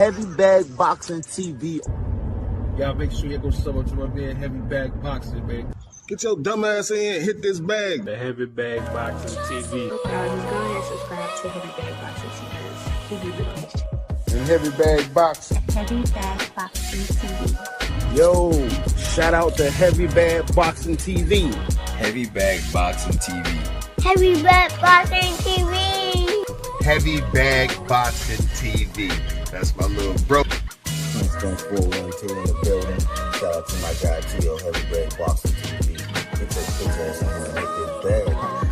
Heavy Bag Boxing TV. Y'all make sure you go sub up to my man Heavy Bag Boxing, man. Get your dumb ass in and hit this bag. The Heavy Bag Boxing TV. Y'all just go ahead and subscribe to Heavy Bag Boxing TV. He be the best. And Heavy Bag Boxing. Heavy Bag Boxing TV. Yo, shout out to Heavy Bag Boxing TV. Heavy Bag Boxing TV. Heavy Bag Boxing TV. Heavy Bag Boxing TV. That's my little bro. Stone 412 in the building. Shout out to my guy Tio, Heavy Bag Boxing TV. Get your bitch ass in and hit this bag.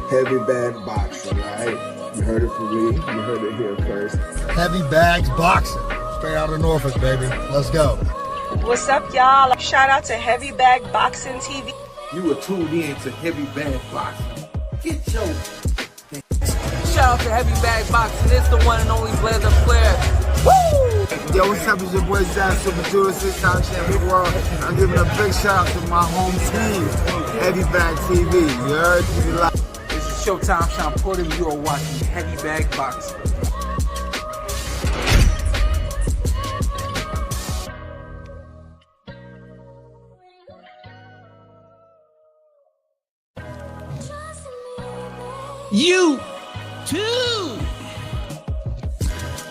Heavy Bag Boxing, alright? You heard it from me. You heard it here first. Heavy Bags Boxing. Straight out of Norfolk, baby. Let's go. What's up, y'all? Shout out to Heavy Bag Boxing TV. You are tuned in to Heavy Bag Boxing. Get your... Shout out to Heavy Bag Boxing. It's the one and only Blazer Flair. Woo! Yo, what's up? It's your boy Zach, Super Judah, 6-time champion world. I'm giving a big shout out to my home team, Heavy Bag TV. You heard? You like? This is Showtime Sean Porter. You are watching Heavy Bag Boxing. You too.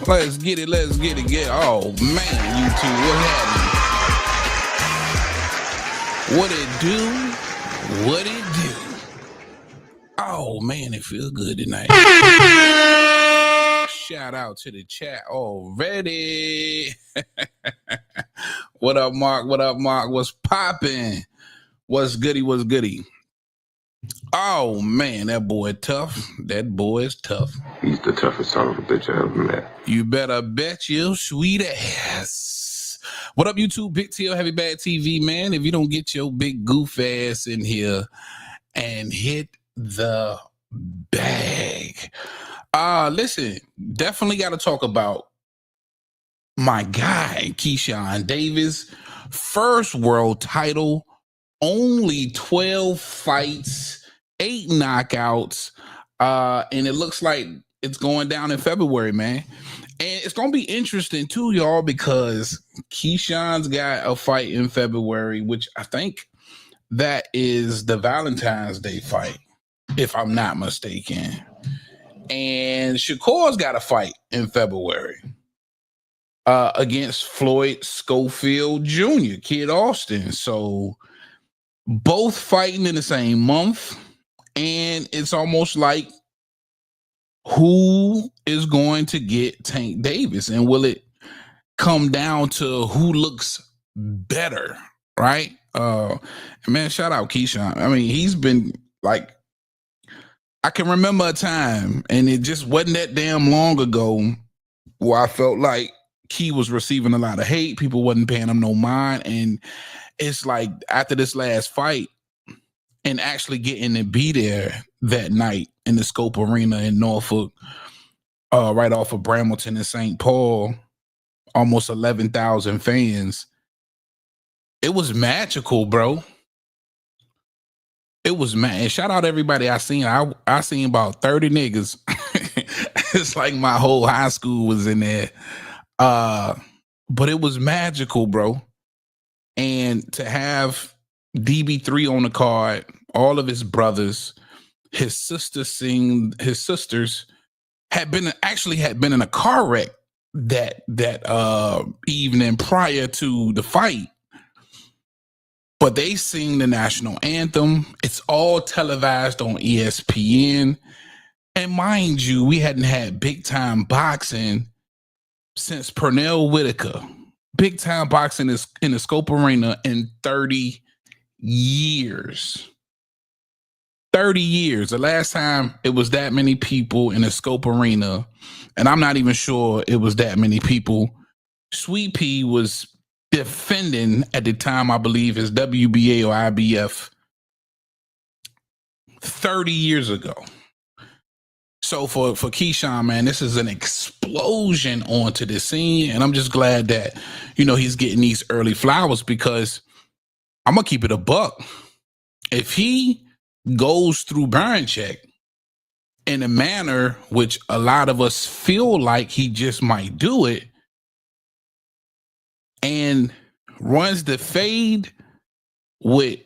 Let's get it. Oh man, you two, what happened? What it do? Oh man, it feels good tonight. Shout out to the chat already. What up, Mark? What's popping? What's goody? Oh man, that boy tough. That boy is tough. He's the toughest son of a bitch I ever met. You better bet your sweet ass. What up, YouTube? Big T.O. Heavy Bag TV, man. If you don't get your big goof ass in here and hit the bag. Listen, definitely got to talk about my guy, Keyshawn Davis. First world title, only 12 fights, 8 knockouts, and it looks like it's going down in February, man. And it's going to be interesting too, y'all, because Keyshawn's got a fight in February, which I think that is the Valentine's Day fight, if I'm not mistaken. And Shakur's got a fight in February against Floyd Schofield Jr., Kid Austin. So both fighting in the same month, and it's almost like who is going to get Tank Davis, and will it come down to who looks better, right? Man, shout out Keyshawn. I mean, he's been like, I can remember a time, and it just wasn't that damn long ago, where I felt like Key was receiving a lot of hate. People wasn't paying him no mind, and it's like after this last fight and actually getting to be there that night in the Scope Arena in Norfolk, right off of Brambleton and St. Paul, almost 11,000 fans. It was magical, bro. It was and shout out everybody I seen. I seen about 30 niggas. It's like my whole high school was in there. But it was magical, bro. And to have DB3 on the card, all of his brothers, his sisters had been in a car wreck that evening prior to the fight. But they sing the national anthem. It's all televised on ESPN. And mind you, we hadn't had big time boxing since Pernell Whitaker. Big time boxing is in the Scope Arena in 30 years. 30 years. The last time it was that many people in the Scope Arena, and I'm not even sure it was that many people. Sweet Pea was defending at the time, I believe, his WBA or IBF 30 years ago. So for Keyshawn, man, this is an explosion onto the scene, and I'm just glad that, you know, he's getting these early flowers, because I'm gonna keep it a buck. If he goes through Berinchyk in a manner which a lot of us feel like he just might do it, and runs the fade with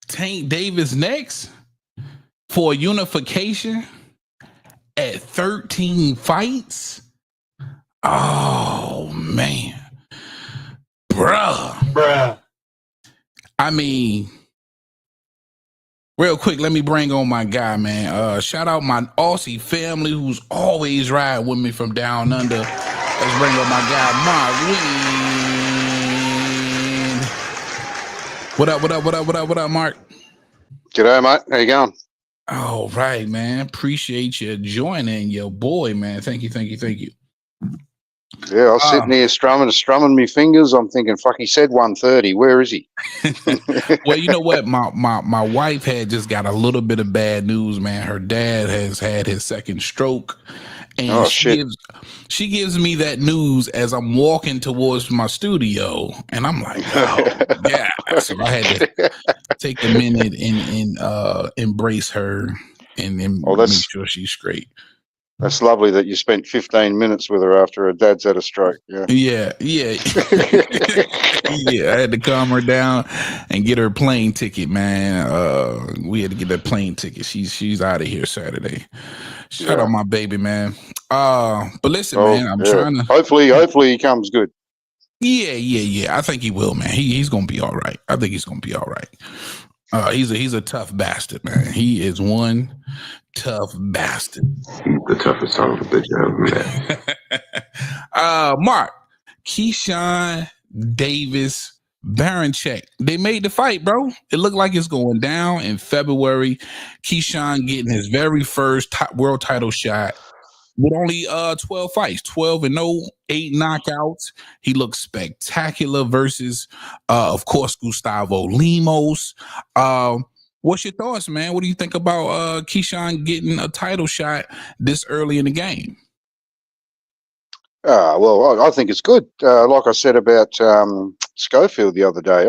Tank Davis next for unification at 13 fights. Oh man, bruh. I mean, real quick, let me bring on my guy, man. Shout out my Aussie family who's always riding with me from down under. Let's bring on my guy, Mark Win. What up, Mark? G'day, mate. How you going? All right, man. Appreciate you joining your boy, man. Thank you. Yeah, I was sitting here strumming my fingers. I'm thinking, fuck, he said 1:30. Where is he? Well, you know what? My wife had just got a little bit of bad news, man. Her dad has had his second stroke. And she gives me that news as I'm walking towards my studio. And I'm like, oh, yeah. So I had to take a minute and embrace her and make sure she's straight. That's lovely that you spent 15 minutes with her after her dad's had a stroke. Yeah. Yeah, I had to calm her down and get her plane ticket, man. We had to get that plane ticket. She's out of here Saturday. Shout out my baby, man. But listen, man, I'm trying to hopefully he comes good. Yeah. I think he will, man. He's gonna be all right. I think he's gonna be all right. He's a tough bastard, man. He is one tough bastard. The toughest son of a bitch I ever met. Mark, Keyshawn, Davis, Berinchyk. They made the fight, bro. It looked like it's going down in February. Keyshawn getting his very first world title shot with only 12 fights, 12-0, 8 knockouts. He looks spectacular versus, of course, Gustavo Lemos. What's your thoughts, man? What do you think about Keyshawn getting a title shot this early in the game? Well, I think it's good. Like I said about Schofield the other day,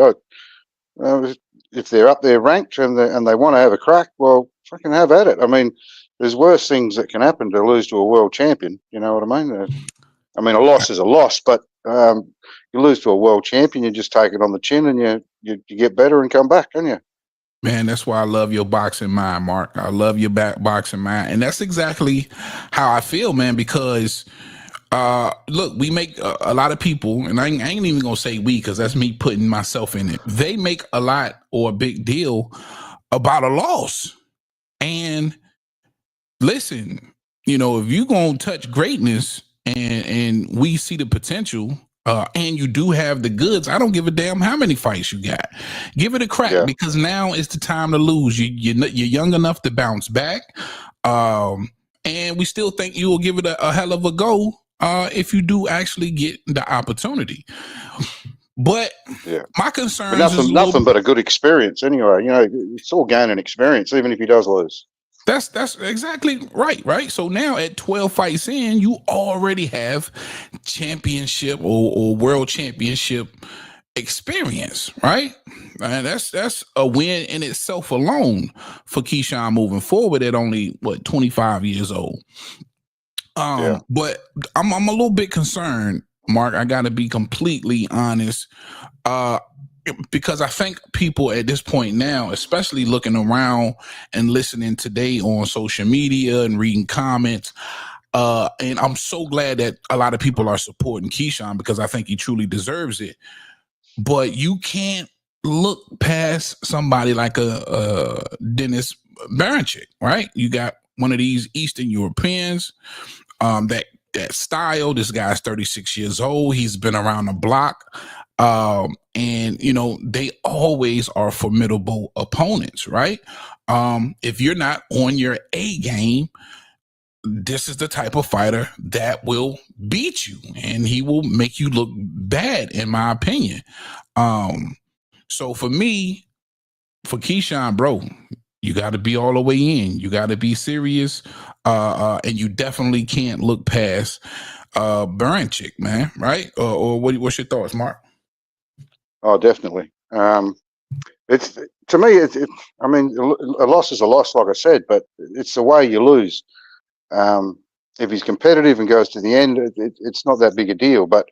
if they're up there ranked and they want to have a crack, well, fucking have at it. I mean, there's worse things that can happen to lose to a world champion. You know what I mean? I mean, a loss is a loss, but you lose to a world champion, you just take it on the chin and you get better and come back, don't you? Man, that's why I love your boxing mind, Mark. I love your boxing mind. And that's exactly how I feel, man, because look, we make a lot of people, and I ain't even going to say we because that's me putting myself in it. They make a lot or a big deal about a loss. And listen, if you're going to touch greatness and we see the potential, and you do have the goods, I don't give a damn how many fights you got. Give it a crack because now is the time to lose. You're young enough to bounce back. And we still think you will give it a hell of a go if you do actually get the opportunity. But my concern is nothing but a good experience anyway. It's all gain and experience, even if he does lose. That's exactly right. So now at 12 fights in, you already have championship or world championship experience, right? And that's a win in itself alone for Keyshawn moving forward at only 25 years old. But I'm a little bit concerned, Mark. I got to be completely honest. Because I think people at this point now, especially looking around and listening today on social media and reading comments, and I'm so glad that a lot of people are supporting Keyshawn because I think he truly deserves it. But you can't look past somebody like a Dennis Berinchyk, right? You got one of these Eastern Europeans, that style. This guy's 36 years old. He's been around the block. And they always are formidable opponents, right? If you're not on your A game, this is the type of fighter that will beat you and he will make you look bad, in my opinion. So for me, for Keyshawn, bro, you got to be all the way in. You got to be serious. And you definitely can't look past Berinchyk, man, right? Or what's your thoughts, Mark? Oh, definitely. It's to me. I mean, a loss is a loss, like I said, but it's the way you lose. If he's competitive and goes to the end, it's not that big a deal. But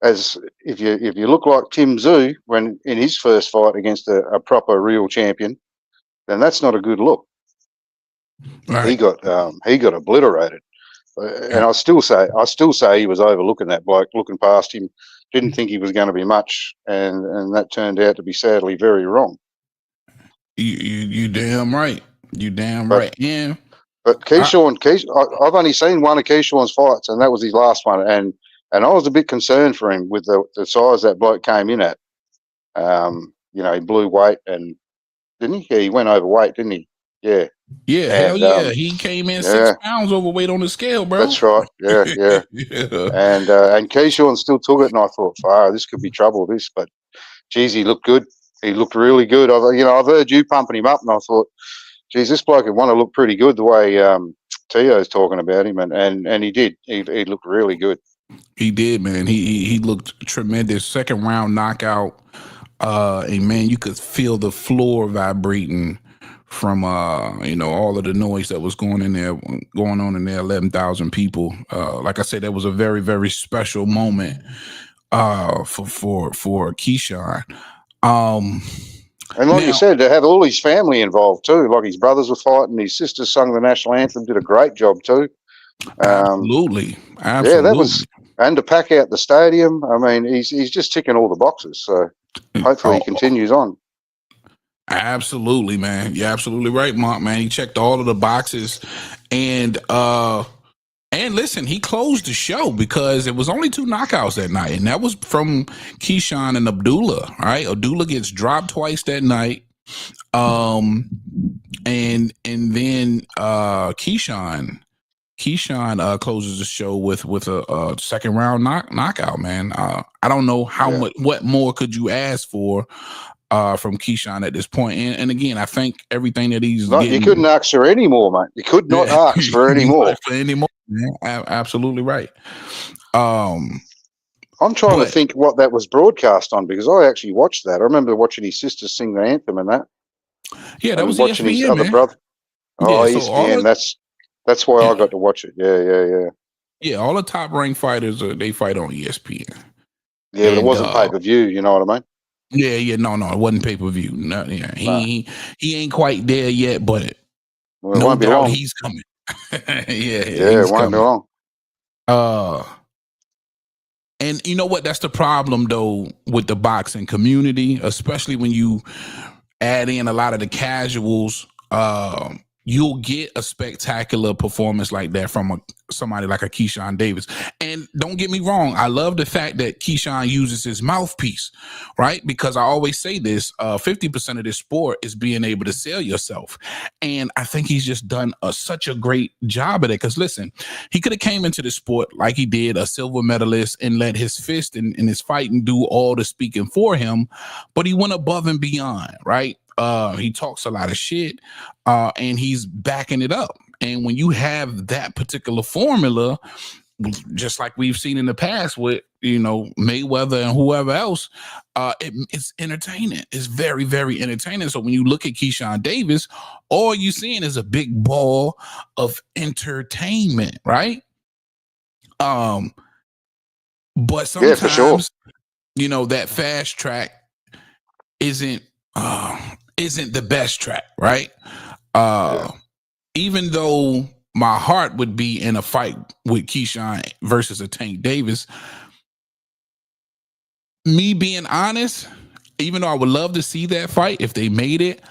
as if you look like Tim Tszyu when in his first fight against a proper real champion, then that's not a good look. Right. He got obliterated, and I still say he was overlooking that bloke, looking past him. Didn't think he was going to be much, and that turned out to be sadly very wrong. You damn right. You damn right. Yeah. But Keyshawn, I've only seen one of Keyshawn's fights, and that was his last one. And I was a bit concerned for him with the size that bloke came in at. He blew weight, and didn't he? Yeah, he went overweight, didn't he? Yeah. Yeah, hell yeah. He came in 6 pounds overweight on the scale, bro. That's right. Yeah, yeah. And Keyshawn still took it, and I thought, this could be trouble, this. But, geez, he looked good. He looked really good. I've heard you pumping him up, and I thought, geez, this bloke would want to look pretty good the way Tio's talking about him, and he did. He looked really good. He did, man. He looked tremendous. Second round knockout. And man, you could feel the floor vibrating from all of the noise that was going on in there. 11,000 people. Like I said, that was a very, very special moment for Keyshawn. And like you said, to have all his family involved too, like his brothers were fighting, his sisters sung the national anthem, did a great job too. Absolutely. Yeah, that was, and to pack out the stadium. I mean, he's just ticking all the boxes. So hopefully he continues on. Absolutely, man. You're absolutely right, Mark, man. He checked all of the boxes, and listen, he closed the show because it was only 2 knockouts that night, and that was from Keyshawn and Abdullah. Right, Abdullah gets dropped twice that night, and then Keyshawn closes the show with a second round knockout. Man, I don't know what more could you ask for from Keyshawn at this point. And again, I think everything that he's getting, you couldn't ask for any more, mate. You could not ask for any more. For any more. Yeah, absolutely right. I'm trying to think what that was broadcast on, because I actually watched that. I remember watching his sister sing the anthem and that. Yeah, that was watching ESPN, his other brother. Oh, yeah, ESPN. That's why I got to watch it. Yeah. Yeah, all the top ranked fighters they fight on ESPN. Yeah, but it wasn't pay per view. You know what I mean? Yeah, no, it wasn't pay per view. No, yeah, he ain't quite there yet, but no doubt he's coming. It won't be long. And you know what? That's the problem though with the boxing community, especially when you add in a lot of the casuals. You'll get a spectacular performance like that from somebody like a Keyshawn Davis. And don't get me wrong, I love the fact that Keyshawn uses his mouthpiece, right? Because I always say this, 50% of this sport is being able to sell yourself. And I think he's just done such a great job at it. Because listen, he could have came into the sport like he did, a silver medalist, and let his fist and his fighting do all the speaking for him. But he went above and beyond, right? He talks a lot of shit, and he's backing it up. And when you have that particular formula, just like we've seen in the past with, Mayweather and whoever else, it's entertaining. It's very, very entertaining. So when you look at Keyshawn Davis, all you're seeing is a big ball of entertainment, right? But sometimes, for sure. That fast track isn't the best track, right? Even though my heart would be in a fight with Keyshawn versus a Tank Davis, me being honest, even though I would love to see that fight, if they made it,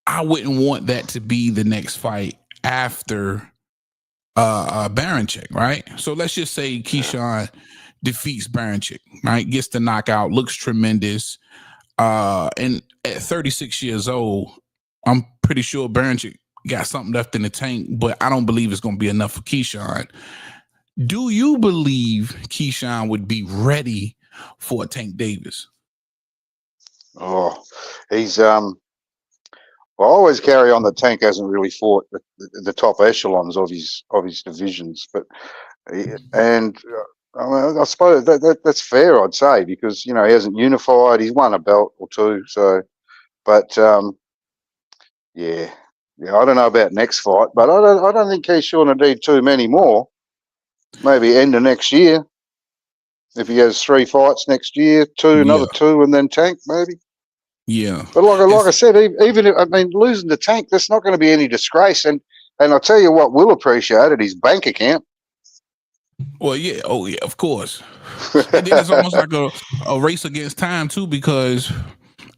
I wouldn't want that to be the next fight after Berinchyk, right? So let's just say Keyshawn defeats Berinchyk, right? Gets the knockout, looks tremendous. And at 36 years old, I'm pretty sure Berinchyk got something left in the tank, but I don't believe it's going to be enough for Keyshawn. Do you believe Keyshawn would be ready for a Tank Davis? Oh, he's I always carry on the Tank hasn't really fought the top echelons of his divisions, but I suppose that's fair, I'd say, because he hasn't unified. He's won a belt or two, so. But I don't know about next fight, but I don't think Keyshawn will need too many more. Maybe end of next year. If he has 3 fights next year, another 2, and then Tank maybe. Yeah. But like I said, even if, I mean, losing to Tank, that's not going to be any disgrace. And I'll tell you what, will appreciate it, his bank account. Well, yeah. Oh, yeah. Of course. And then it's almost like a race against time too, because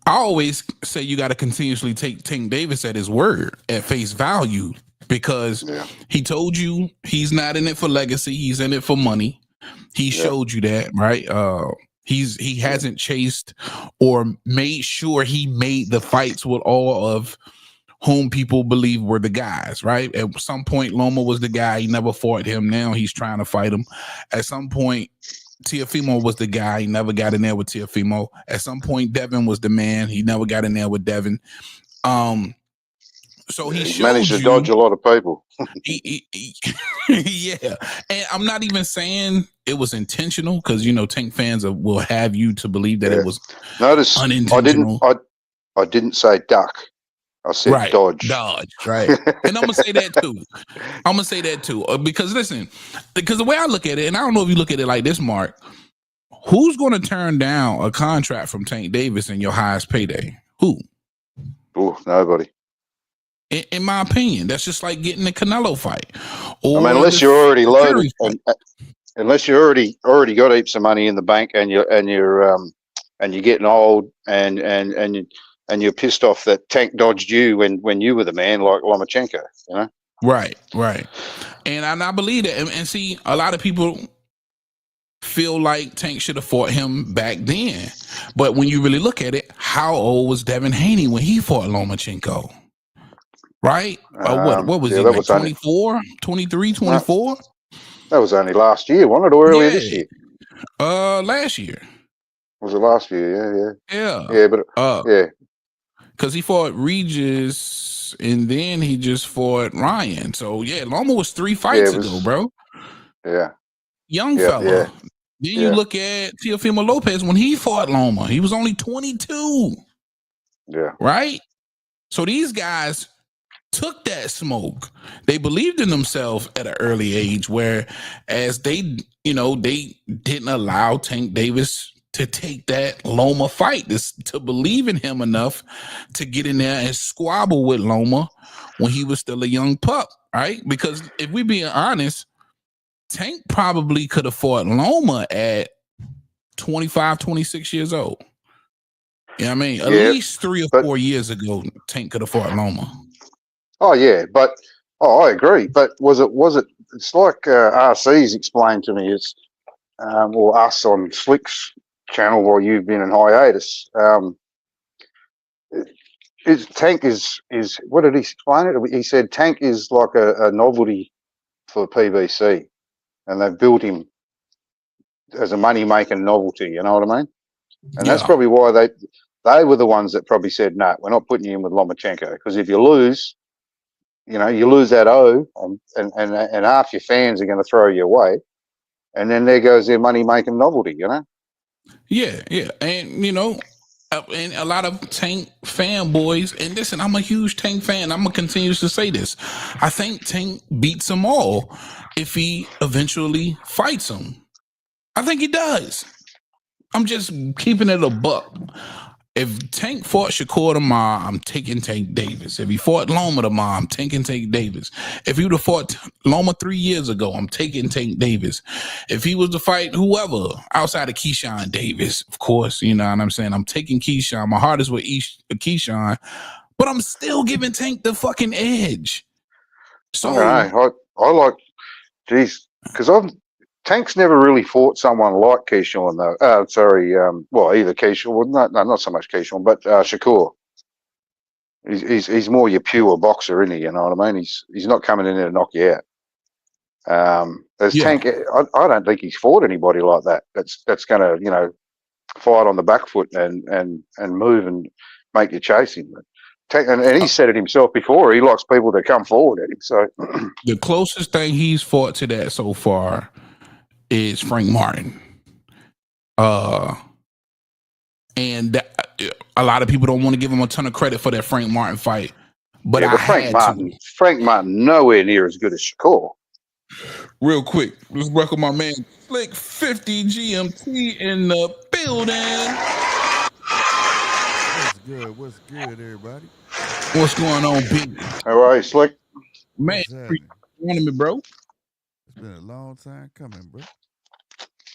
I always say you got to continuously take Tank Davis at his word, at face value, because he told you he's not in it for legacy. He's in it for money. He showed you that, right? He hasn't chased or made sure he made the fights with all of whom people believe were the guys, right? At some point, Loma was the guy. He never fought him. Now he's trying to fight him. At some point, Teofimo was the guy. He never got in there with Teofimo. At some point, Devin was the man. He never got in there with Devin. So he managed to dodge a lot of people. Yeah, and I'm not even saying it was intentional, because Tank fans will have you to believe that it was unintentional. I didn't say duck. I said dodge, right? And I'm gonna say that too. Because listen, because the way I look at it, and I don't know if you look at it like this, Mark, who's going to turn down a contract from Tank Davis in your highest payday? Who? Oh, nobody. In my opinion, that's just like getting a Canelo fight. Or I mean, unless you're already loaded, unless you already got heaps of money in the bank, and you're getting old, and you're pissed off that Tank dodged you when you were the man, like Lomachenko, Right. And I believe that. And see, a lot of people feel like Tank should have fought him back then. But when you really look at it, how old was Devin Haney when he fought Lomachenko? Right? What was he, like 24, 23, 24? That was only last year, wasn't it? Or earlier this year? Last year. Was it last year? Yeah. Yeah, but because he fought Regis and then he just fought Ryan. So yeah, Loma was 3 fights ago, bro. Yeah. Young fella. Yeah. Then you look at Teofimo Lopez when he fought Loma. He was only 22. Yeah. Right? So these guys took that smoke. They believed in themselves at an early age, whereas they didn't allow Tank Davis to take that Loma fight, to believe in him enough to get in there and squabble with Loma when he was still a young pup, right? Because if we being honest, Tank probably could have fought Loma at 25, 26 years old. You know what I mean? At least 3 or 4 years ago, Tank could have fought Loma. Oh yeah, but I agree. But was it? It's like RC's explained to me. It's or us on Slick's channel while you've been in hiatus. Tank is what did he explain it? He said Tank is like a novelty for PBC, and they've built him as a money making novelty. You know what I mean? And that's probably why they were the ones that probably said, no, we're not putting you in with Lomachenko, because if you lose, you lose that O, and half your fans are going to throw you away, and then there goes their money making novelty. Yeah, and and a lot of Tank fanboys, and listen, I'm a huge Tank fan. I'm gonna continue to say this. I think Tank beats them all if he eventually fights them. I think he does. I'm just keeping it a buck. If Tank fought Shakur tomorrow, I'm taking Tank Davis. If he fought Loma tomorrow, I'm taking Tank Davis. If he would have fought Loma 3 years ago, I'm taking Tank Davis. If he was to fight whoever outside of Keyshawn Davis, of course, you know what I'm saying? I'm taking Keyshawn. My heart is with Keyshawn, but I'm still giving Tank the fucking edge. So I like, geez, because Tank's never really fought someone like Keyshawn, though. Either Keyshawn, not so much Keyshawn, but Shakur. He's more your pure boxer, isn't he? You know what I mean? He's not coming in there to knock you out. Tank, I don't think he's fought anybody like that. That's going to fight on the back foot and move and make you chase him. And he said it himself before. He likes people to come forward at him. So the closest thing he's fought to that so far is Frank Martin. And a lot of people don't want to give him a ton of credit for that Frank Martin fight. But Frank Martin nowhere near as good as Shakur. Real quick, let's welcome my man Slick 50 GMT in the building. What's good? What's good, everybody? What's going on, big? How are you, Slick? Man, What's happening? joining me, bro. It's been a long time coming, bro.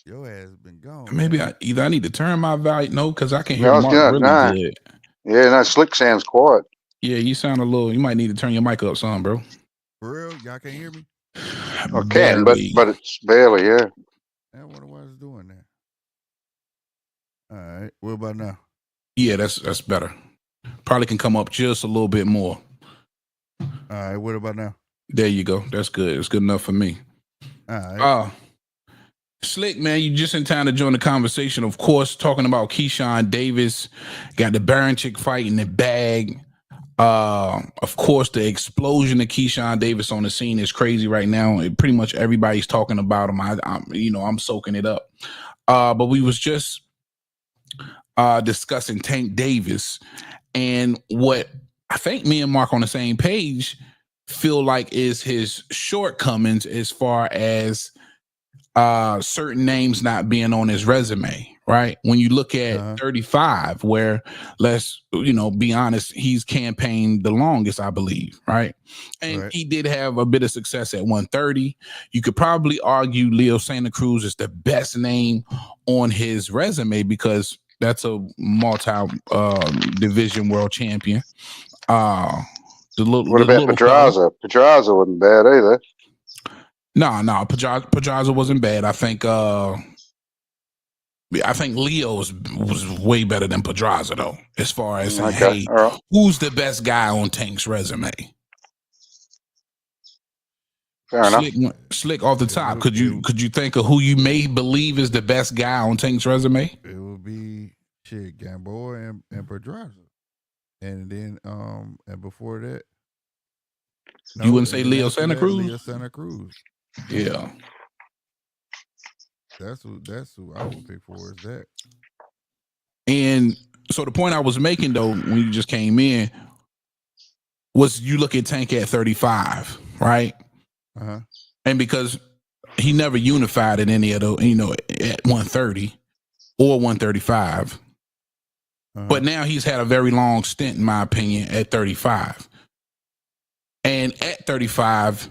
Your ass been gone. Maybe I need to turn my volume. No, because I can hear No, Mark really good. Yeah, no, Slick sounds quiet. Yeah, you sound a little. You might need to turn your mic up some, bro. For real? Y'all can't hear me? I can, but it's barely, yeah. I wonder why it's doing that. All right. What about now? Yeah, that's better. Probably can come up just a little bit more. All right. What about now? There you go. That's good. It's good enough for me. All right. Slick, man, you just in time to join the conversation. Of course, talking about Keyshawn Davis, got the Berinchyk fight in the bag. Of course, the explosion of Keyshawn Davis on the scene is crazy right now. Pretty much everybody's talking about him. I'm soaking it up. But we was just discussing Tank Davis, and what I think me and Mark on the same page feel like is his shortcomings as far as certain names not being on his resume, right? When you look at 35, where let's be honest, he's campaigned the longest, I believe, right? And he did have a bit of success at 130. You could probably argue Leo Santa Cruz is the best name on his resume because that's a multi-division world champion. What about Pedraza? Pedraza wasn't bad either. No, Pedraza wasn't bad. I think Leo was way better than Pedraza though, as far as saying, who's the best guy on Tank's resume? Fair enough. Slick off the top. Could you think of who you may believe is the best guy on Tank's resume? It would be Gamboa and Pedraza, and then and before that, you wouldn't say Leo Santa Cruz? Leo Santa Cruz. Yeah, that's who I would pick for is that. And so the point I was making though, when you just came in, was you look at Tank at 35, right? And because he never unified in any of the, at 130 or 135, but now he's had a very long stint, in my opinion, at 35. And at 35.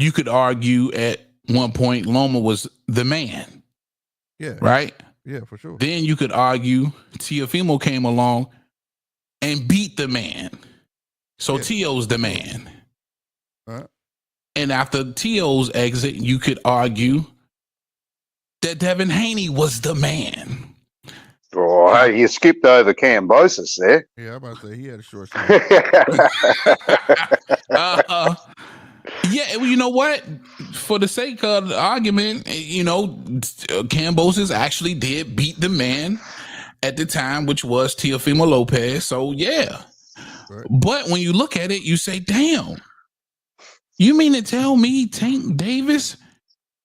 You could argue at one point Loma was the man. Yeah. Right? Yeah, for sure. Then you could argue Teofimo came along and beat the man. So Tio's the man. And after Tio's exit, you could argue that Devin Haney was the man. Oh, hey, you skipped over Cambosis there. Yeah, I'm about to say he had a short yeah, well, you know what? For the sake of the argument, Cambosis actually did beat the man at the time, which was Teofimo Lopez. So, yeah. Right. But when you look at it, you say, damn, you mean to tell me Tank Davis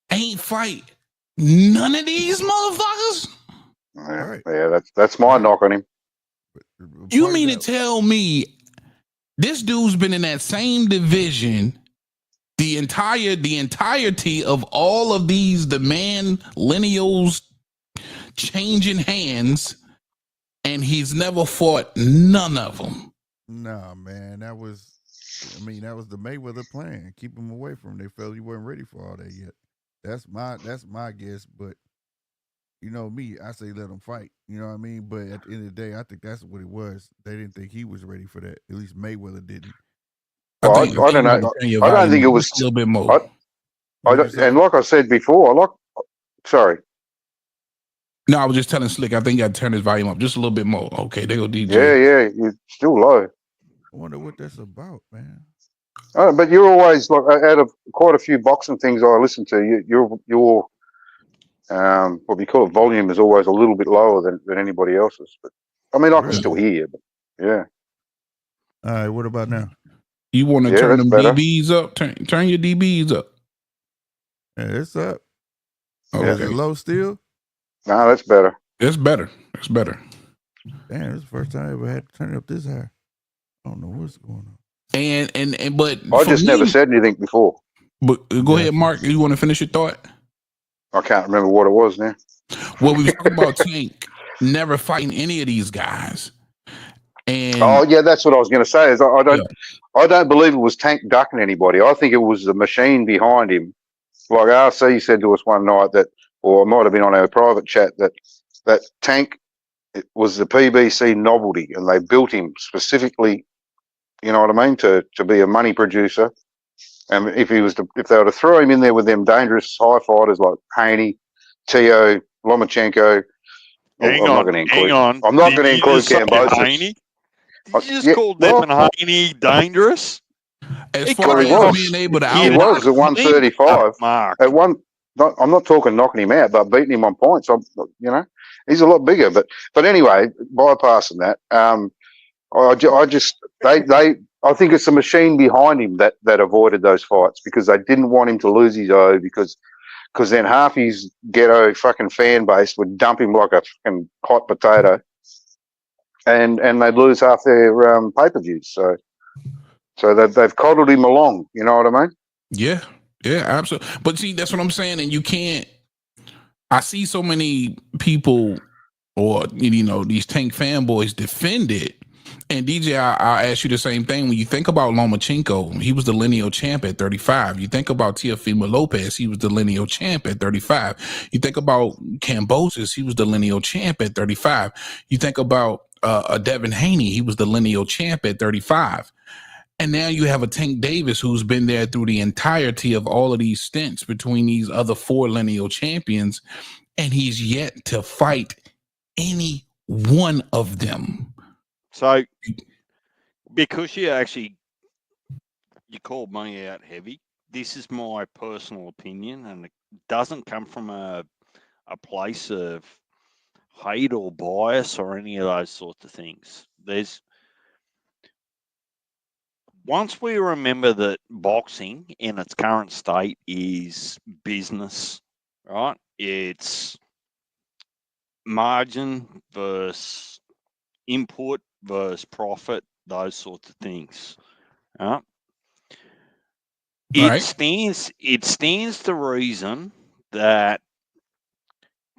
ain't fight none of these motherfuckers? Yeah, that's my knock on him. You mean to tell me this dude's been in that same division the entirety of all of these lineals changing hands, and he's never fought none of them? Nah, man, that was the Mayweather plan. Keep him away from him. They felt he wasn't ready for all that yet. That's my guess, but you know me, I say let him fight. You know what I mean? But at the end of the day, I think that's what it was. They didn't think he was ready for that. At least Mayweather didn't. Well, I don't know. I don't think it was a little bit more. And like I said before, sorry. No, I was just telling Slick. I think I turn his volume up just a little bit more. Okay, there go DJ. Yeah, you're still low. I wonder what that's about, man. But you're always out of quite a few boxing things I listen to. Your what we call it volume is always a little bit lower than anybody else's. But I mean, I can still hear you. But yeah. All right. What about now? You want to turn them DBs up? Turn your DBs up. Yeah, it's up. Okay. Is it low still? No, that's better. It's better. It's better. Damn, this is the first time I ever had to turn it up this high. I don't know what's going on. And but I just never said anything before. But go ahead, Mark. You want to finish your thought? I can't remember what it was now. Well, we were talking about Tank never fighting any of these guys. And oh yeah, that's what I was going to say. Is I don't believe it was Tank ducking anybody. I think it was the machine behind him. Like RC said to us one night that, or it might have been on our private chat, that Tank was the PBC novelty, and they built him specifically. You know what I mean, to be a money producer. And if they were to throw him in there with them dangerous high fighters like Haney, Teo, Lomachenko, Hang on. I'm not going to include Cambosis. Haney? Did you just call Devin Haney dangerous? As far as being able to he was at 135. Mark. At I'm not talking knocking him out, but beating him on points. He's a lot bigger. But anyway, bypassing that, I think it's the machine behind him that avoided those fights, because they didn't want him to lose his O, because then half his ghetto fucking fan base would dump him like a fucking hot potato, and they'd lose half their pay-per-views. So they've coddled him along. You know what I mean? Yeah, absolutely. But see, that's what I'm saying. And you can't. I see so many people, or these Tank fanboys defend it. And DJ, I'll ask you the same thing. When you think about Lomachenko, he was the lineal champ at 35. You think about Teofimo Lopez, he was the lineal champ at 35. You think about Cambosis, he was the lineal champ at 35. You think about Devin Haney, he was the lineal champ at 35. And now you have a Tank Davis who's been there through the entirety of all of these stints between these other 4 lineal champions, and he's yet to fight any one of them. So, because you called me out heavy, this is my personal opinion, and it doesn't come from a place of hate or bias or any of those sorts of things. Once we remember that boxing in its current state is business, right? It's margin versus input versus profit, those sorts of things. It stands to reason that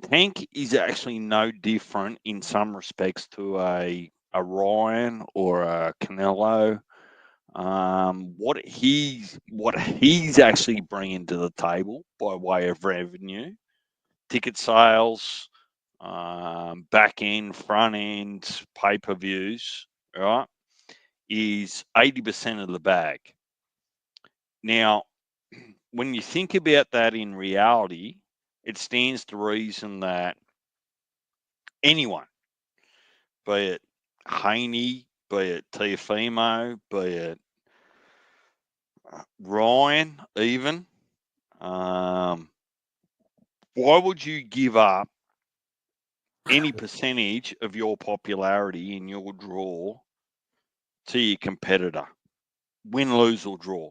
Tank is actually no different in some respects to a Ryan or a Canelo. What he's actually bringing to the table by way of revenue, ticket sales, back end, front end, pay-per-views, right, is 80% of the bag. Now, when you think about that in reality, it stands to reason that anyone, be it Haney, be it Teofimo, be it Ryan even, why would you give up any percentage of your popularity in your draw to your competitor, win, lose, or draw?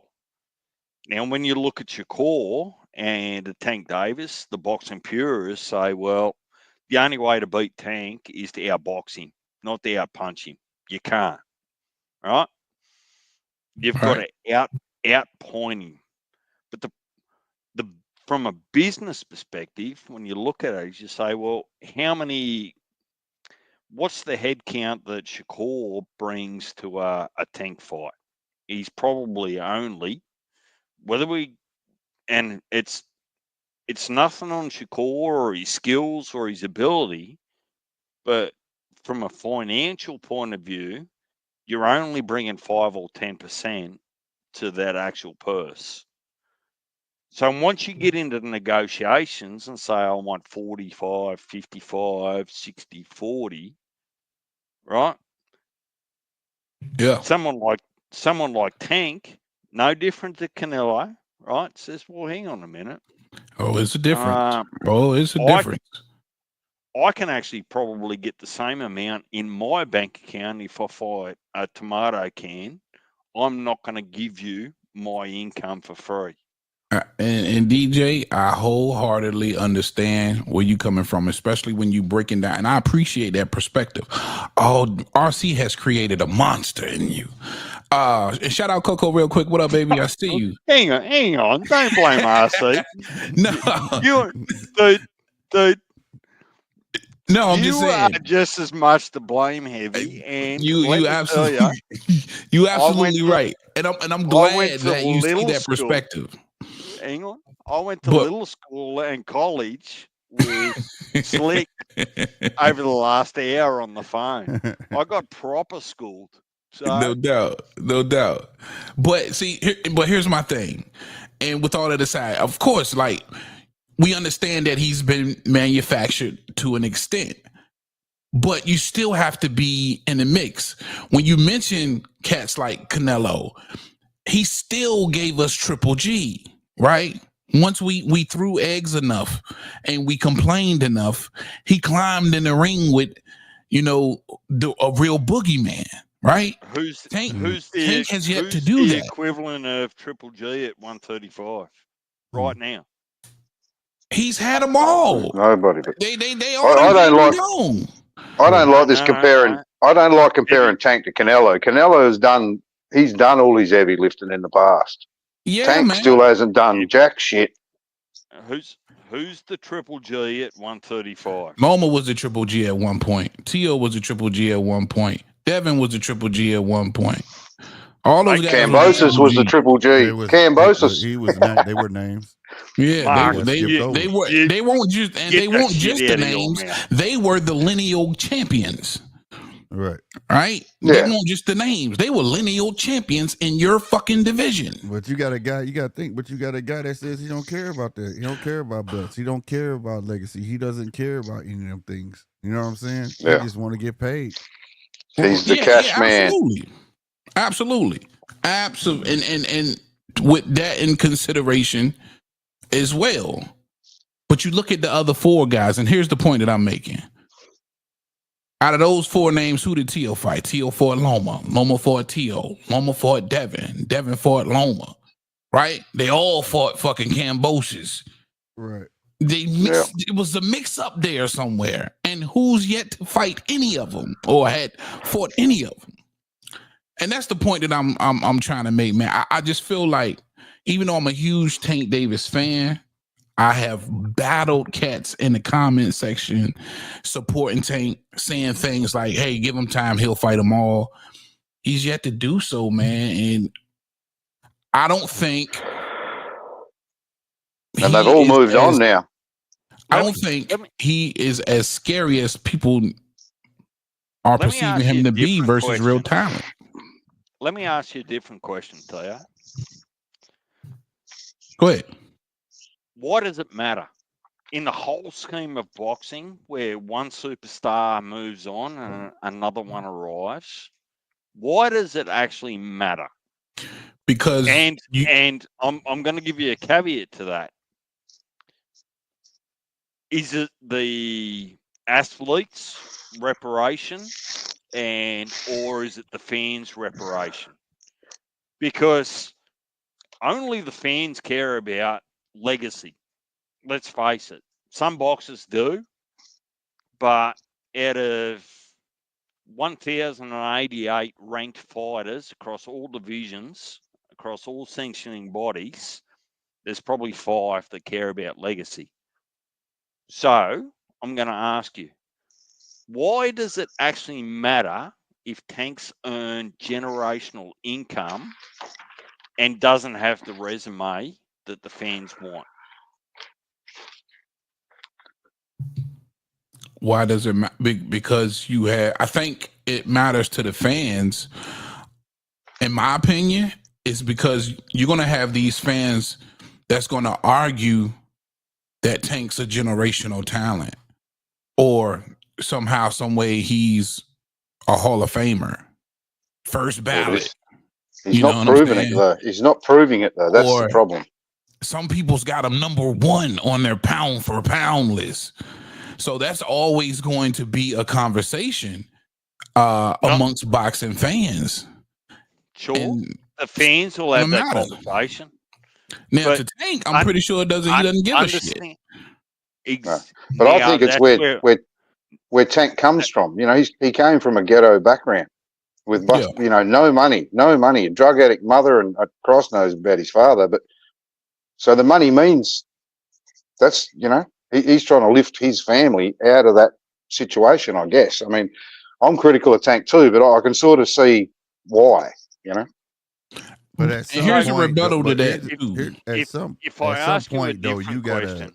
Now, when you look at your core and a Tank Davis, the boxing purists say, well, the only way to beat Tank is to outbox him, not to outpunch him. You can't, right? You've got to outpoint him. But the from a business perspective, when you look at it, you say, well, what's the head count that Shakur brings to a Tank fight? He's probably only, it's nothing on Shakur or his skills or his ability, but from a financial point of view, you're only bringing 5 or 10% to that actual purse. So once you get into the negotiations and say, I want 45, 55, 60, 40, right? Yeah. Someone like Tank, no different to Canelo, right? Says, well, hang on a minute. Oh, it's a difference. It's a difference. I can actually probably get the same amount in my bank account if I fight a tomato can. I'm not going to give you my income for free. And DJ, I wholeheartedly understand where you coming from, especially when you breaking down. And I appreciate that perspective. Oh, RC has created a monster in you. And shout out Coco real quick. What up, baby? I see you. Hang on. Don't blame RC. No, dude. No, I'm just saying. You are just as much to blame, Heavy. And you absolutely, you absolutely right. And I'm glad that you see that perspective. Hang on. I went to little school and college with Slick over the last hour on the phone. I got proper schooled. So. No doubt. But see, here's my thing. And with all that aside, of course, like, we understand that he's been manufactured to an extent, but you still have to be in the mix. When you mention cats like Canelo, he still gave us Triple G, right? Once we threw eggs enough and we complained enough, he climbed in the ring with, a real boogeyman, right? Tank has yet to do that. Equivalent of Triple G at 135 right now. He's had them all. Nobody, but they all. I don't like this comparing. I don't like comparing Tank to Canelo. He's done all his heavy lifting in the past. Yeah, Tank man. still hasn't done jack shit. Who's the Triple G at 135? Loma was a Triple G at one point. Tio was a Triple G at one point. Devin was a Triple G at one point. All of that. Cambosis was the Triple G. Cambosis. They were names. Yeah, they won't just the names. They were the lineal champions. Right. They weren't just the names. They were lineal champions in your fucking division. But you got a guy that says he don't care about that. He don't care about belts. He don't care about legacy. He doesn't care about any of them things. You know what I'm saying? Yeah. He just want to get paid. He's the cash man. Absolutely. And with that in consideration as well. But you look at the other four guys, and here's the point that I'm making. Out of those four names, who did Tio fight? Tio fought Loma. Loma fought Tio. Loma fought Devin. Devin fought Loma. Right? They all fought fucking Cambosis. Right. It was a mix up there somewhere. And who's yet to fight any of them or had fought any of them? And that's the point that I'm trying to make, man. I just feel like, even though I'm a huge Tank Davis fan, I have battled cats in the comment section supporting Tank, saying things like, hey, give him time, he'll fight them all. He's yet to do so, man. And I don't think... And they've all moved on now. I don't think he is as scary as people are perceiving him to be versus real talent. Let me ask you a different question, Taya. Go ahead. Why does it matter? In the whole scheme of boxing, where one superstar moves on and another one arrives, why does it actually matter? Because I'm going to give you a caveat to that. Is it the athletes' reparation, or is it the fans' reparation? Because only the fans care about legacy. Let's face it. Some boxers do, but out of 1,088 ranked fighters across all divisions, across all sanctioning bodies, there's probably 5 that care about legacy. So I'm going to ask you, why does it actually matter if Tank's earn generational income and doesn't have the resume that the fans want? Why does it matter? Because I think it matters to the fans. In my opinion, it's because you're going to have these fans that's going to argue that Tank's a generational talent, or somehow, some way he's a Hall of Famer, first ballot. He's not proving it though. He's not proving it though. That's the problem. Some people's got him number 1 on their pound for pound list. So that's always going to be a conversation amongst boxing fans. Sure. And the fans will have that conversation. Now But to Tank, I'm pretty sure he doesn't give a shit. No. But I think it's where Tank comes from. You know, he came from a ghetto background with you know, no money, a drug addict mother, and Christ knows about his father. But so the money means that's, you know, he's trying to lift his family out of that situation, I guess. I mean, I'm critical of Tank too, but I can sort of see why, you know. But at some here's point, a rebuttal to that too. At some ask you a point, though, you gotta question.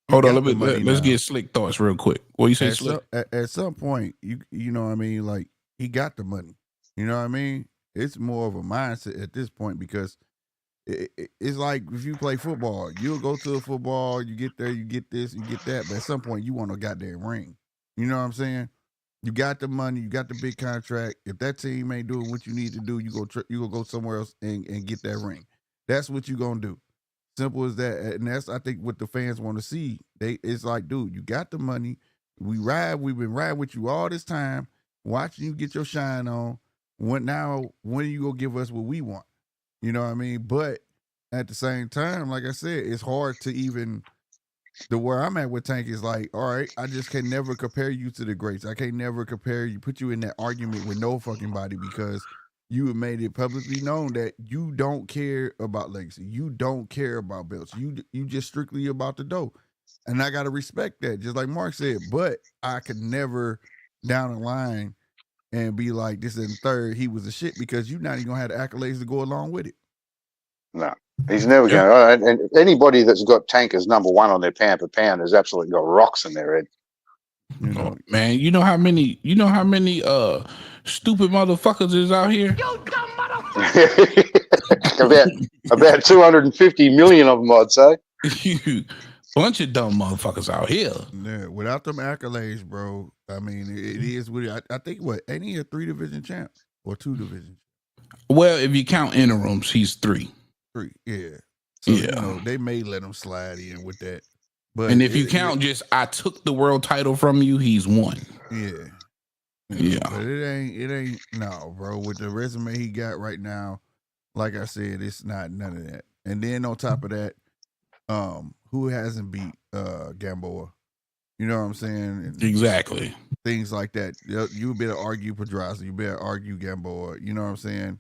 Hold on, let's get Slick thoughts real quick. What you say, Slick? At some point, you know what I mean, like he got the money. You know what I mean? It's more of a mindset at this point because it's like if you play football, you'll go to a football, you get there, you get this, you get that, but at some point you want a goddamn ring. You know what I'm saying? You got the money, you got the big contract. If that team ain't doing what you need to do, you go go somewhere else and get that ring. That's what you gonna do. Simple as that. And that's, I think, what the fans want to see. It's like, dude, you got the money. We've been riding with you all this time, watching you get your shine on. When are you gonna give us what we want? You know what I mean? But at the same time, like I said, it's hard to even where I'm at with Tank is like, all right, I just can never compare you to the greats. I can't never put you in that argument with no fucking body because you have made it publicly known that you don't care about legacy. You don't care about belts. You just strictly about the dough. And I gotta respect that, just like Mark said, but I could never down the line and be like, this and third, he was a shit because you're not even gonna have the accolades to go along with it. No, he's never going to. And anybody that's got Tank as number one on their pound for pound has absolutely got rocks in their head. You know, man, you know how many stupid motherfuckers is out here? You dumb motherfucker. about 250 million of them, I'd say. Bunch of dumb motherfuckers out here. Yeah, without them accolades, bro. I mean, it is what I think. What, ain't he a 3-division champ or 2-division? Well, if you count interims, he's 3. 3, yeah. So, you know, they may let him slide in with that. But and if you count just I took the world title from you, he's 1. Yeah. Yeah. But it ain't no, bro. With the resume he got right now, like I said, it's not none of that. And then on top of that, who hasn't beat Gamboa? You know what I'm saying? Exactly. Things like that. You better argue Pedraza. You better argue Gamboa. You know what I'm saying?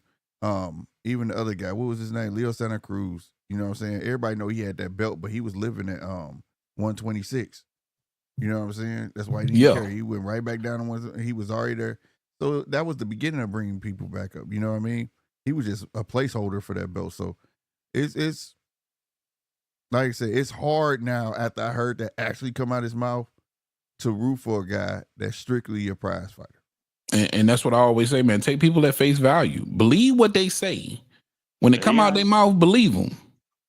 Even the other guy, what was his name? Leo Santa Cruz. You know what I'm saying? Everybody know he had that belt, but he was living at 126. You know what I'm saying? That's why he didn't care. He went right back down to one. He was already there. So that was the beginning of bringing people back up. You know what I mean? He was just a placeholder for that belt. So it's like I said, it's hard now after I heard that actually come out of his mouth to root for a guy that's strictly a prize fighter. And that's what I always say, man. Take people at face value. Believe what they say. When they come out their mouth, believe them.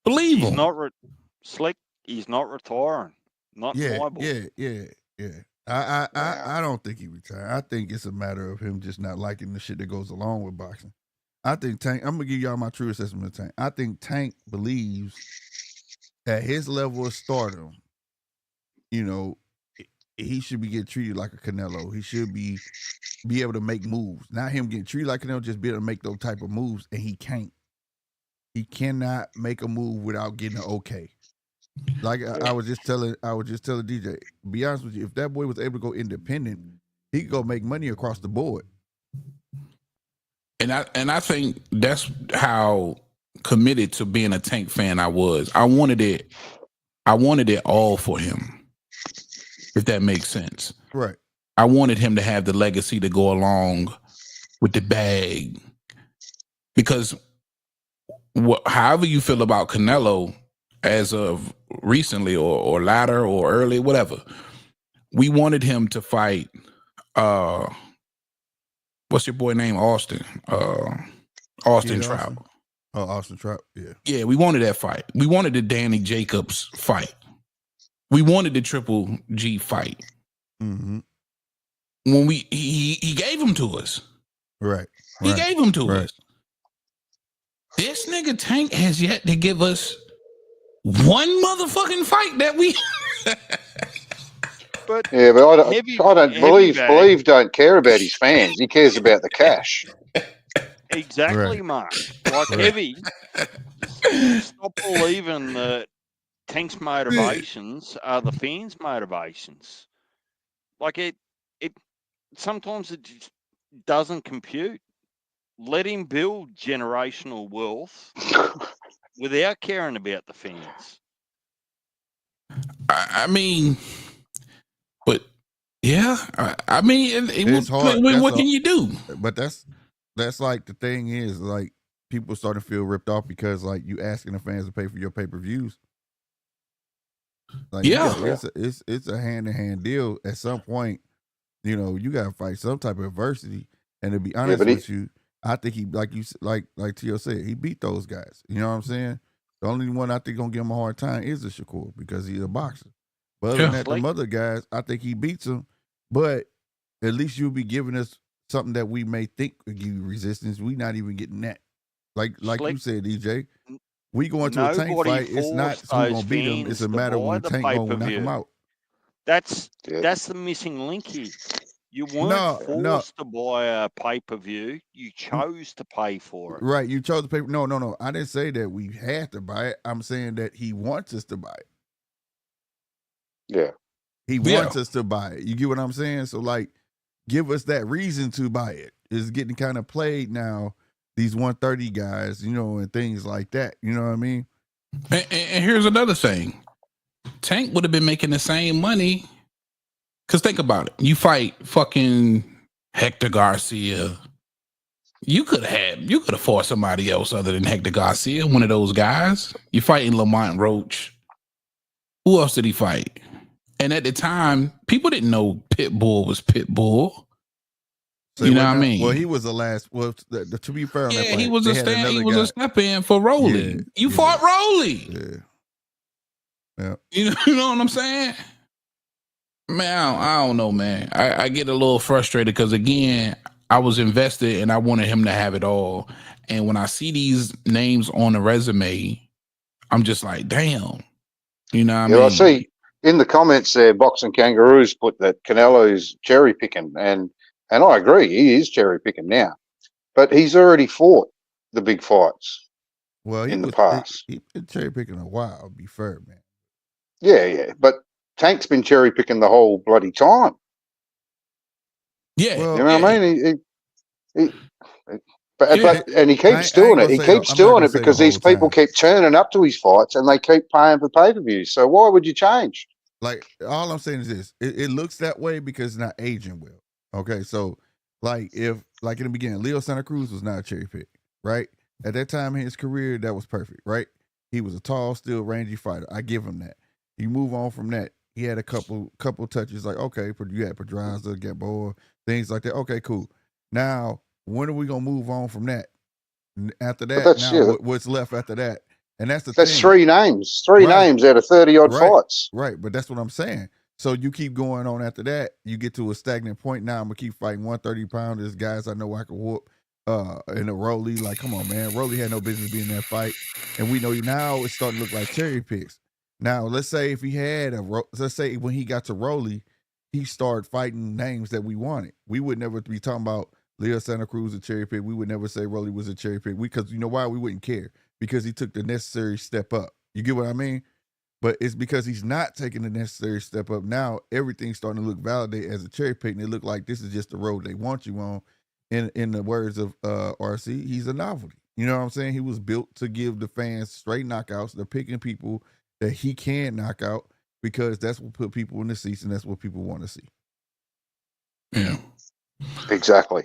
Believe them. Slick. He's not retiring. Not viable. Yeah. I don't think he retired. I think it's a matter of him just not liking the shit that goes along with boxing. I think Tank, I'm gonna give y'all my true assessment of Tank. I think Tank believes at his level of stardom, you know, he should be getting treated like a Canelo. He should be able to make moves. Not him getting treated like Canelo, just be able to make those type of moves, and he can't. He cannot make a move without getting an okay. Like I was just telling DJ, be honest with you, if that boy was able to go independent, he could go make money across the board. And I think that's how committed to being a Tank fan I was. I wanted it all for him, if that makes sense. Right. I wanted him to have the legacy to go along with the bag. Because however you feel about Canelo as of recently or latter or early, whatever, we wanted him to fight what's your boy name? Austin Trout. Oh, Austin Trout, yeah. Yeah, we wanted that fight. We wanted the Danny Jacobs fight. We wanted the Triple G fight. Mm-hmm. When he gave them to us. Right. He gave them to us. This nigga Tank has yet to give us one motherfucking fight that we. But I don't believe don't care about his fans. He cares about the cash. Exactly, Mark. Like Heavy, just stop believing that Tank's motivations are the fans' motivations. Like it sometimes it just doesn't compute. Let him build generational wealth without caring about the fans. I mean, but yeah, I mean, it's hard. What can you do? But that's like the thing is like people starting to feel ripped off because like you asking the fans to pay for your pay-per-views. Like it's a hand-in-hand deal. At some point, you know, you gotta fight some type of adversity. And to be honest with you, I think he like Tio said, he beat those guys. You know what I'm saying? The only one I think gonna give him a hard time is the Shakur because he's a boxer. But other than that, them other guys, I think he beats them. But at least you'll be giving us something that we may think would give you resistance. We not even getting that. Like you said, DJ. We go into a Tank fight. It's not who's gonna beat him. It's a matter of when Tank gonna knock him out. That's the missing link here. You weren't forced to buy a pay-per-view. You chose to pay for it. Right. You chose to pay. No. I didn't say that we had to buy it. I'm saying that he wants us to buy it. Yeah. He wants us to buy it. You get what I'm saying? So, like, give us that reason to buy it. It's getting kind of played now, these 130 guys, you know, and things like that. You know what I mean? And here's another thing. Tank would have been making the same money. Because think about it. You fight fucking Hector Garcia. You could have fought somebody else other than Hector Garcia, one of those guys. You're fighting Lamont Roach. Who else did he fight? And at the time, people didn't know Pitbull was Pitbull. So you know what I mean? Well, he was the last. Well, to be fair on that fight, he was a step in for Rolly. You fought Rolly. Yeah. You know what I'm saying? Man, I don't know, man. I get a little frustrated because, again, I was invested and I wanted him to have it all. And when I see these names on the resume, I'm just like, damn. You know what I mean? I see in the comments there, Boxing Kangaroos put that Canelo's cherry picking, and I agree, he is cherry picking now. But he's already fought the big fights in the past. He's been cherry picking a while, to be fair, man. Yeah. But Tank's been cherry picking the whole bloody time. Yeah. Well, you know what I mean? And he keeps doing it. He keeps doing it because these people keep turning up to his fights and they keep paying for pay-per-views. So why would you change? Like, all I'm saying is this. It looks that way because it's not aging well. Okay, so like in the beginning, Leo Santa Cruz was not a cherry pick, right? At that time in his career, that was perfect, right? He was a tall, still rangy fighter. I give him that. You move on from that. He had a couple touches like, okay, you had Pedraza, Gamboa, things like that. Okay, cool. Now, when are we gonna move on from that? After that, what's left after that? And that's the thing. That's three names. Three names out of 30-odd fights. Right, but that's what I'm saying. So you keep going on after that, you get to a stagnant point. Now I'm gonna keep fighting 130-pounders, guys I know I can whoop. In a Rolly, like, come on, man. Rolly had no business being in that fight. And we know now it's starting to look like cherry picks. Now, let's say if he had let's say when he got to Rolly, he started fighting names that we wanted. We would never be talking about Leo Santa Cruz a cherry pick. We would never say Rolly was a cherry pick. Because you know why? We wouldn't care. Because he took the necessary step up. You get what I mean? But it's because he's not taking the necessary step up. Now everything's starting to look validated as a cherry pick, and it look like this is just the road they want you on. In the words of RC, he's a novelty. You know what I'm saying? He was built to give the fans straight knockouts. They're picking people that he can knock out because that's what put people in the seats, and that's what people want to see. Yeah, exactly.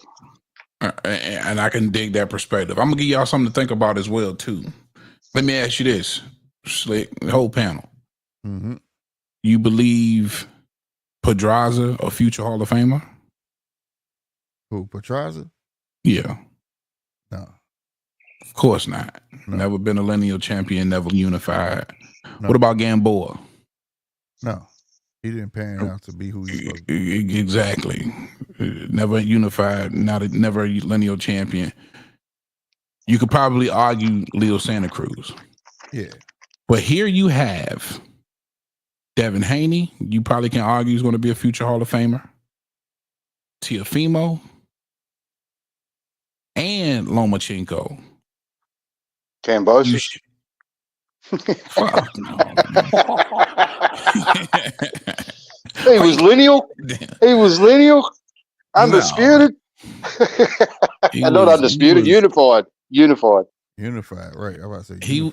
And I can dig that perspective. I'm gonna give y'all something to think about as well too. Let me ask you this, Slick, the whole panel. Mm-hmm. You believe Pedraza a future Hall of Famer? Who, Pedraza? Yeah. No. Of course not. No. Never been a lineal champion, never unified. No. What about Gamboa? No. He didn't pan out to be who he's supposed to be. Exactly. Never unified, never a lineal champion. You could probably argue Leo Santa Cruz. Yeah. But here you have Devin Haney. You probably can argue he's going to be a future Hall of Famer. Teofimo. and Lomachenko. Kambosos. Fuck no. He was lineal. He was lineal. Undisputed. And not undisputed. Unified. Unified, right? I was about to say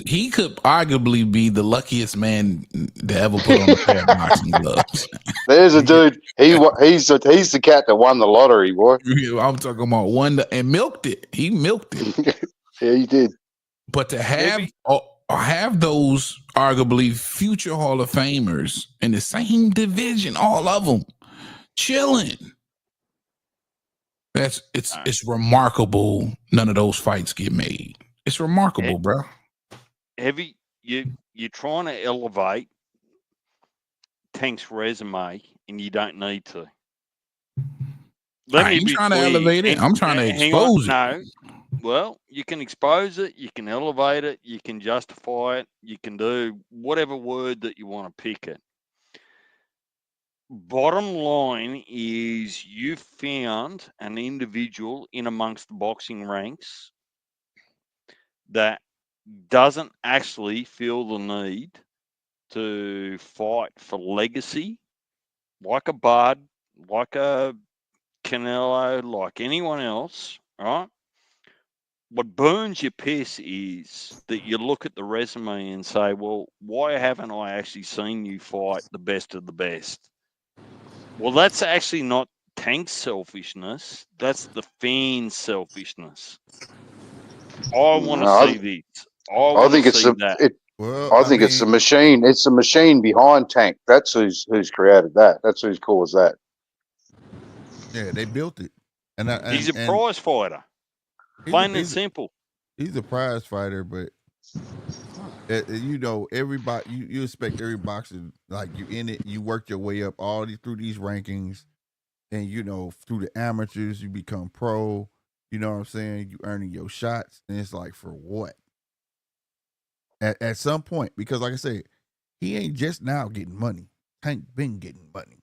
he could arguably be the luckiest man to ever put on a pair of boxing gloves. There's a dude. He's the cat that won the lottery, boy. I'm talking about one and milked it. He milked it. Yeah, he did. But to have those arguably future Hall of Famers in the same division, all of them chilling. It's remarkable. None of those fights get made. It's remarkable, bro. Heavy, you're trying to elevate Tank's resume, and you don't need to. I ain't trying to elevate it. I'm trying to expose it. No, well, you can expose it. You can elevate it. You can justify it. You can do whatever word that you want to pick it. Bottom line is you found an individual in amongst the boxing ranks that doesn't actually feel the need to fight for legacy, like a Bud, like a Canelo, like anyone else, right? What burns your piss is that you look at the resume and say, well, why haven't I actually seen you fight the best of the best? Well, that's actually not Tank's selfishness. That's the fan's selfishness. I want to see this. I think it's it's the machine. It's the machine behind Tank. That's who's created that. That's who's caused that. Yeah, they built it. And he's a prize fighter. Plain and simple. He's a prize fighter, but everybody, you expect every boxer, like you in it, you work your way up through these rankings, and through the amateurs, you become pro. You know what I'm saying? You earning your shots, and it's like, for what? At some point, because like I said, he ain't just now getting money. Tank been getting money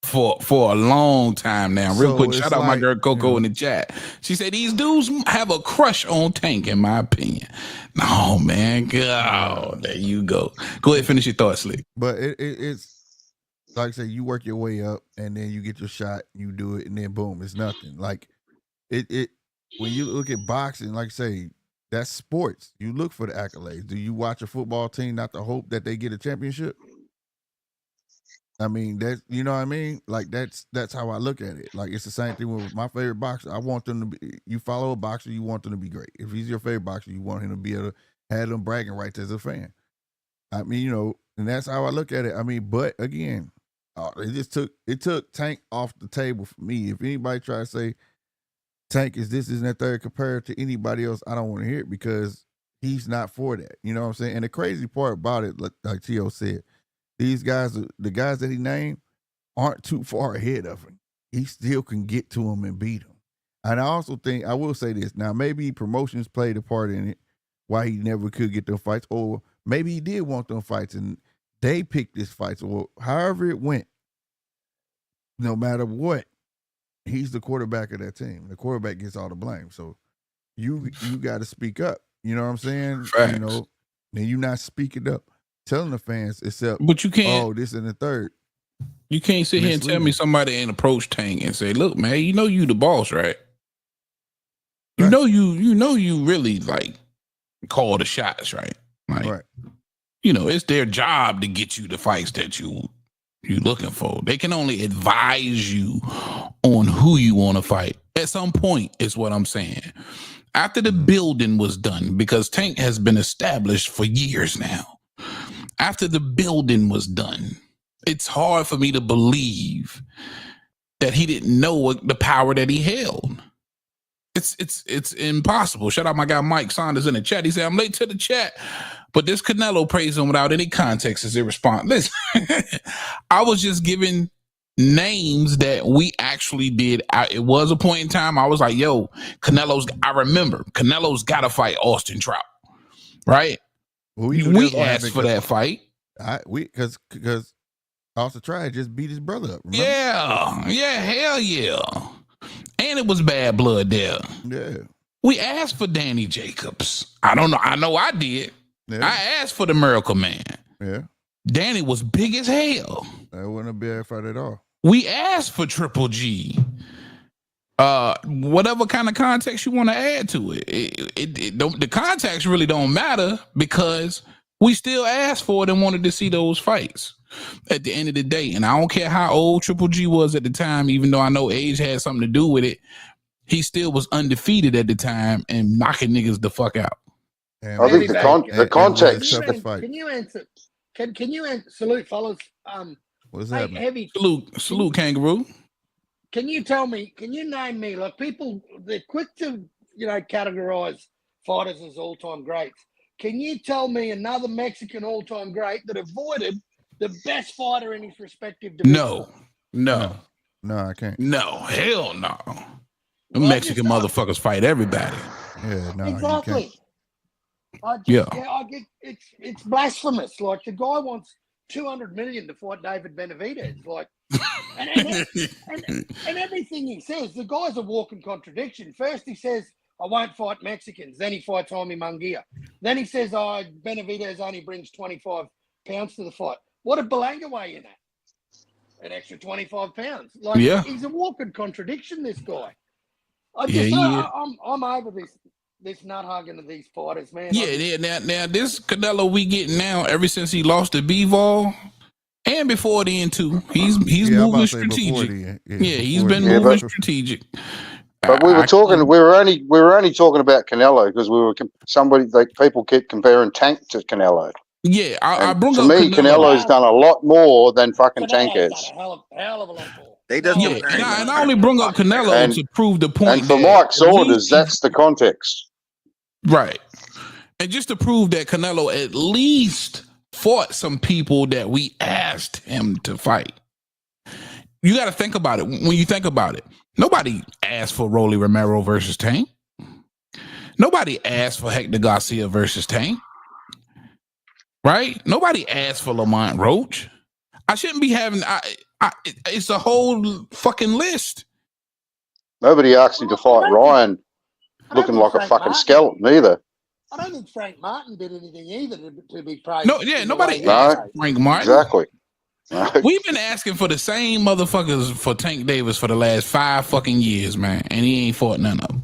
for a long time now. Real quick, shout out my girl Coco in the chat. She said these dudes have a crush on Tank, in my opinion. No, man. God, there you go. Go ahead, finish your thoughts, Slick. But it's like I say, you work your way up, and then you get your shot, you do it, and then boom, it's nothing. Like it when you look at boxing, like I say, that's sports. You look for the accolades. Do you watch a football team not to hope that they get a championship? I mean, that's, you know what I mean? Like, that's how I look at it. Like, it's the same thing with my favorite boxer. I want them to be, you follow a boxer, you want them to be great. If he's your favorite boxer, you want him to be able to have them bragging rights as a fan. I mean, and that's how I look at it. I mean, but again, it took Tank off the table for me. If anybody try to say Tank is this, and that, third compared to anybody else, I don't want to hear it, because he's not for that. You know what I'm saying? And the crazy part about it, like T.O. said, these guys, the guys that he named, aren't too far ahead of him. He still can get to him and beat him. And I also think, I will say this, now maybe promotions played a part in it, why he never could get them fights, or maybe he did want them fights and they picked this fights, or however it went. No matter what, he's the quarterback of that team. The quarterback gets all the blame. So you got to speak up. You know what I'm saying? Facts. Then you not speaking up, telling the fans, except, but you can't. Oh, this and the third. You can't sit here and tell me somebody ain't approached Tank and say, "Look, man, you the boss, right? You know you really like call the shots, right? Like, right. It's their job to get you the fights that you looking for. They can only advise you on who you want to fight at some point, is what I'm saying. After the building was done, because Tank has been established for years now. After the building was done, it's hard for me to believe that he didn't know the power that he held. It's impossible. Shout out my guy Mike Saunders in the chat. He said, "I'm late to the chat, but this Canelo praise him without any context as a response." Listen, I was just giving names that we actually did. It was a point in time I was like, yo, I remember Canelo's got to fight Austin Trout, right? Well, we asked for that fight. Because Austin Trout just beat his brother up. Remember? Yeah, hell yeah. And it was bad blood there. Yeah. We asked for Danny Jacobs. I don't know. I know I did. Yeah. I asked for the Miracle Man. Yeah. Danny was big as hell. That wasn't a bad fight at all. We asked for Triple G. Whatever kind of context you want to add to it, the context really don't matter because we still asked for it and wanted to see those fights at the end of the day. And I don't care how old Triple G was at the time, even though I know age had something to do with it. He still was undefeated at the time and knocking niggas the fuck out. And I think the context. Can you answer? Can you answer? Salute, fellas. What's happening? Heavy. Salute, Kangaroo. Can you tell me? Can you name me? Like people, they're quick to categorize fighters as all-time greats. Can you tell me another Mexican all-time great that avoided the best fighter in his respective division? No, I can't. No, hell no. Mexican motherfuckers fight everybody. Yeah, no, exactly. It's blasphemous. Like the guy wants 200 million to fight David Benavidez. Like, and everything he says, the guy's a walking contradiction. First he says, I won't fight Mexicans. Then he fights Jaime Munguia. Then he says, Benavidez only brings 25 pounds to the fight. What did Belanga weigh in at? An extra 25 pounds. Like, he's a walking contradiction, this guy. I'm over this nut hugging of these fighters, man. Now this Canelo we getting now, ever since he lost to Bivol, and before then too, he's moving strategic. He's been moving strategic. But we were only talking about Canelo because people keep comparing Tank to Canelo. Yeah, I brought to up me, Canelo's done a lot more than fucking Tank has. Hell of a lot more. They just and I only bring up Canelo to prove the point. And for Mike's orders, that's the context. Right. And just to prove that Canelo at least fought some people that we asked him to fight. You got to think about it. When you think about it, nobody asked for Rolly Romero versus Tank. Nobody asked for Hector Garcia versus Tank. Right? Nobody asked for Lamont Roach. I shouldn't be having... it's a whole fucking list. Nobody asked him to fight Ryan looking like a fucking skeleton either. I don't think Frank Martin did anything either to be praised. Nobody asked Frank Martin. Exactly. We've been asking for the same motherfuckers for Tank Davis for the last 5 fucking years, man, and he ain't fought none of them.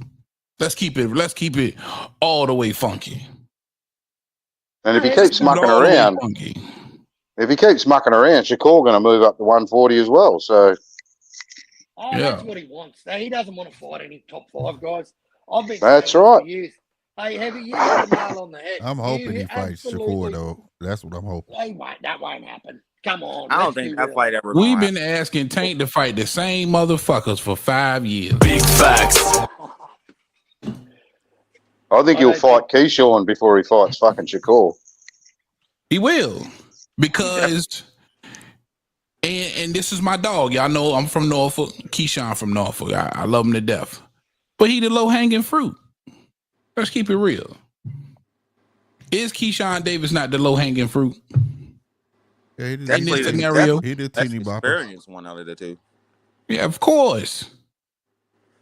Let's keep it all the way funky. And if he keeps mucking around, Shakur going to move up to 140 as well. So, that's what he wants. He doesn't want to fight any top 5 guys. I've been that's right. For years. Hey, Heavy, you hit the nail on the head. I'm hoping he fights Shakur though. That's what I'm hoping. That won't happen. Come on. I don't think that fight ever. We've been asking Tank to fight the same motherfuckers for 5 years. Big facts. I think he'll fight Keyshawn before he fights fucking Shakur. He will, because, and this is my dog. Y'all know I'm from Norfolk. Keyshawn from Norfolk. I love him to death. But he the low-hanging fruit. Let's keep it real. Is Keyshawn Davis not the low-hanging fruit? Yeah, in this scenario? He did teeny bopper. Experience one out of the two. Yeah, of course.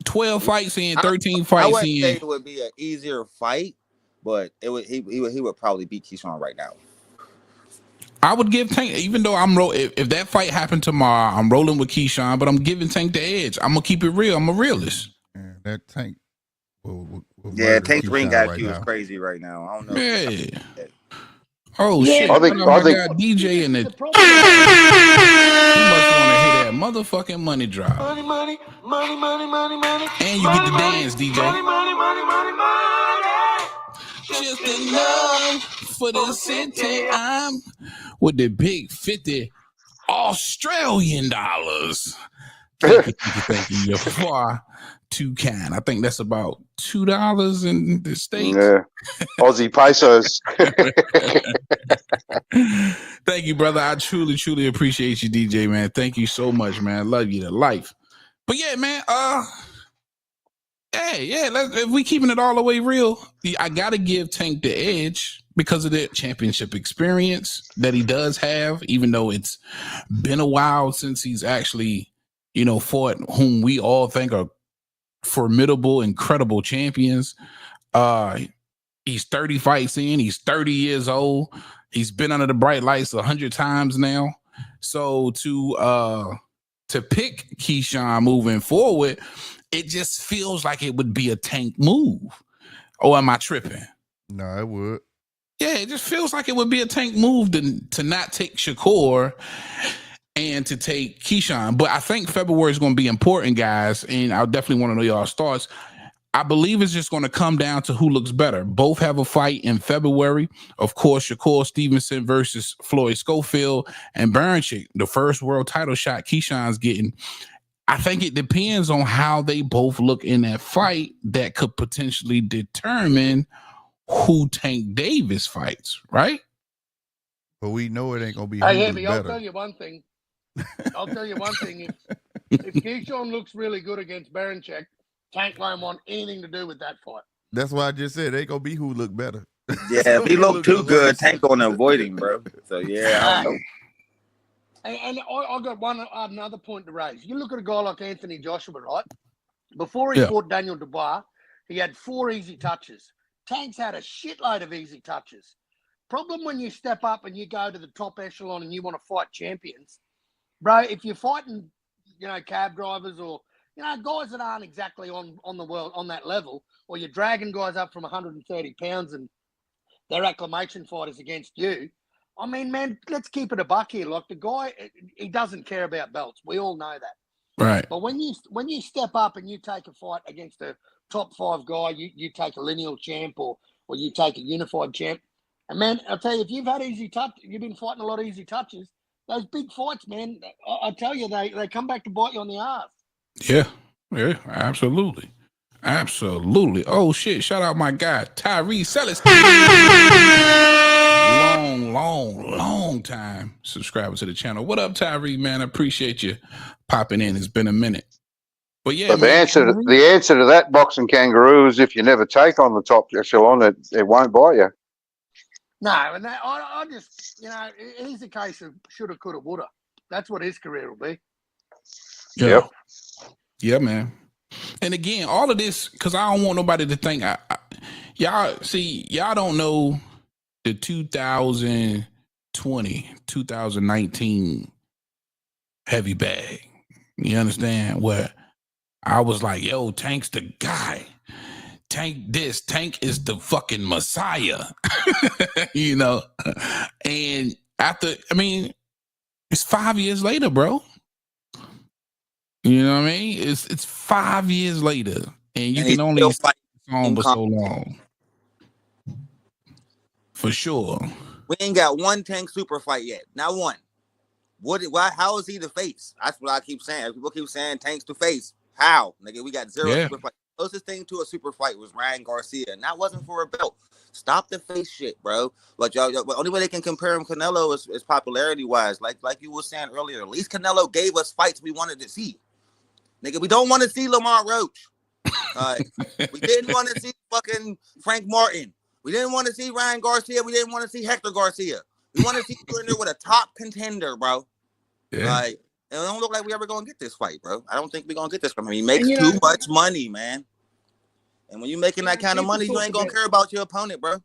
12 fights in, 13 fights in. I wouldn't say it would be an easier fight, but he would probably beat Keyshawn right now. I would give Tank, even though if that fight happened tomorrow, I'm rolling with Keyshawn, but I'm giving Tank the edge. I'm gonna keep it real. I'm a realist. Yeah, that Tank. Tank's ring IQ is crazy right now. I don't know. Yeah. Oh shit! I think DJ in it. He must want to hear that motherfucking money drop. Money. And you get the dance, DJ. Just enough for the city. I'm with the big 50 Australian dollars. Thank you. You're far too kind. I think that's about $2 in the States. Yeah. Aussie pesos. Thank you, brother. I truly appreciate you, DJ, man. Thank you so much, man. I love you to life. But yeah, man, if we keeping it all the way real, I gotta give Tank the edge because of the championship experience that he does have, even though it's been a while since he's actually, fought whom we all think are formidable, incredible champions. He's 30 fights in. He's 30 years old. He's been under the bright lights 100 times now. So to pick Keyshawn moving forward, it just feels like it would be a Tank move. Or am I tripping? No, it would. Yeah, it just feels like it would be a Tank move to not take Shakur and to take Keyshawn. But I think February is going to be important, guys, and I definitely want to know y'all's thoughts. I believe it's just going to come down to who looks better. Both have a fight in February. Of course, Shakur Stevenson versus Floyd Schofield and Berinchyk, the first world title shot Keyshawn's getting. I think it depends on how they both look in that fight that could potentially determine who Tank Davis fights, right? But we know it ain't going to be Hey, who Heavy, looks I'll better. tell you one thing. If Keyshawn looks really good against Berinchyk, Tank won't want anything to do with that fight. That's why I just said it ain't going to be who look better. Yeah, if he look too good, Tank gonna avoid him, bro. So yeah, I don't know. And I got another point to raise. You look at a guy like Anthony Joshua, right? Before he fought Daniel Dubois, he had 4 easy touches. Tank's had a shitload of easy touches. Problem when you step up and you go to the top echelon and you want to fight champions, bro, if you're fighting, cab drivers or, guys that aren't exactly on the world, on that level, or you're dragging guys up from 130 pounds and they're acclamation fighters against you, I mean, man, let's keep it a buck here. Like, the guy, he doesn't care about belts. We all know that. Right. But when you step up and you take a fight against a top 5 guy, you take a lineal champ or you take a unified champ, and man, I'll tell you, if you've had easy touch, you've been fighting a lot of easy touches, those big fights, man, I tell you, they come back to bite you on the ass. Yeah, absolutely. Absolutely. Oh, shit. Shout out my guy, Tyree Sellis. Long time subscriber to the channel. What up, Tyree, man? I appreciate you popping in. It's been a minute. But yeah, but the answer to that boxing kangaroo is if you never take on the top echelon, it won't bite you. No, and I just, it is a case of shoulda, coulda, woulda. That's what his career will be. Yep. Yeah, man. And again, all of this, because I don't want nobody to think, y'all don't know the 2020, 2019 heavy bag. You understand? Where I was like, yo, Tank's the guy. Tank is the fucking Messiah. And after, it's 5 years later, bro. You know what I mean? It's 5 years later, and you can only fight on for so long. For sure. We ain't got one Tank super fight yet. Not one. How is he the face? That's what I keep saying. People keep saying Tank's the face. How? Nigga, we got 0 super fight. Closest thing to a super fight was Ryan Garcia, and that wasn't for a belt. Stop the face shit, bro. But y'all, the only way they can compare him Canelo is popularity wise. Like you were saying earlier, at least Canelo gave us fights we wanted to see. Nigga, we don't want to see Lamar Roach. We didn't want to see fucking Frank Martin. We didn't want to see Ryan Garcia. We didn't want to see Hector Garcia. We want to see you in there with a top contender, bro. Yeah. It don't look like we ever gonna get this fight, bro. I don't think we're gonna get this from him. He makes too much money, man. And when you're making that kind of money, you ain't gonna care about your opponent, bro.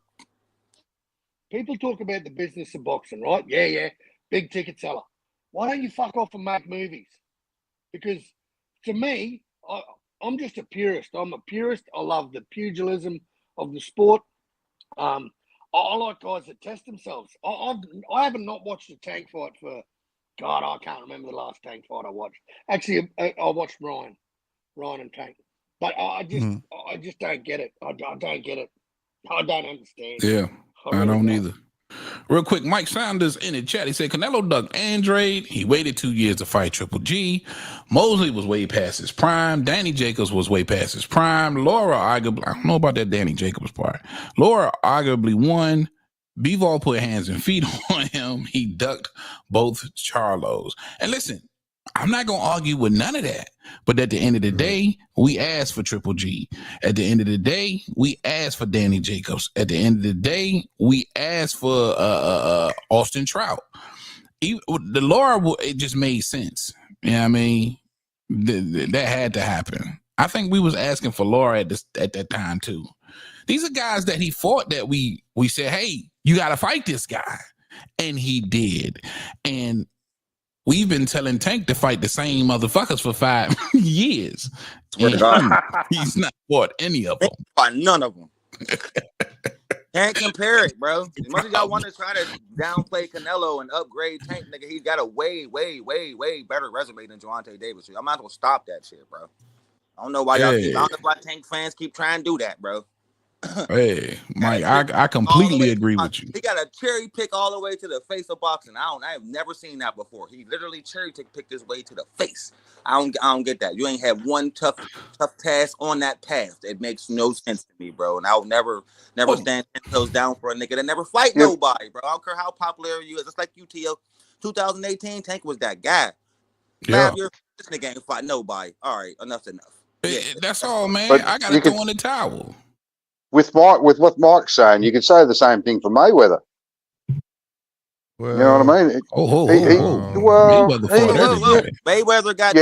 People talk about the business of boxing, right? Yeah. Big ticket seller. Why don't you fuck off and make movies? Because to me, I'm just a purist. I'm a purist. I love the pugilism of the sport. I like guys that test themselves. I haven't not watched a Tank fight for, God, I can't remember the last Tank fight I watched. Actually, I watched Ryan and Tank. But I just don't get it. I don't get it. I don't understand. Yeah, I don't either. Real quick, Mike Saunders in the chat. He said Canelo ducked Andrade. He waited 2 years to fight Triple G. Mosley was way past his prime. Danny Jacobs was way past his prime. Laura arguably, I don't know about that Danny Jacobs part. Laura arguably won. Bivol put hands and feet on him. He ducked both Charlos. And listen, I'm not going to argue with none of that. But at the end of the day, we asked for Triple G. At the end of the day, we asked for Danny Jacobs. At the end of the day, we asked for Austin Trout. The Laura, it just made sense. You know what I mean? That had to happen. I think we was asking for Laura at that time too. These are guys that he fought that we said, hey, you got to fight this guy. And he did. And we've been telling Tank to fight the same motherfuckers for 5 years. Swear to God. He's not fought any of them. Fought none of them. Can't compare it, bro. As much as y'all want to try to downplay Canelo and upgrade Tank, nigga, he's got a way better resume than Gervonta Davis. I'm not gonna stop that shit, bro. I don't know why y'all keep. I don't know why Tank fans keep trying to do that, bro. Hey, Mike, I completely agree with you. He got a cherry pick all the way to the face of boxing. I have never seen that before. He literally cherry picked his way to the face. I don't get that. You ain't had one tough task on that path. It makes no sense to me, bro. And I'll never stand 10 toes down for a nigga that never fight nobody, bro. I don't care how popular you is. It's like you, T.O. 2018, Tank was that guy. 5 years, this nigga ain't fight nobody. All right, enough's enough. That's all, man. But I gotta throw in the towel. With what Mike's saying, you could say the same thing for Mayweather. Well, you know what I mean? Mayweather got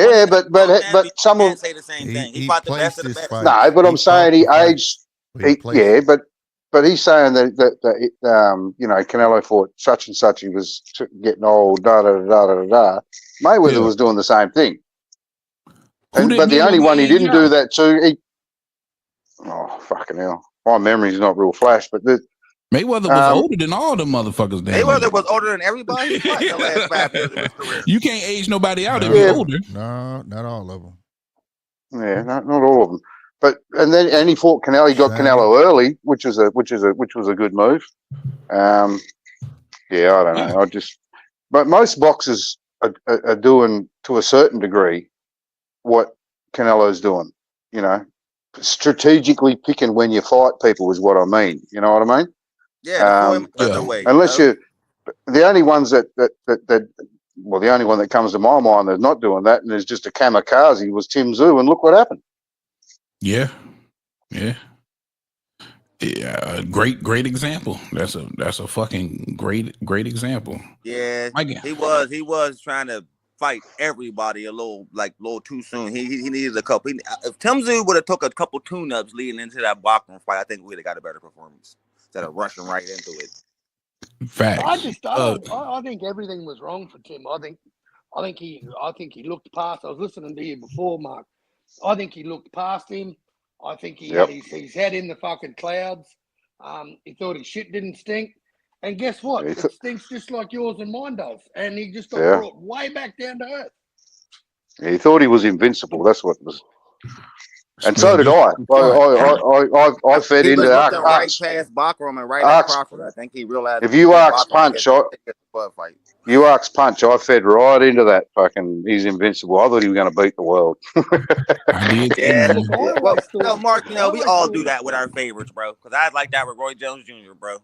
but some of say the same thing. He fought the best of the best. No, but I'm saying he aged. But he's saying that you know, Canelo fought such and such. He was getting old. Mayweather was doing the same thing. But the only one he didn't do that to. Oh fucking hell! My memory's not real flash, but Mayweather was older than all the motherfuckers. Mayweather was older than everybody. The last 5 years of his career. You can't age nobody out if you're older. No, not all of them. Yeah, not all of them. But and he fought Canelo. He got Canelo early, which was a good move. Yeah, I don't know. But most boxers are doing to a certain degree what Canelo's doing. You know, strategically picking when you fight people is what I mean. You know what I mean? Yeah. Unless you're the only ones that the only one that comes to my mind that's not doing that and is just a kamikaze was Tim Tszyu, and look what happened. Yeah. Great example. That's a fucking great example. Yeah, he was trying to fight everybody a little too soon. He needed a couple. If Tim Tszyu would have took a couple tune-ups leading into that boxing fight, I think we'd have got a better performance instead of rushing right into it. Facts. I think everything was wrong for Tim. I think he looked past. I was listening to you before, Mark. I think he looked past him. I think he had his head in the fucking clouds. He thought his shit didn't stink. And guess what? It stinks just like yours and mine does. And he just got brought way back down to earth. He thought he was invincible. That's what it was. And so did I. I fed into that. Right past Bachram and right at Crawford. I think he realized. If you ask Punch, I fed right into that fucking. He's invincible. I thought he was going to beat the world. Well, Mark, you know, we all do that with our favorites, bro. Because I like that with Roy Jones Jr., bro.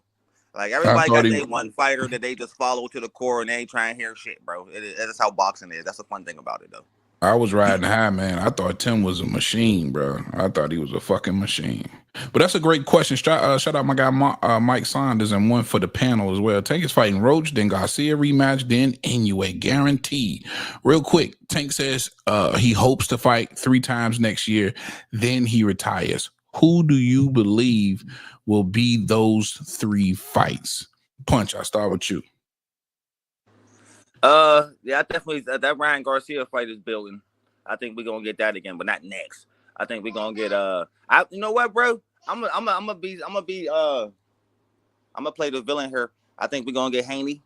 Like everybody got their one fighter that they just follow to the core and they ain't trying to hear shit, bro. That's how boxing is. That's the fun thing about it, though. I was riding high, man. I thought Tim was a machine, bro. I thought he was a fucking machine. But that's a great question. Shout out my guy Mike Saunders, and one for the panel as well. Tank is fighting Roach, then Garcia rematch, then Inoue, guaranteed. Real quick, Tank says he hopes to fight 3 times next year, then he retires. Who do you believe will be those 3 fights? Punch, I'll start with you. Yeah, I definitely that Ryan Garcia fight is building. I think we're gonna get that again, but not next. I think we're gonna get you know what, bro? I'm gonna play the villain here. I think we're gonna get Haney.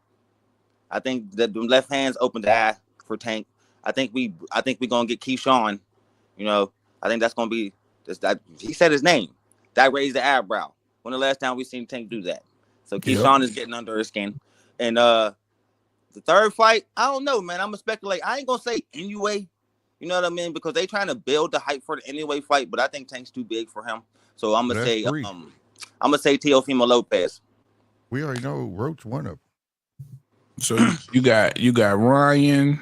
I think that the left hands open the eye for Tank. I think we're gonna get Keyshawn. You know, I think that's gonna be that he said his name. That raised the eyebrow. When the last time we seen Tank do that? So Keyshawn is getting under his skin. And the third fight, I don't know, man. I'm gonna speculate. I ain't gonna say Inoue, you know what I mean, because they trying to build the hype for the Inoue fight, but I think Tank's too big for him. So I'm gonna say Teofimo Lopez. We already know Roach won up. So you got Ryan,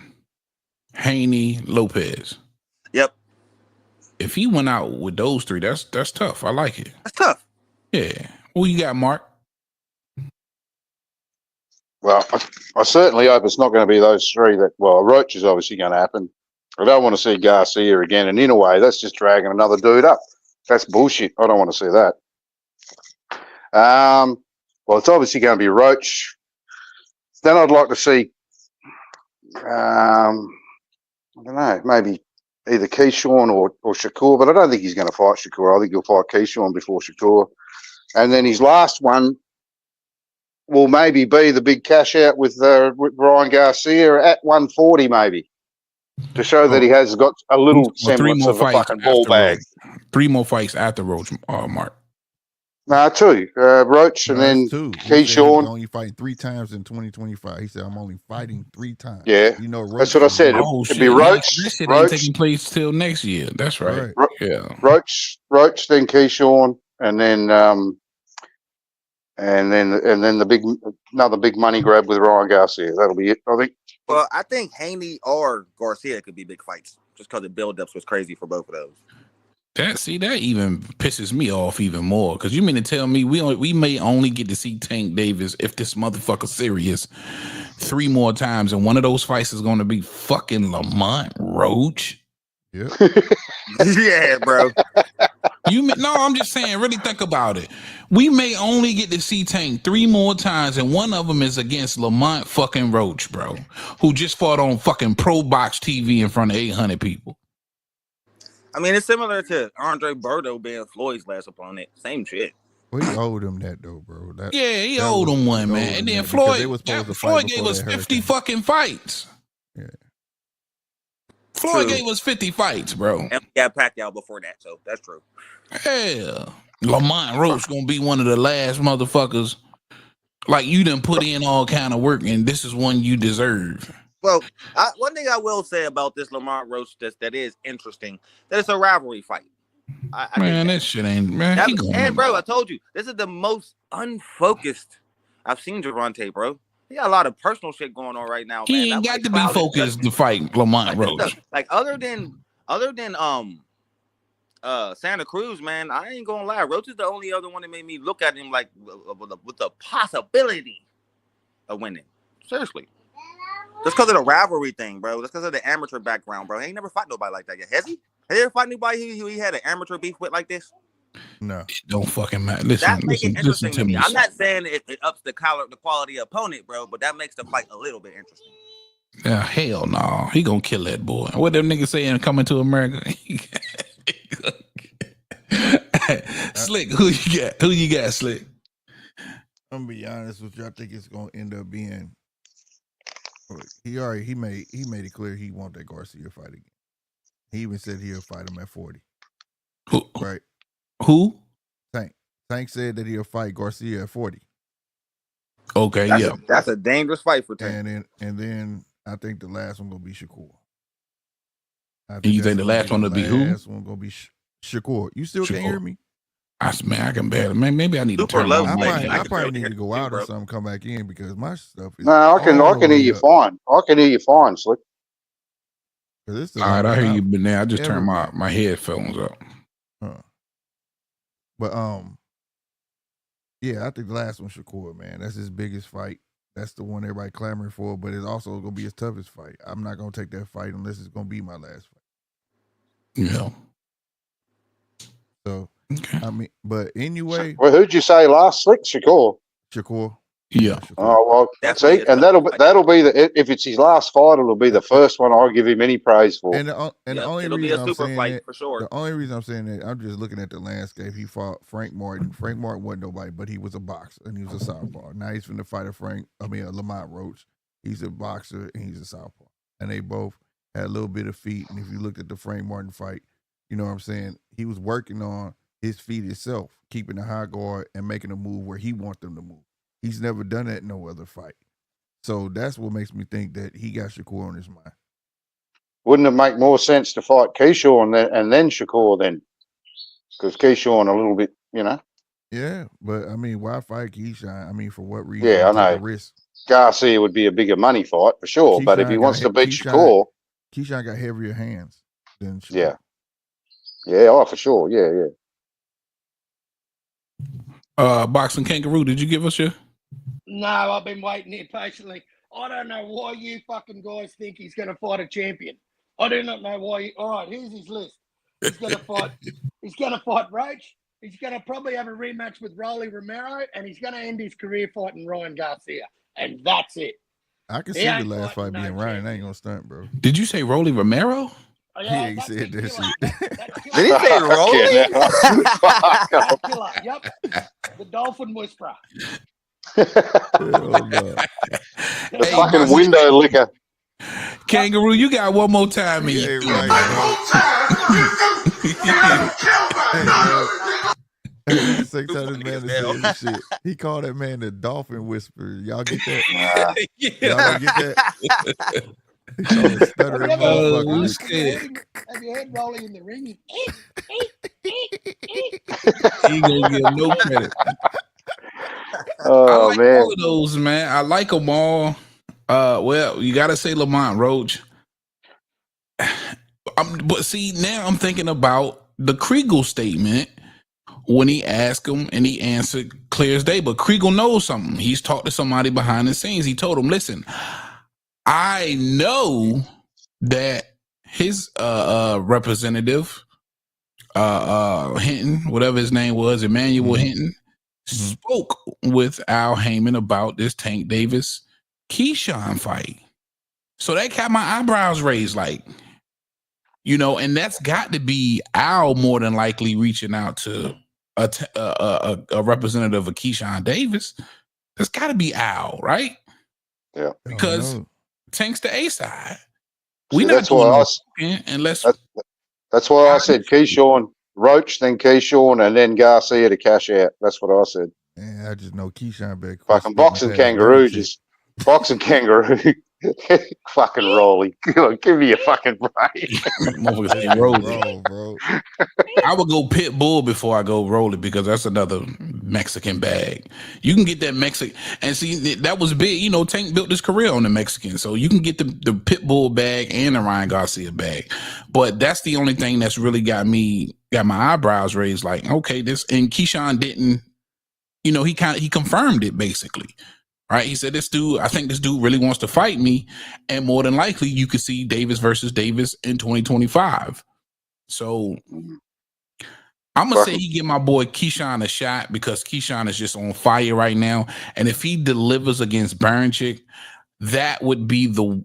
Haney, Lopez. Yep. If he went out with those 3, that's tough. I like it. That's tough. Yeah. Who you got, Mark? Well, I certainly hope it's not going to be those 3 that. Well, Roach is obviously going to happen. I don't want to see Garcia again. And in a way, that's just dragging another dude up. That's bullshit. I don't want to see that. Well, it's obviously going to be Roach. Then I'd like to see, I don't know, maybe either Keyshawn or Shakur, but I don't think he's going to fight Shakur. I think he'll fight Keyshawn before Shakur. And then his last one will maybe be the big cash out with Ryan Garcia at 140, maybe, to show that he has got a little semblance of a fucking ball bag. 3 more fights after Roach, Mark. No, 2. Roach and then Keyshawn. Only fighting 3 times in 2025. He said, "I'm only fighting 3 times." Yeah, you know, Roach, that's what I said. It'd be Roach. This shit ain't taking place till next year. That's right. Yeah, Roach, then Keyshawn, and then another big money grab with Ryan Garcia. That'll be it, I think. Well, I think Haney or Garcia could be big fights just because the build-ups was crazy for both of those. That even pisses me off even more, because you mean to tell me we may only get to see Tank Davis, if this motherfucker serious, 3 more times, and one of those fights is going to be fucking Lamont Roach? Yeah. Yeah, bro. No, I'm just saying, really think about it. We may only get to see Tank 3 more times, and one of them is against Lamont fucking Roach, bro, who just fought on fucking Pro Box TV in front of 800 people. I mean, it's similar to Andre Berto being Floyd's last opponent. Same shit. Well, he owed him that though, bro. He owed him one, man. And then Floyd gave us 50 fucking fights. Yeah. Floyd gave us 50 fights, bro. And we got Pacquiao before that, so that's true. Hell, Lamont Roach gonna be one of the last motherfuckers. Like, you done put in all kind of work, and this is one you deserve. Well, one thing I will say about this Lamont Roach that is interesting, that it's a rivalry fight. Man, that shit ain't, man. And bro, I told you, this is the most unfocused I've seen Gervonta, bro. He got a lot of personal shit going on right now. He ain't got to be focused to fight Lamont Roach. Like other than Santa Cruz, man, I ain't gonna lie. Roach is the only other one that made me look at him like with the possibility of winning. Seriously. Just because of the rivalry thing, bro. Just because of the amateur background, bro. He ain't never fought nobody like that yet. Has he? Has he ever fought anybody who he had an amateur beef with like this? No. Don't fucking matter. Listen to me. I'm not saying it ups the quality of opponent, bro, but that makes the fight a little bit interesting. Yeah, hell no. He gonna kill that boy. What them niggas saying coming to America? Slick, who you got? Who you got, Slick? I'm gonna be honest with you. I think it's gonna end up being. He made it clear he want that Garcia fight again. He even said he'll fight him at 40. Who? Right. Who? Tank. Tank said that he'll fight Garcia at 40. Okay, that's a dangerous fight for Tank. And then I think the last one gonna be Shakur. You think the last one will be who? The last one gonna be Shakur. You still can't hear me? I can barely. Man, maybe I need to turn my mic. I probably need to go out or something, come back in because my stuff is. No, I can hear you fine. I can hear you fine, Slick. All right, I hear you, but now I just turned my headphones up. But yeah, I think the last one Shakur, man. That's his biggest fight. That's the one everybody clamoring for, but it's also gonna be his toughest fight. I'm not gonna take that fight unless it's gonna be my last fight. Yeah. So I mean, but anyway. Well, who'd you say last, Slick? Shakur. Yeah. Oh well, see, and that'll be if it's his last fight, it'll be the first one I'll give him any praise for. And the only it'll reason be a super I'm fight saying for sure. The only reason I'm saying that, I'm just looking at the landscape. He fought Frank Martin. Frank Martin wasn't nobody, but he was a boxer and he was a southpaw. Now he's finna fight Lamont Roach. He's a boxer and he's a southpaw, and they both had a little bit of feet. And if you looked at the Frank Martin fight, you know what I'm saying, he was working on his feet itself, keeping the high guard and making a move where he wants them to move. He's never done that in no other fight. So that's what makes me think that he got Shakur on his mind. Wouldn't it make more sense to fight Keyshawn and then Shakur then? Because Keyshawn a little bit, you know. Yeah, but I mean, why fight Keyshawn? I mean, for what reason? Yeah, I know. Risk? Garcia would be a bigger money fight for sure, but if he wants to beat Shakur, Keyshawn got heavier hands than Shakur. Yeah. Yeah, oh, for sure. Yeah. Boxing Kangaroo, did you give us your? No, I've been waiting here patiently. I don't know why you fucking guys think he's going to fight a champion. I do not know why. All right, here's his list. He's going to fight. He's going to fight Roach. He's going to probably have a rematch with Rolly Romero, and he's going to end his career fighting Ryan Garcia, and that's it. I can see the last fight being Ryan. I ain't gonna stunt, bro. Did you say Rolly Romero? Oh, yeah, he said that shit. Did he say Rolly? Killer. Yep. The Dolphin Whisperer. The fucking window licker. Kangaroo, you got one more time in you. Hey, 600 man to say this shit. He called that man the Dolphin Whisperer. Y'all get that? Y'all don't get that? He called it stuttering motherfucker. Have you heard Rolly in the ring? He ain't gonna get no credit. Oh, I like man. all of those, man. I like them all. Well, you gotta say Lamont Roach. But see, now I'm thinking about the Kriegel statement when he asked him and he answered clear as day. But Kriegel knows something. He's talked to somebody behind the scenes. He told him, listen, I know that his representative, Hinton, whatever his name was, Emmanuel Hinton, spoke with Al Heyman about this Tank Davis Keyshawn fight. So that got my eyebrows raised, like, you know, and that's got to be Al more than likely reaching out to a representative of Keyshawn Davis. That's got to be Al, right? Yeah, because Tank's the A side. We not doing unless that's why I said Keyshawn, Roach, then Keyshawn, and then Garcia to cash out. That's what I said. Man, I just know Keyshawn back. Fucking boxing kangaroo, just boxing kangaroo. Fucking Rolly. Give me a fucking break. Rolly, bro. I would go pit bull before I go Rolly because that's another Mexican bag. You can get that Mexican, and see that was big. You know, Tank built his career on the Mexican, so you can get the pit bull bag and the Ryan Garcia bag. But that's the only thing that's really got my eyebrows raised. Like, okay, this, and Keyshawn didn't. You know, he confirmed it basically. Right, he said, I think this dude really wants to fight me, and more than likely, you could see Davis versus Davis in 2025. So, I'm gonna say he give my boy Keyshawn a shot because Keyshawn is just on fire right now, and if he delivers against Berinchyk, that would be the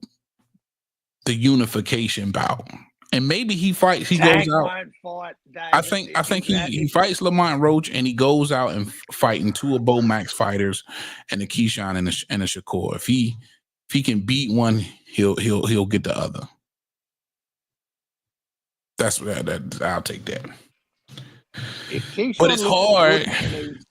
unification bout. And maybe he fights. He goes out. I think he fights Lamont Roach and he goes out and fighting two of Bo Max fighters and the Keyshawn and the Shakur. If he can beat one, he'll get the other. That's that. I'll take that. But it's hard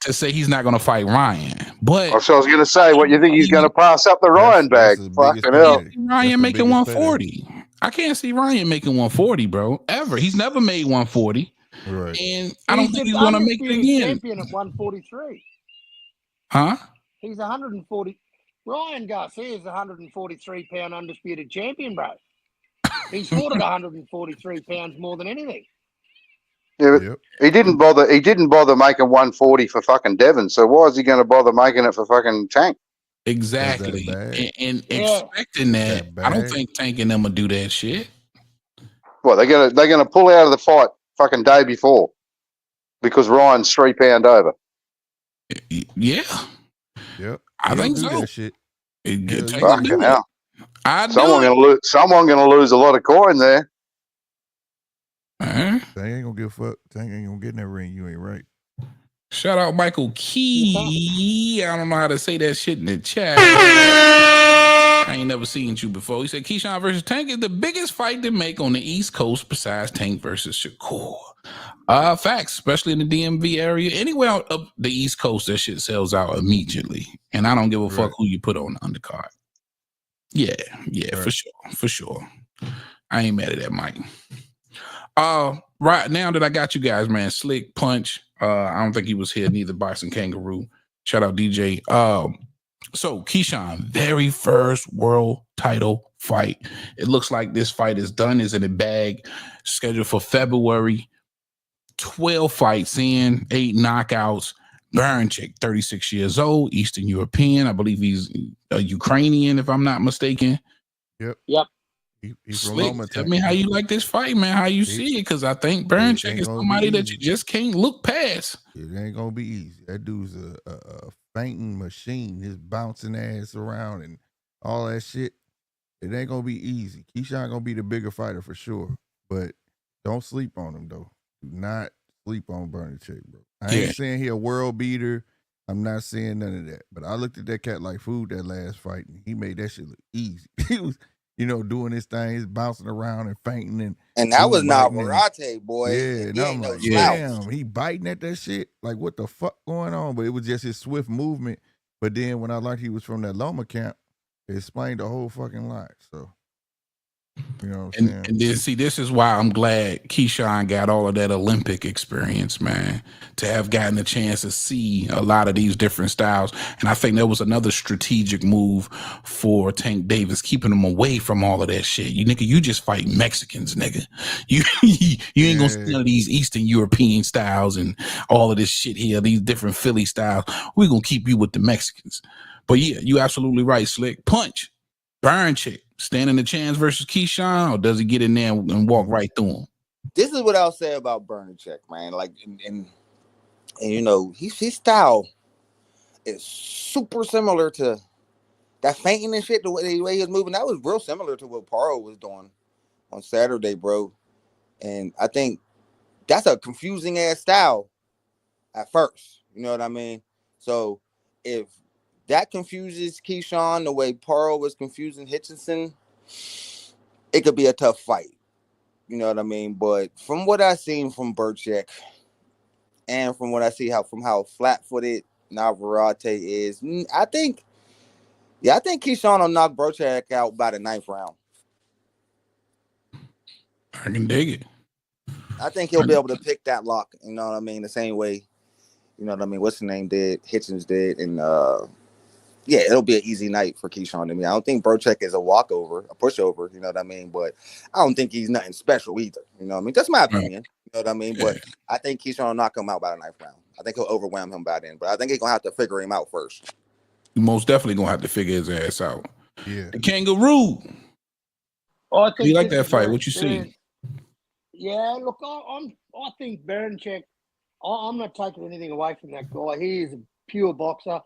to say he's not going to fight Ryan. But that's what I was going to say. What you think he's going to pass up the Ryan bag? Fucking hell. Ryan making 140. I can't see Ryan making 140, bro. Ever. He's never made 140. Right. And I don't think he's going to make it again. Champion at 143. Huh? He's 140. Ryan Garcia is 143 pound undisputed champion, bro. He's fought at 143 pounds more than anything. Yeah, but he didn't bother. He didn't bother making 140 for fucking Devon. So why is he going to bother making it for fucking Tank? Exactly, and expecting that, I don't think Tank and them will do that shit. Well, they're gonna pull out of the fight fucking day before because Ryan's 3 pound over. Yeah, yep. I think so. That shit. Fucking hell. Someone gonna lose a lot of coin there. Tank ain't gonna give a fuck. Tank ain't gonna get in that ring. You ain't right. Shout out Michael Key. I don't know how to say that shit in the chat. I ain't never seen you before. He said Keyshawn versus Tank is the biggest fight to make on the East Coast besides Tank versus Shakur. Facts, especially in the DMV area. Anywhere out up the East Coast, that shit sells out immediately. And I don't give a fuck who you put on the undercard. Yeah, for sure. I ain't mad at that, Mike. Right now that I got you guys, man, Slick Punch. I don't think he was here, neither Boxing Kangaroo. Shout out DJ. So Keyshawn, very first world title fight. It looks like this fight is done, is in a bag, scheduled for February. 12 fights in, 8 knockouts. Berinchyk, 36 years old, Eastern European. I believe he's a Ukrainian, if I'm not mistaken. Yep. Yep. He's from Slick, Loma. tell me how you like this fight, man. How you see it? Because I think Berinchyk is somebody that you just can't look past. It ain't gonna be easy. That dude's a fainting machine. His bouncing ass around and all that shit. It ain't gonna be easy. Keyshawn gonna be the bigger fighter for sure, but don't sleep on him though. Do not sleep on Berinchyk, bro. I ain't saying he a world beater. I'm not saying none of that. But I looked at that cat like food that last fight, and he made that shit look easy. He was, doing his thing, he's bouncing around and fainting and that was Navarrete, boy. Yeah, and I'm like, damn, he biting at that shit. Like, what the fuck going on? But it was just his swift movement. But then when I learned he was from that Loma camp, it explained the whole fucking lot. So, you know what I'm saying? And then, see, this is why I'm glad Keyshawn got all of that Olympic experience, man, to have gotten a chance to see a lot of these different styles. And I think that was another strategic move for Tank Davis, keeping him away from all of that shit. You just fight Mexicans, nigga. You ain't gonna see none of these Eastern European styles and all of this shit here, these different Philly styles. We're gonna keep you with the Mexicans. But yeah, you absolutely right, Slick. Punch. Berinchyk, standing a chance versus Keyshawn, or does he get in there and walk right through him? This is what I'll say about Berinchyk, man. Like, and his style is super similar to that fainting and shit. The way he was moving, that was real similar to what Paro was doing on Saturday, bro. And I think that's a confusing ass style at first. You know what I mean? So if that confuses Keyshawn the way Paro was confusing Hitchinson, it could be a tough fight. You know what I mean? But from what I've seen from Berinchyk and from what I see how flat-footed Navarrete is, I think Keyshawn will knock Berinchyk out by the 9th round. I can dig it. I think he'll be able to pick that lock, you know what I mean, the same way, you know what I mean, what's the name did, Hitchens did, and yeah, it'll be an easy night for Keyshawn to me. I don't think Berinchyk is a walkover, a pushover, you know what I mean? But I don't think he's nothing special either. You know what I mean? That's my opinion. You know what I mean? But I think Keyshawn will knock him out by the 9th round. I think he'll overwhelm him by then. But I think he's going to have to figure him out first. You most definitely going to have to figure his ass out. Yeah. The Kangaroo. I think you like that fight? What you see? Yeah, look, I think Berinchyk, I'm not taking anything away from that guy. He is a pure boxer.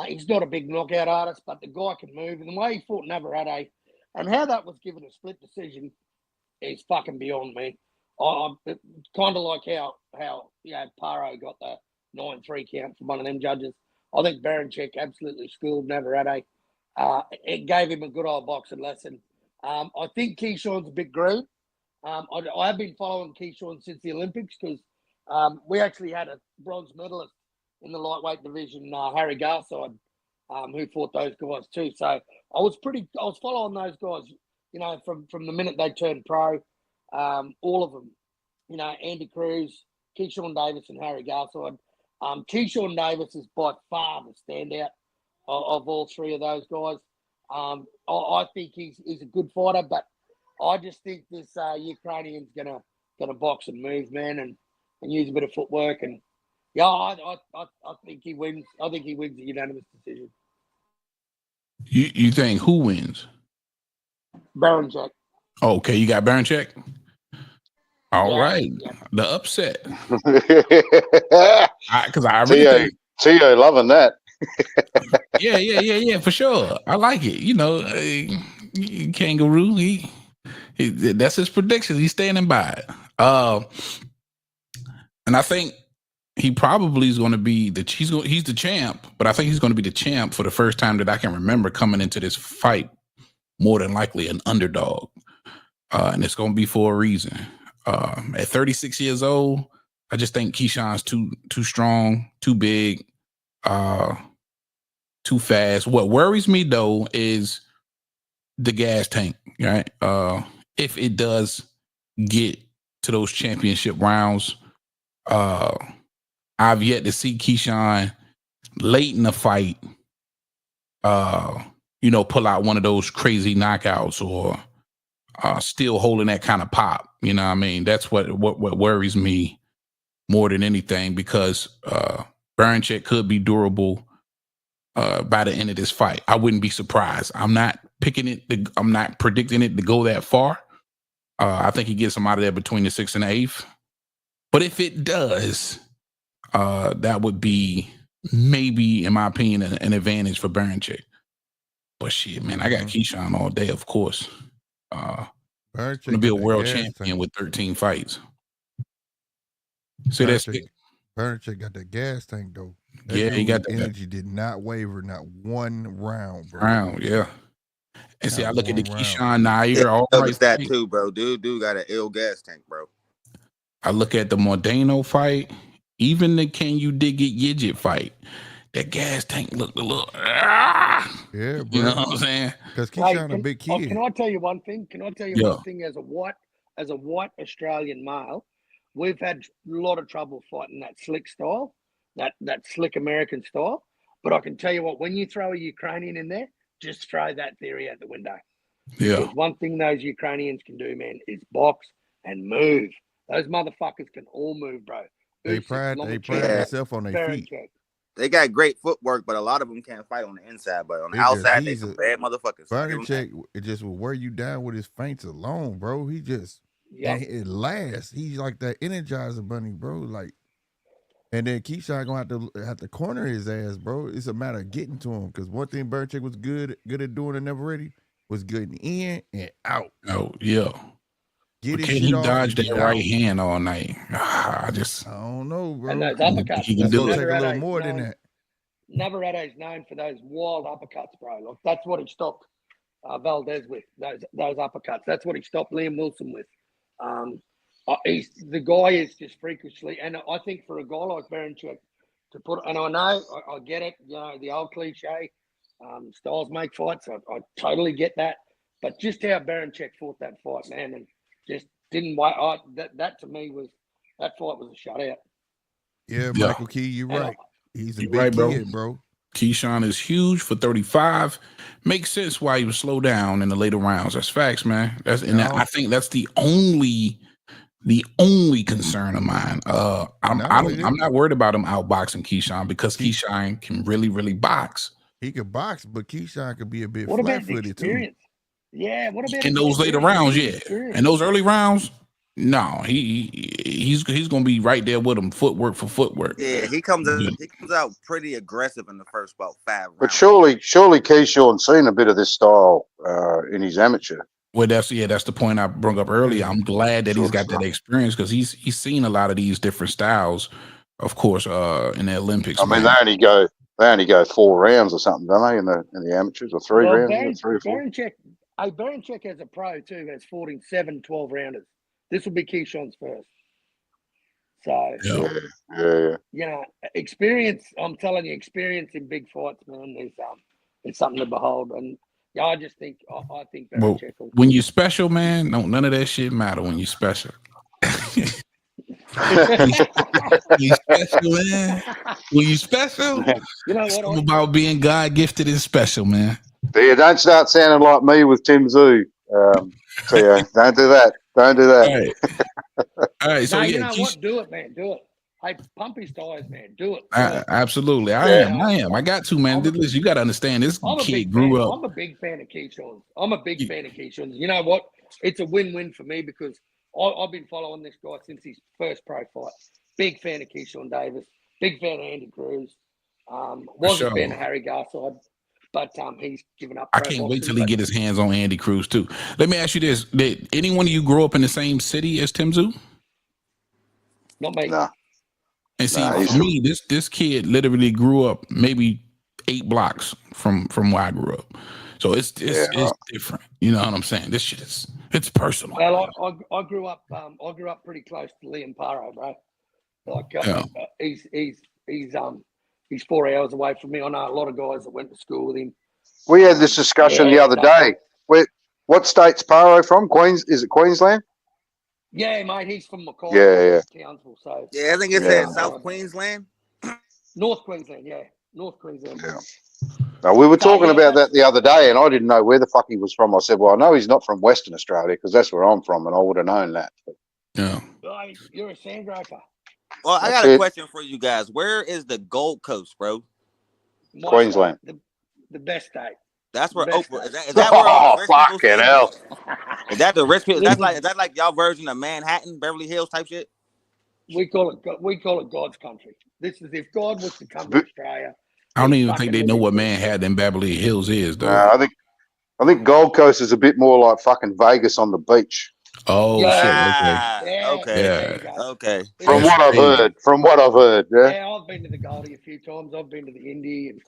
He's not a big knockout artist, but the guy can move. And the way he fought Navarrete and how that was given a split decision is fucking beyond me. I'm kind of like how Paro got the 9-3 count from one of them judges. I think Berinchyk absolutely schooled Navarrete. It gave him a good old boxing lesson. I think Keyshawn's a bit green. I have been following Keyshawn since the Olympics because we actually had a bronze medalist in the lightweight division, Harry Garside, who fought those guys too. So I was following those guys, from the minute they turned pro, all of them, Andy Cruz, Keyshawn Davis and Harry Garside. Keyshawn Davis is by far the standout of all three of those guys. I think he's a good fighter, but I just think this Ukrainian's gonna box and move, man, and use a bit of footwork. And yeah, I think he wins. I think he wins a unanimous decision. You think who wins? Berinchyk. Okay, you got Berinchyk. All right, the upset. Because I really think Tio loving that. yeah, for sure. I like it. Kangaroo. He that's his prediction. He's standing by it. And I think he probably is going to be he's the champ, but I think he's going to be the champ for the first time that I can remember coming into this fight. More than likely an underdog, and it's going to be for a reason. At 36 years old, I just think Keyshawn's too strong, too big, too fast. What worries me though is the gas tank, right? If it does get to those championship rounds, I've yet to see Keyshawn late in the fight, pull out one of those crazy knockouts or still holding that kind of pop. You know what I mean? That's what worries me more than anything, because Berinchyk could be durable by the end of this fight. I wouldn't be surprised. I'm not picking it. I'm not predicting it to go that far. I think he gets him out of there between the 6th and the 8th. But if it does, that would be maybe, in my opinion, an advantage for Berinchyk. But shit, man, I got Keyshawn all day, of course. Going to be a world champion with 13 fights. See that? Berinchyk got that gas tank though. Yeah, he got the energy. Did not waver, not one round, bro. Yeah. And see, I look at the round. Keyshawn Nair. All notice that too, bro. Dude got an ill gas tank, bro. I look at the Modano fight, even the Can You Dig It Yidget fight. That gas tank looked a little. Yeah, bro. You know what I'm saying? Because Keyshawn a big kid. Can I tell you one thing? One thing as a white Australian male, we've had a lot of trouble fighting that slick style, that slick American style. But I can tell you what, when you throw a Ukrainian in there, just throw that theory out the window. Yeah. Because one thing those Ukrainians can do, man, is box and move. Those motherfuckers can all move, bro. They pride themselves on their feet. They got great footwork, but a lot of them can't fight on the inside. But on the outside, they some bad motherfuckers. Berinchyk, it just will wear you down with his feints alone, bro. He just, and it lasts. He's like that Energizer bunny, bro. Like, and then Keyshawn gonna have to corner his ass, bro. It's a matter of getting to him. Because one thing Berinchyk was good at doing and never ready was getting in and out. Oh yeah. Can he dodge that right hand all night? I don't know, bro. And those uppercuts. He can do it. Take a little more than that. Navarreto's known for those wild uppercuts, bro. Look, that's what he stopped Valdez with. Those uppercuts. That's what he stopped Liam Wilson with. The guy is just freakishly, and I think for a guy like Berinchyk to put, and I know I get it. You know the old cliche, styles make fights. I totally get that. But just how Berinchyk fought that fight, man, and just didn't wait. That to me was that fight was a shutout. Yeah, Michael Key, you're right. He's a big kid, bro. Keyshawn is huge for 35. Makes sense why he was slow down in the later rounds. That's facts, man. I think that's the only concern of mine. I'm not worried about him outboxing Keyshawn because Keyshawn can really, really box. He could box, but Keyshawn could be a bit flat-footed too. Yeah, what about in those later rounds? Yeah, in those early rounds, no, he's gonna be right there with him, footwork for footwork. Yeah, he comes out pretty aggressive in the first about 5 rounds. But surely Keyshawn's seen a bit of this style in his amateur. Well, that's the point I brought up earlier. I'm glad that he's got that experience because he's seen a lot of these different styles, of course, in the Olympics. I mean, they only go 4 rounds or something, don't they? In the amateurs, or 3 rounds, 3 or 4. Berinchyk as a pro too has fought in 7 12-rounders. This will be Keyshawn's first. So yeah. You know, experience. I'm telling you, experience in big fights, man. It's something to behold. And yeah, I just think I think Berinchyk. When you're special, man, none of that shit matter. When you're special. You special, man. When you special, you know what? It's about being God gifted and special, man. Yeah, don't start sounding like me with Tim Zoo. So yeah, don't do that. Don't do that. All right. So you know what? Do it, man. Do it. Hey, pump his tires, man. Do it. Absolutely. I am. I got to, man. Listen, you got to understand this kid grew up. I'm a big fan of Keyshawn's. You know what? It's a win-win for me because I've been following this guy since his first pro fight. Big fan of Keyshawn Davis. Big fan of Andy Cruz. Wasn't a fan of Harry Garside. But he's given up. I can't wait till he get his hands on Andy Cruz too. Let me ask you this: did any one of you grow up in the same city as Tim Zoo? Not me. No. And see, for me, this kid literally grew up maybe 8 blocks from where I grew up. So it's different. You know what I'm saying? This shit it's personal. Well, I grew up pretty close to Liam Paro, bro. Like he's 4 hours away from me. I know a lot of guys that went to school with him. We had this discussion the other day. What state's Paro from? Is it Queensland? Yeah, mate, he's from Mackay. Yeah. Townsville, so yeah, I think it said South Queensland. North Queensland, yeah. North Queensland. Yeah. Now, we were talking about that the other day, and I didn't know where the fuck he was from. I said, well, I know he's not from Western Australia because that's where I'm from, and I would have known that. But, yeah. You're a sandgroper. Well, I got a question for you guys. Where is the Gold Coast, bro? Queensland. The best state. That's where Best Oprah is. guy. Is that where all the rich people Fucking stay? hell. Is that the rich people? Is Listen, that like y'all version of Manhattan, Beverly Hills type shit? we call it God's country. This is if God was to come to But- Australia. I don't he'd even think fucking they know live what in- Manhattan and Beverly Hills is, though. I think Gold Coast is a bit more like fucking Vegas on the beach. Oh Yeah. shit! Okay, Yeah, Okay. there you yeah. go. Okay. From That's what I've crazy. heard. From what I've heard. Yeah. Yeah, I've been to the Goldie a few times. I've been to the Indy and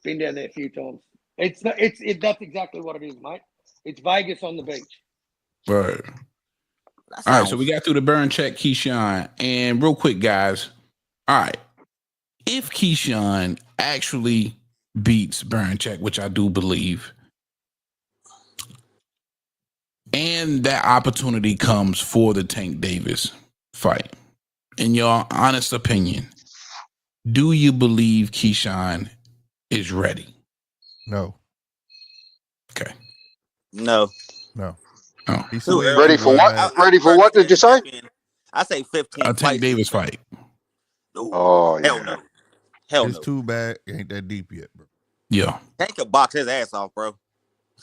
been down there a few times. That's exactly what it is, mate. It's Vegas on the beach. Right. All right, so we got through the Berinchyk, Keyshawn, and real quick, guys. All right, if Keyshawn actually beats Berinchyk, which I do believe, and that opportunity comes for the Tank Davis fight, in your honest opinion, do you believe Keyshawn is ready? No. Okay. No. Oh. He's Too way early. Ready for what? Ready for what did you say? I say 15 A Tank fights. Davis fight. Oh, Hell yeah. no. Hell It's no. too bad. It ain't that deep yet, bro. Yeah. Tank could box his ass off, bro.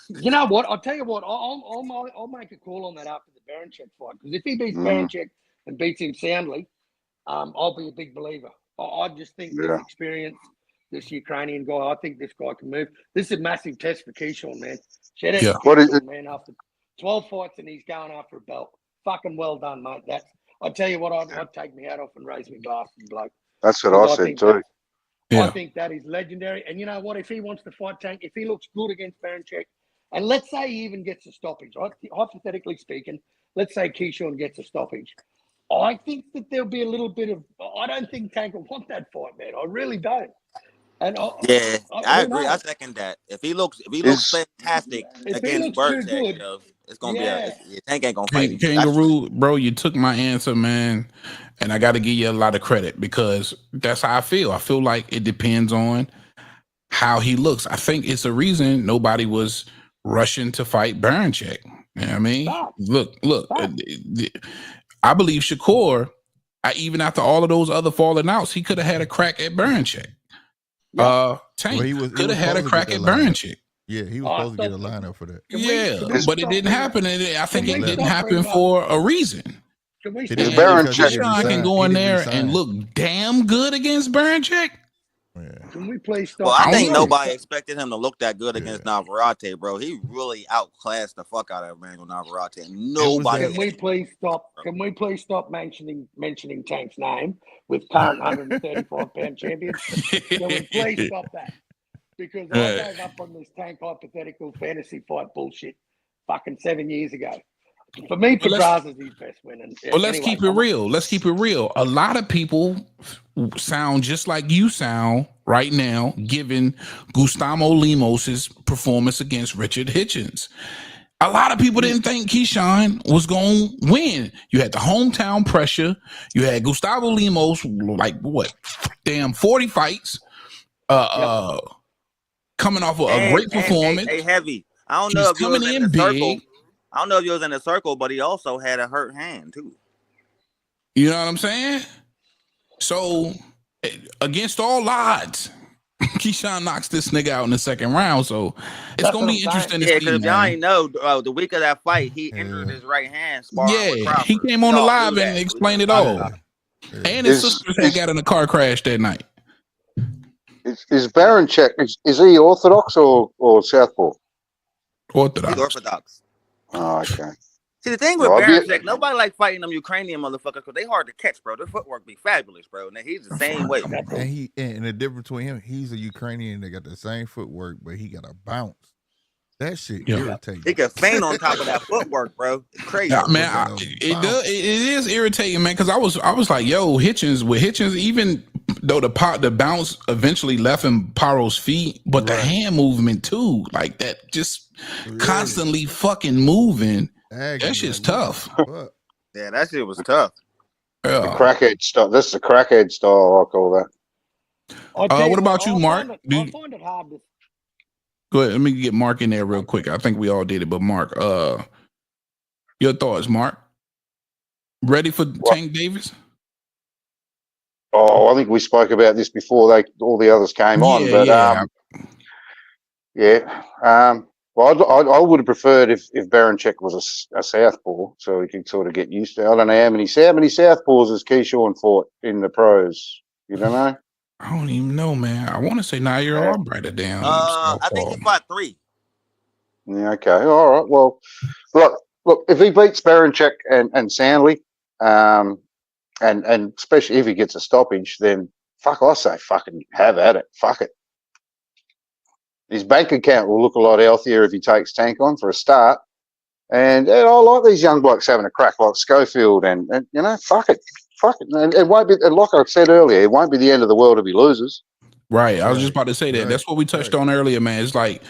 You know what? I'll tell you what. I'll make a call on that after the Berinchyk fight, because if he beats Berinchyk and beats him soundly, I'll be a big believer. I just think this experience, this Ukrainian guy, I think this guy can move. This is a massive test for Keyshawn, man. Shout out to Keyshawn, man. After 12 fights and he's going after a belt. Fucking well done, mate. I tell you what, I'd take my hat off and raise my glass to the bloke. That's what I said too. I think that is legendary. And you know what? If he wants to fight Tank, if he looks good against Berinchyk, and let's say he even gets a stoppage, right? Hypothetically speaking, let's say Keyshawn gets a stoppage. I think that there'll be a little bit of. I don't think Tank will want that fight, man. I really don't. And I agree. I second that. If he looks fantastic against Berinchyk, it's gonna be Tank ain't gonna fight him. Kangaroo, bro, you took my answer, man, and I got to give you a lot of credit because that's how I feel. I feel like it depends on how he looks. I think it's a reason nobody was rushing to fight Berinchyk. You know what I mean? Look. I believe Shakur, even after all of those other falling outs, he could have had a crack at Berinchyk. Tank could have had a crack at Berinchyk. Yeah, he was supposed to get a lineup for that. But it didn't happen. And I think it didn't happen for a reason. Keyshawn can go in there and look damn good against Berinchyk. Can we play stop? Well, I think nobody expected him to look that good against Navarrete, bro. He really outclassed the fuck out of Emmanuel Navarrete. Nobody. Can we please stop? Can we please stop mentioning Tank's name with current 135-pound champion? Can we please stop that? Because I gave up on this Tank hypothetical fantasy fight bullshit fucking 7 years ago. For me, Pedraza is his best win. Well, let's keep it real. Let's keep it real. A lot of people sound just like you sound right now, given Gustavo Limos's performance against Richard Hitchens. A lot of people didn't think Keyshawn was going to win. You had the hometown pressure. You had Gustavo Limos, like what, 40 fights, coming off of a great performance. Hey, Heavy. I don't know if you was in the circle. I don't know if he was in the circle, but he also had a hurt hand too. You know what I'm saying? So, against all odds, Keyshawn knocks this nigga out in the second round. So, it's going to be interesting to see. Because y'all ain't know, the week of that fight, he injured his right hand. He came on the live and explained it all. And his sisters had got in a car crash that night. Is Berinchyk, is he Orthodox or Southpaw? Orthodox. He's Orthodox. Oh, okay. See, the thing with Berinchyk, nobody like fighting them Ukrainian motherfuckers because they hard to catch, bro. Their footwork be fabulous, bro. And he's the same way. And the difference between him, he's a Ukrainian that got the same footwork, but he got a bounce. That shit irritating. He can feint on top of that footwork, bro. It's crazy. Yeah, man, it is irritating, man, because I was like, yo, Hitchens, even though the bounce eventually left him Paro's feet, but the hand movement too, like that, just constantly fucking moving. That shit's tough. Yeah, that shit was tough. The crackhead style. That's the crackhead style, I call that. What about you, Mark? I find it hard to. Go ahead. Let me get Mark in there real quick. I think we all did it, but Mark, your thoughts, Mark? Ready for Tank Davis? Oh, I think we spoke about this before all the others came on. But Yeah. Well, I would have preferred if Berinchyk was a southpaw, so he could sort of get used to. I don't know how many southpaws has Keyshawn fought in the pros. You don't know? I don't even know, man. I want to say Nair Albright down. I think he fought 3. Yeah. Okay. All right. Well, look. If he beats Berinchyk and soundly, and especially if he gets a stoppage, then fuck. I say fucking have at it. Fuck it. His bank account will look a lot healthier if he takes Tank on for a start. And I like these young blokes having a crack like Schofield, and you know, fuck it. And it won't be, and like I said earlier, it won't be the end of the world if he loses. Right. I was just about to say that. That's what we touched on earlier, man. It's like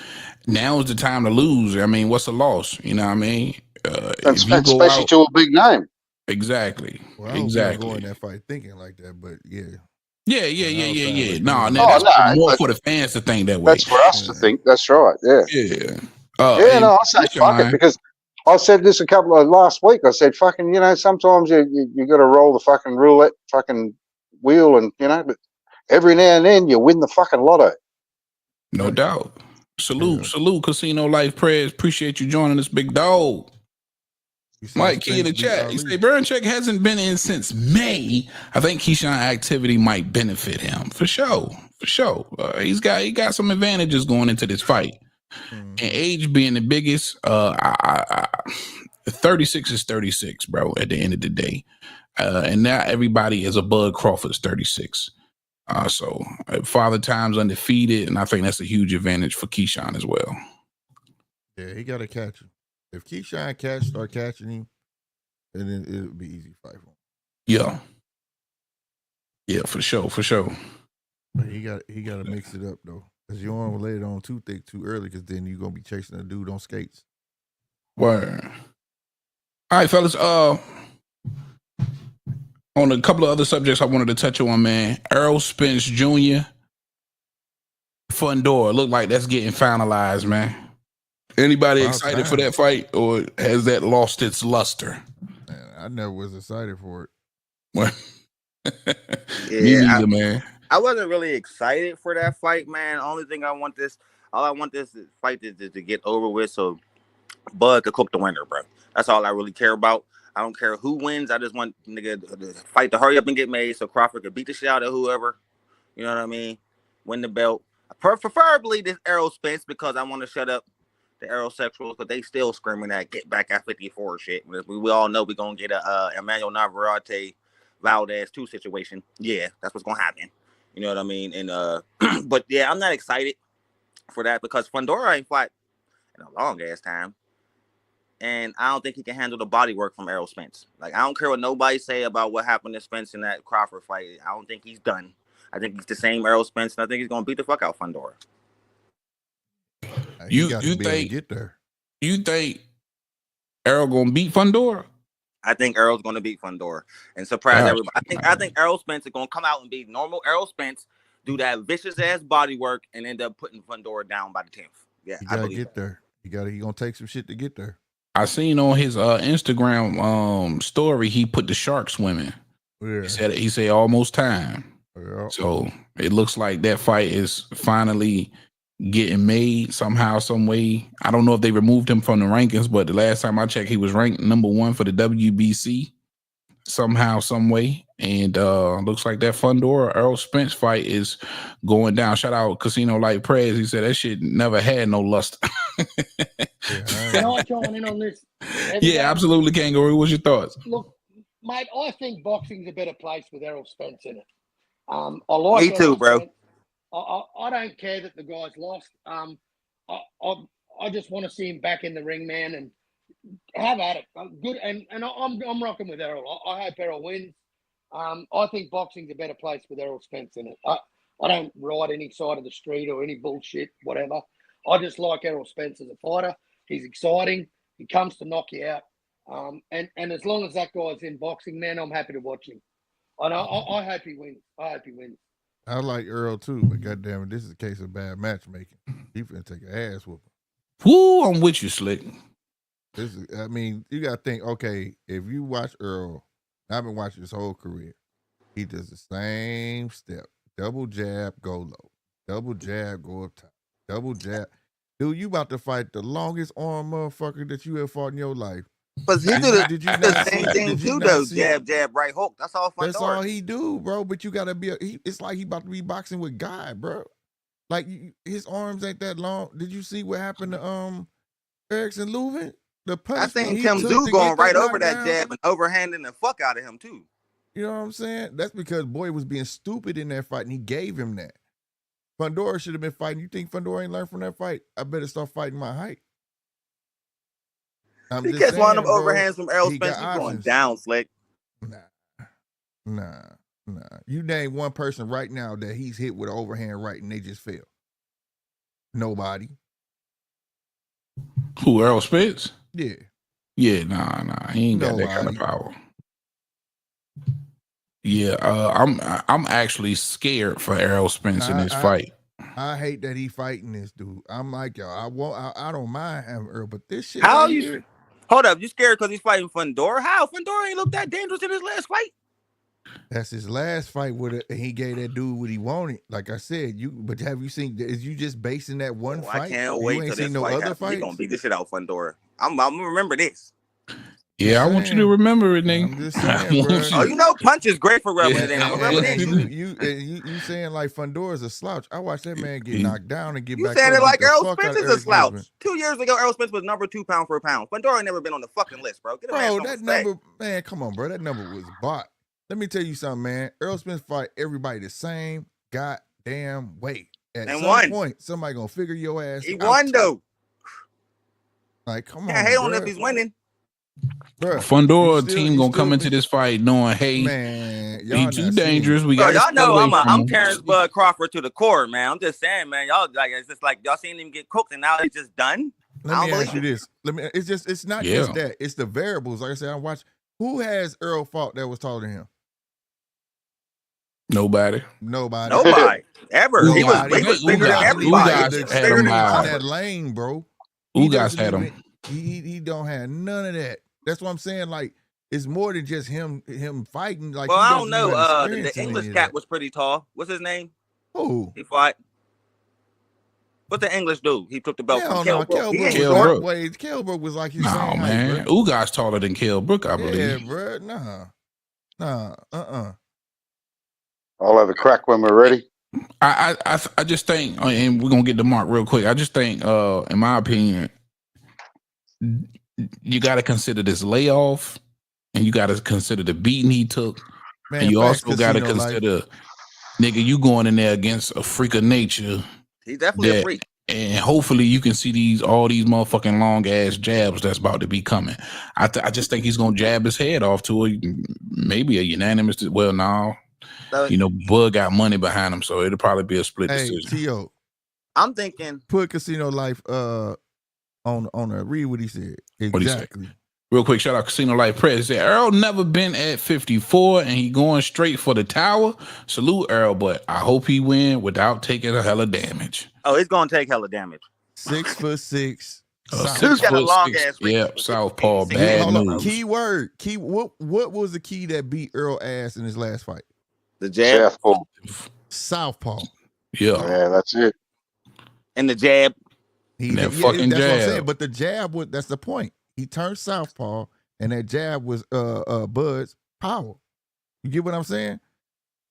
now is the time to lose. I mean, what's the loss? You know what I mean? If you go especially out, to a big name. Exactly. Well, I don't exactly. go in that fight thinking like that, but yeah. Yeah. No, that's more for the fans to think that way. That's for us to think. That's right. Yeah. Yeah. I say fuck it, because I said this a couple of last week. I said, fucking, you know, sometimes you got to roll the fucking roulette fucking wheel, and you know, but every now and then you win the fucking lotto. No doubt. Salute, Casino Life Prayers. Appreciate you joining us, big dog. Mike Key in the chat. He say Berinchyk hasn't been in since May. I think Keyshawn activity might benefit him for sure. He got some advantages going into this fight, and age being the biggest. 36 is 36, bro. At the end of the day, and now everybody is above Crawford's 36. So Father Time's undefeated, and I think that's a huge advantage for Keyshawn as well. Yeah, he got to catch him. If Keyshawn start catching him, then it'll be easy fight for him. Yeah, for sure. But he got to mix it up though, because you don't want to lay it on too thick too early, because then you're gonna be chasing a dude on skates. Word. All right, fellas. On a couple of other subjects I wanted to touch on, man. Errol Spence Jr. Fundora. Look like that's getting finalized, man. Anybody excited for that fight, or has that lost its luster? Man, I never was excited for it. Me neither, man. I wasn't really excited for that fight, man. All I want this fight is to get over with, so Bud could cook the winner, bro. That's all I really care about. I don't care who wins. I just want the fight to hurry up and get made, so Crawford could beat the shit out of whoever. You know what I mean? Win the belt. Preferably this Errol Spence, because I want to shut up the aerosexuals, but they still screaming that get back at 54 shit. We all know we're gonna get a Emmanuel Navarrete Valdez 2 situation. Yeah, that's what's gonna happen. You know what I mean? And but yeah, I'm not excited for that, because Fundora ain't fought in a long ass time, and I don't think he can handle the body work from Errol Spence. Like, I don't care what nobody say about what happened to Spence in that Crawford fight. I don't think he's done. I think he's the same Errol Spence, and I think he's gonna beat the fuck out Fundora. You think Errol gonna beat Fundora? I think Errol's gonna beat Fundora and surprise everybody. I think Errol Spence is gonna come out and be normal Errol Spence, do that vicious ass body work, and end up putting Fundora down by the 10th. Yeah, you gotta get there. He gonna take some shit to get there. I seen on his Instagram story he put the shark swimming. Yeah. He said almost time. Yeah. So it looks like that fight is finally getting made somehow, some way. I don't know if they removed him from the rankings, but the last time I checked, he was ranked #1 for the WBC somehow, some way. And looks like that Fundora Errol Spence fight is going down. Shout out Casino Light Prayers. He said that shit never had no luster. Can I join in on this? Yeah, absolutely, Kangaroo. What's your thoughts? Look, mate, I think boxing's a better place with Errol Spence in it. I like Me too, bro. Spence. I don't care that the guy's lost. I just want to see him back in the ring, man, and have at it. Good, and I'm rocking with Errol. I hope Errol wins. I think boxing's a better place with Errol Spence in it. I don't ride any side of the street or any bullshit, whatever. I just like Errol Spence as a fighter. He's exciting. He comes to knock you out. And as long as that guy's in boxing, man, I'm happy to watch him. And I hope he wins. I like Earl too, but goddamn it, this is a case of bad matchmaking. He finna take an ass whooping. Woo, I'm with you, Slick. I mean, you gotta think, okay, if you watch Earl, I've been watching his whole career. He does the same step. Double jab, go low. Double jab, go up top. Double jab. Dude, you about to fight the longest arm motherfucker that you ever fought in your life. But he Did you the not same see? thing Did you too, not though. see? Jab, right hook. That's all That's all Fundora. he do, bro. But you gotta be. It's like he about to be boxing with God, bro. Like his arms ain't that long. Did you see what happened to Erickson Leuven? The I punishment seen he Kim took Zoo to going get that right over that knockdown. jab and overhanding the fuck out of him too. You know what I'm saying? That's because boy was being stupid in that fight, and he gave him that. Fundora should have been fighting. You think Fundora ain't learned from that fight? I better start fighting my height. I'm He just catch one of saying, them bro. overhands from Errol He got Spence. He's going options. down, Slick. Nah. You name one person right now that he's hit with an overhand right and they just fail. Nobody. Who, Errol Spence? Yeah. Yeah, nah. He ain't got that kind of power. Yeah, I'm actually scared for Errol Spence in this fight. I hate that he fighting this dude. I'm like, yo, I don't mind having Earl, but this shit How right you? here. Hold up, you scared because he's fighting Fundora? How? Fundora ain't looked that dangerous in his last fight. That's his last fight with it, and he gave that dude what he wanted. Like I said, but have you seen? Is you just basing that one fight? I can't you wait ain't till seen this no fight other happens. He fights. gonna beat the shit out of Fundora. I'm gonna remember this. Yeah, I want you to remember it, nigga. I'm just saying, bro. Oh, you know, punch is great for rubbing it in. I'm gonna rub it in. You saying like Fundora's a slouch? I watched that man get knocked down and get You back. saying up it like and beat the Errol fuck out Spence of is a Eric slouch. Leuven. 2 years ago, Errol Spence was number 2 pound for pound. Fundora ain't never been on the fucking list, bro. Get a man Bro, some that respect. number, man, come on, bro. That number was bought. Let me tell you something, man. Errol Spence fight everybody the same goddamn way. At And some won. point, somebody gonna figure your ass He out. won though. Like, come Can't on, hate on bro. if he's winning. Bruh, Fundora team gonna come into this fight knowing, hey, man, he too dangerous. We Bro, got to y'all stay know away from I'm him. Terrence Bud Crawford to the core, man. I'm just saying, man. Y'all like it's just like y'all seen him get cooked and now it's just done. Let me ask you this. It's not just that. It's the variables. Like I said, I watched. Who has Earl fought that was taller than him? Nobody. Ever. He was bigger than everybody. The had him experience in mild. that lane, bro. Ugas had him. He don't have none of that. That's what I'm saying. Like, it's more than just him fighting. Like, Well, he I don't doesn't know. have The experience in English any of cat that. was pretty tall. What's his name? Who? He fought. What's the English dude? He took the belt from Hell no, Kell Brook. Kell Brook. Kell Brook was like his No, same man. height, bro. Ugas taller than Kell Brook, I believe. Yeah, bro. Nah. I'll have a crack when we're ready. I just think, and we're gonna get to Mark real quick. I just think, in my opinion, you got to consider this layoff, and you got to consider the beating he took, Man, and you facts, also got to casino consider, nigga, you going in there against a freak of nature. He's definitely a freak. And hopefully you can see all these motherfucking long ass jabs that's about to be coming. I just think he's gonna jab his head off to maybe a unanimous. Well, no. Bud got money behind him, so it'll probably be a split decision. T.O. I'm thinking put Casino Life on read what he said. What he said? Exactly. Real quick, shout out Casino Life Press. He said Earl never been at 54 and he going straight for the tower. Salute Earl, but I hope he win without taking a hella damage. Oh, he's gonna take hella damage. 6'6". 6 got a foot long 6. ass reach. Yep, southpaw, bad news. Key word. What was the key that beat Earl ass in his last fight? The jab. Southpaw. Yeah, that's it. And the jab. That's what I'm saying. But the jab that's the point. He turned southpaw, and that jab was Bud's power. You get what I'm saying?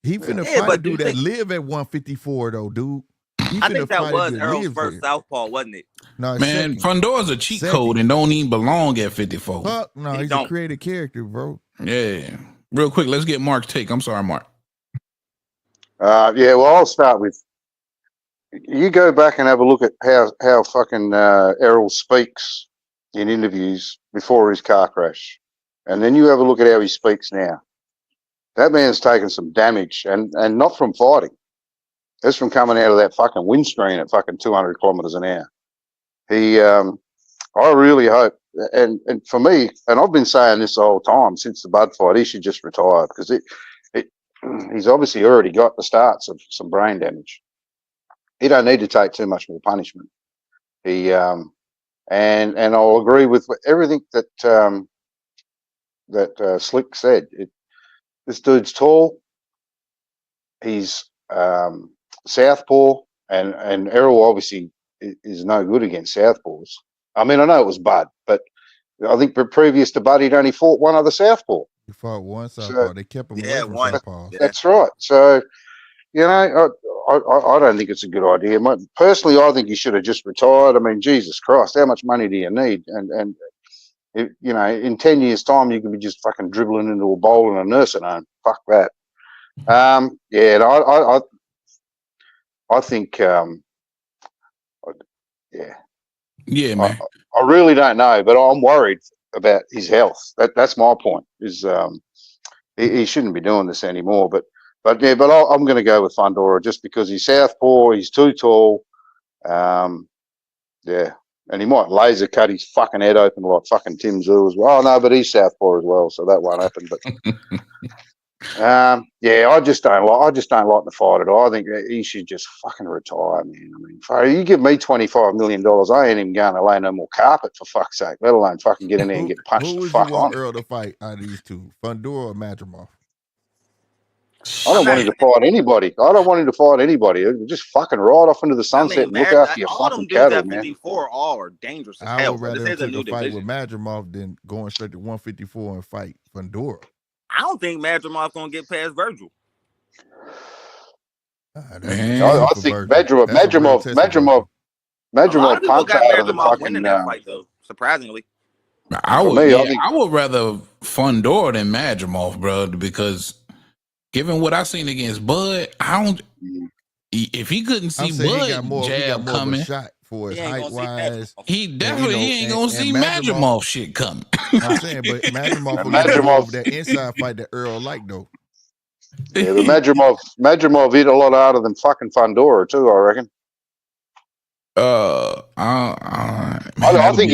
He finna fight a dude that live at 154 though, dude. I think that was Earl's first southpaw, wasn't it? No, man, Fundora's a cheat code and don't even belong at 54. Fuck no, he's a creative character, bro. Yeah. Real quick, let's get Mark's take. I'm sorry, Mark. Well, I'll start with you. Go back and have a look at how fucking Errol speaks in interviews before his car crash, and then you have a look at how he speaks now. That man's taken some damage, and not from fighting. It's from coming out of that fucking windscreen at fucking 200 kilometers an hour. I really hope, and for me, and I've been saying this the whole time since the Bud fight, he should just retire because he's obviously already got the starts of some brain damage. He don't need to take too much more punishment. And I'll agree with everything that Slick said. This dude's tall. He's southpaw, and Errol obviously is no good against southpaws. I mean, I know it was Bud, but I think previous to Bud, he'd only fought one other southpaw. He fought one southpaw. They kept him away from southpaws. That's right. So, you know, I don't think it's a good idea. Personally, I think he should have just retired. I mean, Jesus Christ, how much money do you need? And you know, in 10 years' time, you could be just fucking dribbling into a bowl in a nursing home. Fuck that. Yeah, and I think, yeah. Yeah, man. I really don't know, but I'm worried about his health. That's my point. Is he shouldn't be doing this anymore. But I'm going to go with Fundora just because he's southpaw. He's too tall. Yeah, and he might laser cut his fucking head open like fucking Tim Zoo as well. Oh no, but he's southpaw as well, so that won't happen. But yeah, I just don't like the fight at all. I think he should just fucking retire, man. I mean, you give me $25 million, I ain't even going to lay no more carpet for fuck's sake, let alone fucking get in there and get punched. Who the would fuck you want on. Earl to fight out of these two, Fundora or Madrimov? I don't want him to fight anybody. I don't want him to fight anybody. Just fucking ride off into the sunset and look after your fucking cattle, man. 54 all are dangerous as I hell. would rather This is a take new a fight division. with Madrimov than going straight to 154 and fight Fundora. I don't think Madrimov gonna get past Virgil. I think Madrimov People got out of the Madrimov winning that fucking. fight though. Surprisingly, I would rather Fundora than Madrimov, bro, because given what I seen against Bud, I don't. If he couldn't see Bud jab coming, shot for his height wise, he definitely ain't gonna see Madrimov shit coming. I'm saying, but Madrimov will that inside fight that Earl liked though. Yeah, but Madrimov hit a lot harder than fucking Fundora too, I reckon. I think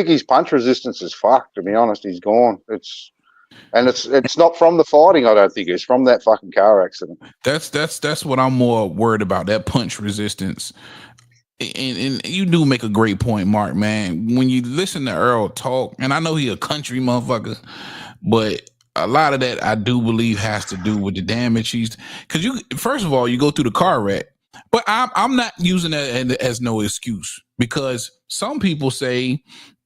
his punch resistance is fucked. To be honest, he's gone. It's not from the fighting. I don't think it's from that fucking car accident. That's what I'm more worried about. That punch resistance. And you do make a great point, Mark, man. When you listen to Earl talk, and I know he a country motherfucker, but a lot of that I do believe has to do with the damage he's, because first of all, you go through the car wreck, but I'm not using that as no excuse, because some people say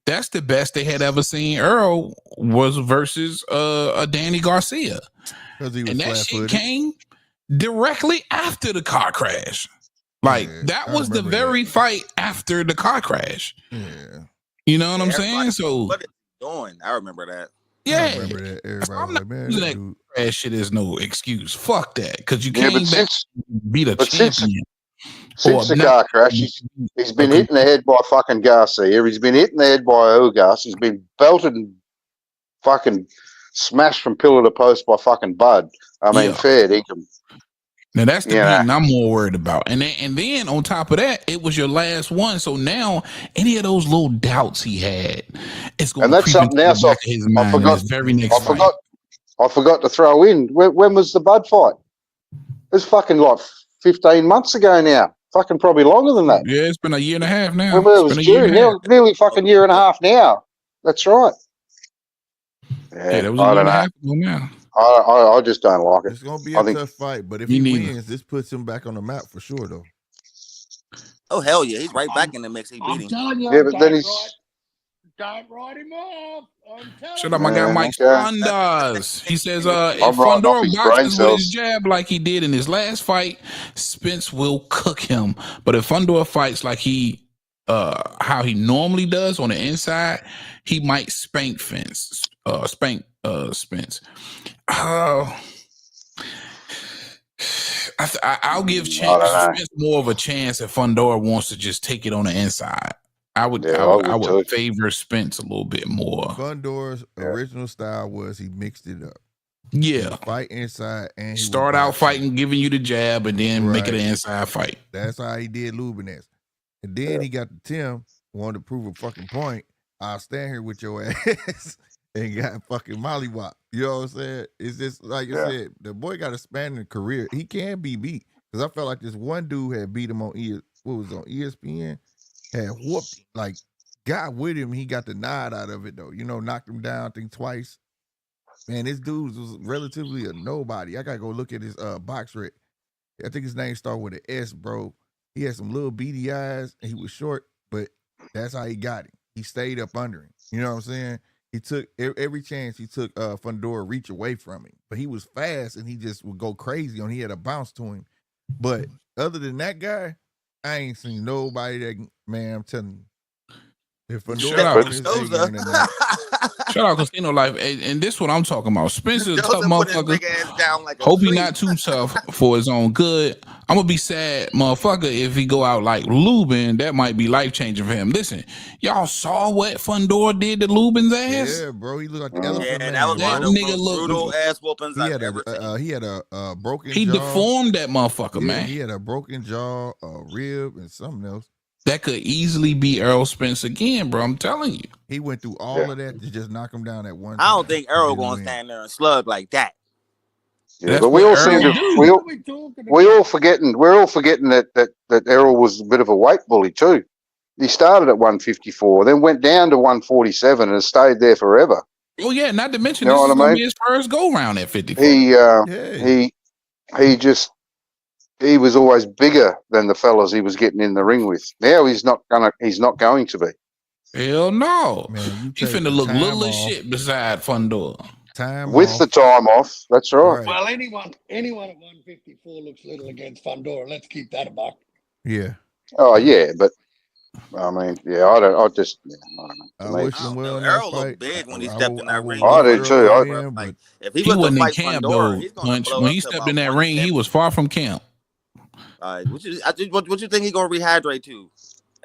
that's the best they had ever seen Earl was versus a Danny Garcia, and that shit came directly after the car crash. Like that was the very fight after the car crash. Yeah, you know what I'm saying? So what is he doing? I remember that. Yeah, I remember that. Everybody was like, man, that dude. That shit is no excuse. Fuck that, because you came back beat a champion. Since the car crash, he's been hit in the head by fucking Garcia. He's been hit in the head by Ugas. He's been belted and fucking smashed from pillar to post by fucking Bud. I mean, fair dinkum. Now that's the beating I'm more worried about. And then on top of that, it was your last one. So now any of those little doubts he had, it's going to creep into the back of his mind in his very next fight. I forgot to throw in. When was the Bud fight? It was fucking like 15 months ago now. Fucking probably longer than that. Yeah, it's been a year and a half now. Well, it was June. Nearly fucking year and a half now. That's right. Yeah, that was a year and a half ago now. I just don't like it. It's gonna be a tough fight, but if he wins, this puts him back on the map for sure, though. Oh hell yeah, he's right back in the mix. He beat him. Yeah, but then don't write him off. Shut up, my guy Mike Saunders. He says, if Fundora boxes with his jab like he did in his last fight, Spence will cook him. But if Fundora fights like how he normally does on the inside, he might spank Spence. I'll give Spence more of a chance if Fundora wants to just take it on the inside. I would favor Spence a little bit more. Fundora's original style was he mixed it up. Yeah, fight inside and start out fighting, giving you the jab, and then make it an inside fight. That's how he did Lubinez. And then he got to Tim, wanted to prove a fucking point. I'll stand here with your ass and got fucking mollywop. You know what I'm saying? It's just like you said, the boy got a spanning career. He can be beat. Because I felt like this one dude had beat him on ESPN, had whooped him. Like, got with him, he got the nod out of it though. You know, knocked him down, I think twice. Man, this dude was relatively a nobody. I gotta go look at his box rec. I think his name started with an S, bro. He had some little beady eyes, and he was short, but that's how he got him. He stayed up under him. You know what I'm saying? He took every chance he took Fundora reach away from him. But he was fast, and he just would go crazy on. He had a bounce to him. But other than that guy, I ain't seen nobody that, man, I'm telling you. If Fundora Shout out Casino Life, and this what I'm talking about. Spencer's a tough motherfucker. Like Hope he not too tough for his own good. I'm gonna be sad, motherfucker, if he go out like Lubin. That might be life changing for him. Listen, y'all saw what Fundora did to Lubin's ass. Yeah, bro, he looked like the elephant man. That was one of the nigga most brutal ass whoopings I've ever seen. He had a broken. He jaw. deformed that motherfucker, man. He had a broken jaw, a rib, and something else. That could easily be Errol Spence again, bro. I'm telling you. He went through all of that to just knock him down at one time. I don't think Errol gonna stand there and slug like that. Yeah, but we all seem to we're all forgetting that Errol was a bit of a weight bully too. He started at 154, then went down to 147 and stayed there forever. Oh yeah, not to mention You know this is what I gonna mean? be his first go round at 54. He was always bigger than the fellas he was getting in the ring with. Now he's not going to be. Hell no. Man, he finna look little as shit beside Fundora. The time off. That's right. Well, anyone at 154 looks little against Fundora. Let's keep that a buck. Yeah. Oh yeah, but I mean, yeah, I don't know. I wish him well in Errol that looked fight. big when he stepped in that ring. I do too. If he He was wasn't to in fight camp Fundora, though. he's gonna blow When up he to stepped about in that ring, he was far from camp. What you think he gonna rehydrate to?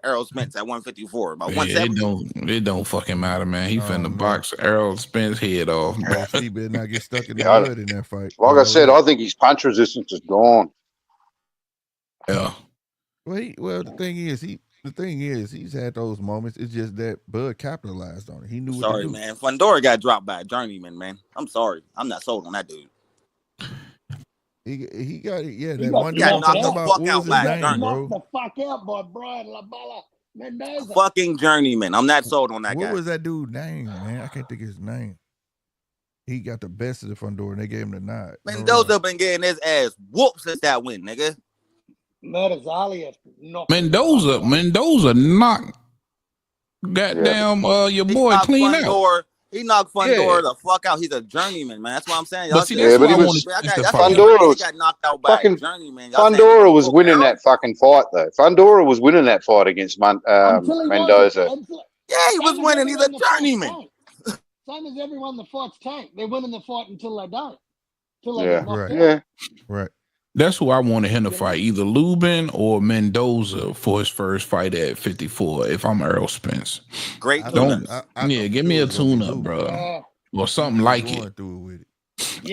Errol Spence at 154, about 170. It don't fucking matter, man. He finna box Errol Spence head off. He better not get stuck in the mud in that fight. Like I said, I think his punch resistance is gone. Yeah. Well, the thing is, he's had those moments. It's just that Bud capitalized on it. He knew. Sorry, man. Fundora got dropped by a journeyman, man. I'm sorry. I'm not sold on that dude. He got that one dude knocked the fuck out by a journeyman. Knocked the fuck out by Brian LaBella Mendoza. Fucking journeyman. I'm not sold on that guy. What was that dude's name, man? I can't think of his name. He got the best of the Fundora, and they gave him the nod. Mendoza been getting his ass whooped since that win, nigga. Mendoza knocked goddamn your boy clean out. He knocked Fundora the fuck out. He's a journeyman, man. That's what I'm saying. But see, that's what I wanted. Fundora got knocked out by a journeyman. Fundora was winning that fucking fight, though. Fundora was winning that fight against Mendoza. Yeah, he was winning. He's a journeyman. Same as everyone the fights tank. They're winning the fight until they don't. Right. That's who I wanted him to fight, either Lubin or Mendoza for his first fight at 54. If I'm Errol Spence, great. Give me a tune-up, bro, or something like it.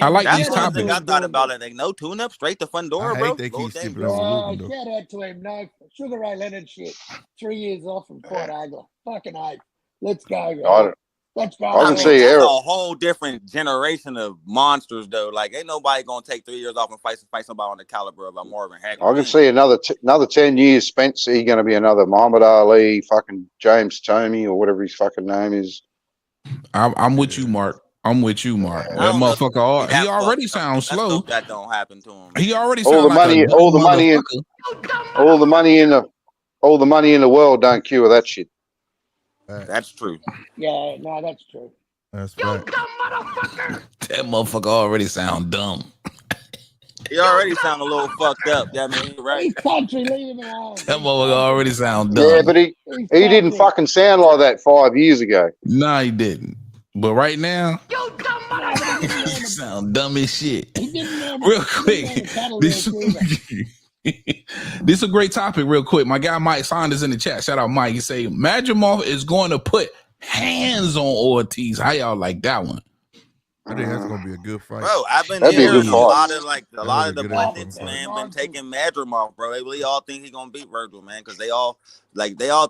I like these topics. I thought about it. Like, no tune-up, straight to Fundora, bro. Shout out to him. No Sugar Ray Leonard shit. 3 years off from Port Agler. Fucking hate. Let's go, bro. Let's go. I can see Errol. A whole different generation of monsters, though. Like, ain't nobody gonna take 3 years off and fight somebody on the caliber of a Marvin Hagler. I can see another 10 years. Spence, he's going to be another Muhammad Ali, fucking James Tomey, or whatever his fucking name is. I'm with you, Mark. That motherfucker. He already sounds slow. That don't happen to him. He already all the money in the world don't cure that shit. That's true. Yeah, no, that's true. That's right. That motherfucker already sound dumb. He already sound a little fucked up. That mean right? Country, leave him alone. That motherfucker already sound dumb. Yeah, but he didn't fucking sound like that 5 years ago. Nah, he didn't. But right now, he sound dumb as shit. Real quick, this is a great topic. Real quick, my guy Mike Saunders in the chat. Shout out Mike. He say Madrimov is going to put hands on Ortiz. How y'all like that one? I think that's gonna be a good fight, bro. I've been hearing a lot of the pundits, man, been taking Madrimov, bro. They really all think he's gonna beat Virgil, man, because they all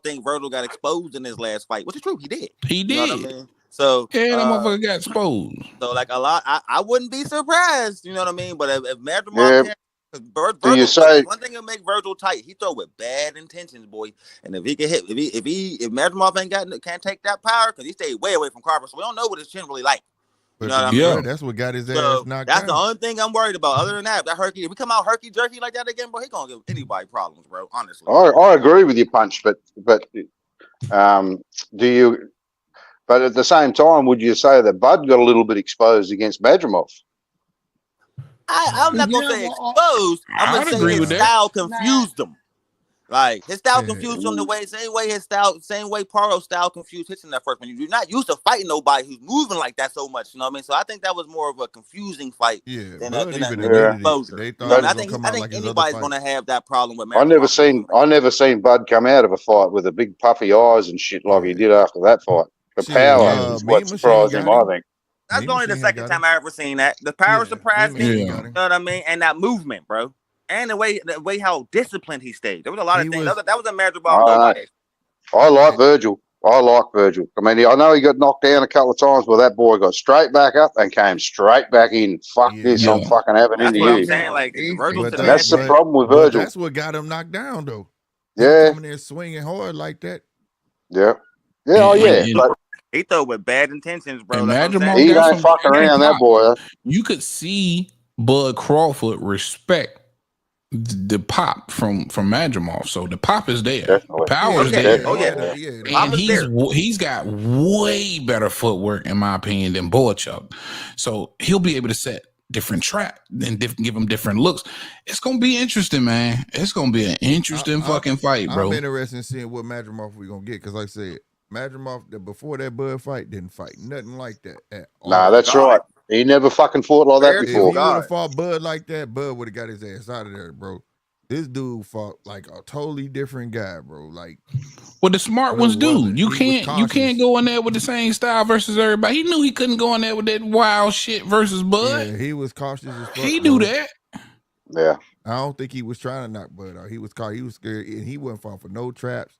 think Virgil got exposed in his last fight, which is true. He did. He did. You know what I mean? So yeah, that motherfucker got exposed. So like a lot, I wouldn't be surprised. You know what I mean? But if Madrimov, Virgil, one thing that make Virgil tight, he throw with bad intentions, boy. And if he can hit, if Madrimov can't take that power, because he stayed way away from Carver, so we don't know what his chin really like. You know what I mean? That's what got his So ass knocked that's down. the only thing I'm worried about. Other than that, if we come out herky jerky like that again, bro, he gonna give anybody problems, bro. Honestly, I agree with you, Punch, but do you? But at the same time, would you say that Bud got a little bit exposed against Madrimov? I'm not gonna say exposed. I'm gonna say his style confused him. Like his style confused him same way Paro's style confused hitting that first one. You're not used to fighting nobody who's moving like that so much. You know what I mean? So I think that was more of a confusing fight than an exposure. I think anybody's gonna have that problem with. I never seen Bud come out of a fight with a big puffy eyes and shit like he did after that fight. The power is what surprised him, I think. That's only the second time I ever seen that. The power surprised me. You know what I mean? And that movement, bro. And the way how disciplined he stayed. There was a lot of things. That was a major ball. I like Virgil. I mean, I know he got knocked down a couple of times, but that boy got straight back up and came straight back in. Fuck this, I'm fucking having into you. That's the problem with Virgil. That's what got him knocked down, though. Yeah. Coming in swinging hard like that. Yeah. Yeah, but he throw with bad intentions, bro. He don't fuck around, that boy. You could see Bud Crawford respect the pop from Madrimov. So the pop is there. Definitely. Power is there. Oh yeah. And he's got way better footwork, in my opinion, than Berinchyk. So he'll be able to set different trap and give him different looks. It's gonna be interesting, man. It's gonna be an interesting fucking fight, bro. I'm interested in seeing what Madrimov we're gonna get, because like I said, Madrimov before that Bud fight didn't fight nothing like that at all. Nah, that's right. He never fucking fought like that before. If he would have fought Bud like that, Bud would have got his ass out of there, bro. This dude fought like a totally different guy, bro. Like, what the smart ones do. You can't go in there with the same style versus everybody. He knew he couldn't go in there with that wild shit versus Bud. Yeah, he was cautious as fuck. He knew that. Yeah. I don't think he was trying to knock Bud out. He was caught. He was scared, and he wasn't falling for no traps.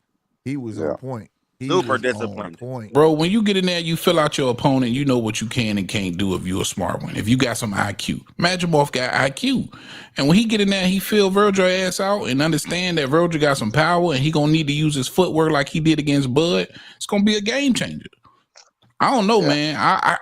He was on point. Super disciplined. Bro, when you get in there, you fill out your opponent, you know what you can and can't do if you're a smart one. If you got some IQ. Madrimov got IQ. And when he get in there, he fill Virgil ass out and understand that Virgil got some power and he gonna need to use his footwork like he did against Bud. It's gonna be a game changer. I don't know, man. I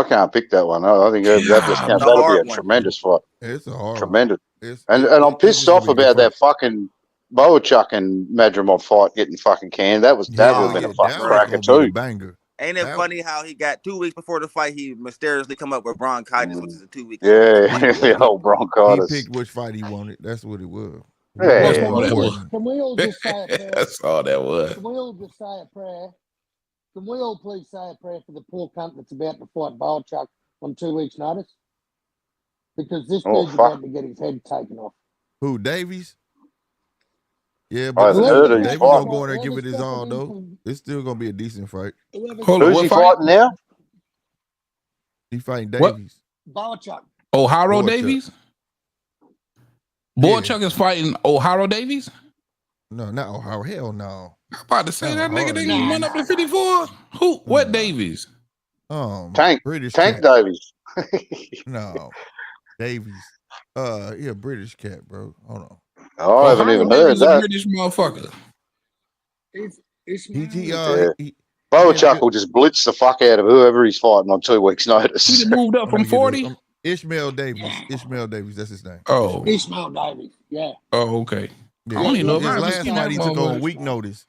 can't pick that one. I think that'll be a tremendous fight. It's a hard tremendous. And I'm pissed off about that fucking Berinchyk and Madrimov fight getting fucking canned. That would have been a fucking cracker too. Ain't it funny how he got 2 weeks before the fight, he mysteriously come up with bronchitis, which is a 2 week. Yeah, the old bronchitis. He picked which fight he wanted. That's what it was. Yeah. Can we all just say a prayer? That's all that was. Can we all just say a prayer? Can we all please say a prayer for the poor cunt that's about to fight Berinchyk on 2 weeks' notice? Because this dude's about to get his head taken off. Who, Davies? Yeah, I but haven't heard of his Davies fight. gonna go in there and give it his all, though. It's still gonna be a decent fight. Who's he fighting now? He fighting Davies. Berinchyk. O'Hara Davies? Berinchyk is fighting O'Hara Davies? No, not O'Hara. Hell no. I'm about to say that nigga didn't went up to 54. Who? What Davies? Tank cat. Davies. No, Davies. Yeah, British cat, bro. Hold on. Oh, I haven't even heard that. British motherfucker. Berinchyk will just blitz the fuck out of whoever he's fighting on 2 weeks' notice. He moved up from 40. Ishmael Davies. Ishmael Davies. That's his name. Oh, Ishmael Davies. Yeah. Oh, okay. Yeah. I don't even know his if last fight he took on a week notice.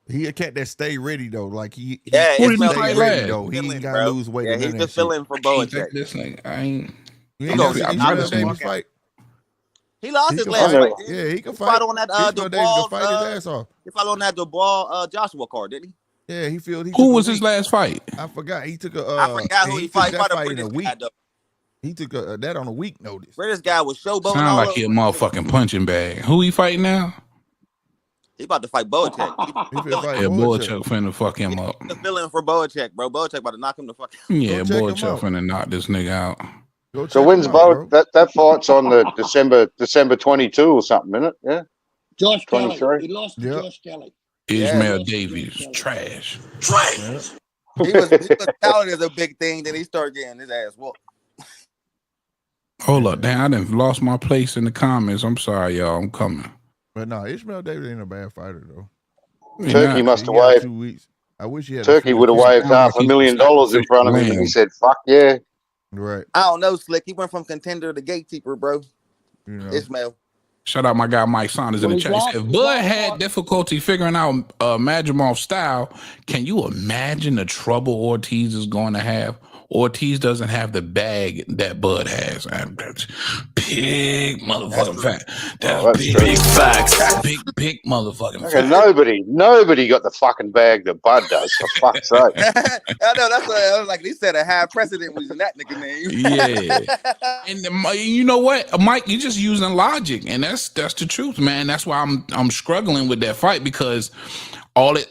He a cat that stay ready though. Like he it's stay ready though. He ain't gotta lose weight. Yeah, he's the filling for Berinchyk. This nigga, I ain't. You ain't never seen Ishmael Davies fight. He lost his last fight. Yeah, he can fight on that Dubois. Fight his ass off. He fought on that Dubois Joshua card, didn't he? Yeah, he feel. Who was his last fight? I forgot. He took a. I forgot who he fought. He fought a in a British week. guy, though. He took that on a week notice. British guy was showboating. Sound like he a motherfucking punching bag. Who he fighting now? He about to fight Berinchyk. Yeah, Berinchyk finna fuck him up. The feeling for Berinchyk, bro. Berinchyk about to knock him the fuck out. Yeah, Berinchyk finna knock this nigga out. So when's that fight's on the December 22 or something, isn't it? Yeah. Josh 23. Kelly. He lost to Josh Kelly. Ishmael Davies, trash. He was touted as a big thing, then he started getting his ass whooped. Hold up, damn! I done lost my place in the comments. I'm sorry, y'all. I'm coming. But no, Ishmael Davies ain't a bad fighter though. Turkey must have waved. 2 weeks. I wish he had Turkey would have waved $500,000 in front of him, and he said, "Fuck yeah." Right. I don't know, Slick. He went from contender to gatekeeper, bro. You know. Ishmael. Shout out my guy Mike Saunders in the chat. He said, if Bud had difficulty figuring out Madrimov style, can you imagine the trouble Ortiz is going to have? Ortiz doesn't have the bag that Bud has. Big motherfucking fact. That's big facts. Big motherfucking fact. Nobody got the fucking bag that Bud does, for fuck's sake. I know, that's what I was like. He said a high precedent was in that nigga name. Yeah. And you know what, Mike, you're just using logic, and that's the truth, man. That's why I'm struggling with that fight, because all it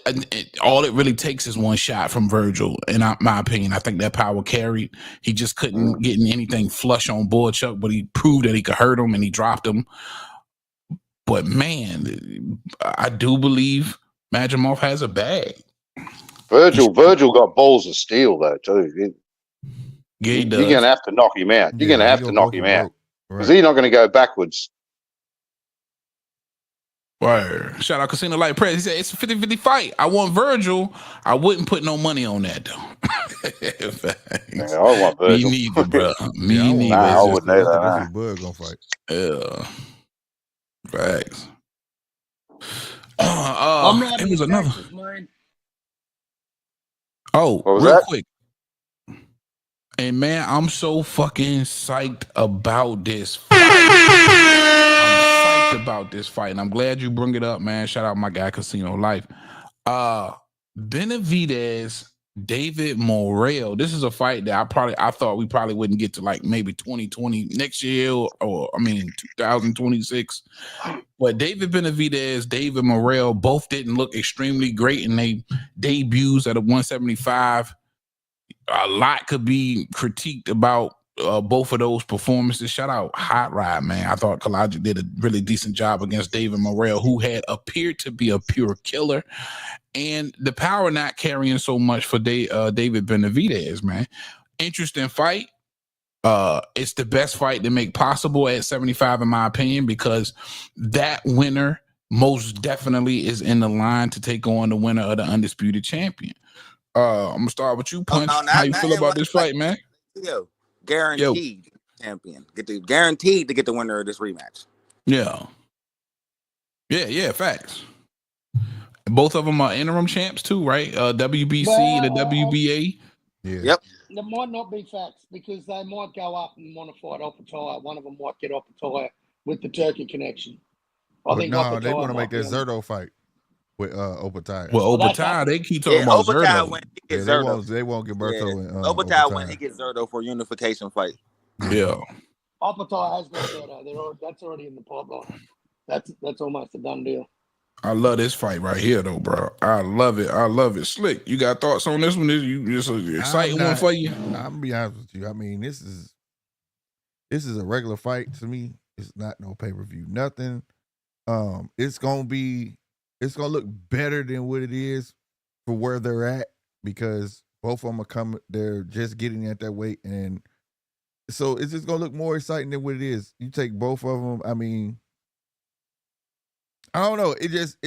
really takes is one shot from Virgil, in my opinion. I think that power carried. He just couldn't get anything flush on Berinchyk, but he proved that he could hurt him, and he dropped him. But man, I do believe Madrimov has a bag. Virgil got balls of steel though too. Yeah, he does. You're gonna have to knock him out. You're gonna have to knock him out because he's not gonna go backwards. Word. Shout out Casino Light Press. He said it's a 50-50 fight. I want Virgil. I wouldn't put no money on that though. Yeah, I want Virgil. Me neither, bro. Me neither. I wouldn't either. This is Bud gonna fight. Yeah. Facts. I'm not it was another. Texas, man. Oh, what was real that? quick. And man, I'm so fucking psyched about this fight. I'm psyched about this fight, and I'm glad you bring it up, man. Shout out my guy Casino Life. Benavidez, David Morrell. This is a fight that I thought we probably wouldn't get to like maybe 2020 next year, or 2026. But David Benavidez, David Morrell both didn't look extremely great in their debuts at a 175. A lot could be critiqued about both of those performances. Shout out Hot Rod, man. I thought Kalajic did a really decent job against David Morrell, who had appeared to be a pure killer. And the power not carrying so much for David Benavidez, man. Interesting fight. It's the best fight to make possible at 75, in my opinion, because that winner most definitely is in the line to take on the winner of the undisputed champion. I'm gonna start with you, Punch. How you feel about this fight, man? Guaranteed champion. Guaranteed to get the winner of this rematch. Yeah. Facts. Both of them are interim champs too, right? WBC and the WBA. Yeah. Yep. There might not be facts because they might go up and want to fight Opataya. One of them might get Opataya with the Turkey connection. I think no, they want to make that Zerto fight with Opataya. Well, Opataya, they keep talking about Zerto. When he gets Zerto. They won't get Berto and Opataya when he gets Zerto for a unification fight. Yeah. Opataya has got Zerto. That's already in the pipeline. That's almost a done deal. I love this fight right here, though, bro. I love it. Slick, you got thoughts on this one? This you just an exciting one for you? I'm gonna be honest with you. I mean, this is a regular fight to me. It's not no pay-per-view, nothing. It's gonna look better than what it is for where they're at, because both of them are coming. They're just getting at that weight, and so it's just gonna look more exciting than what it is. You take both of them. I mean, I don't know. It just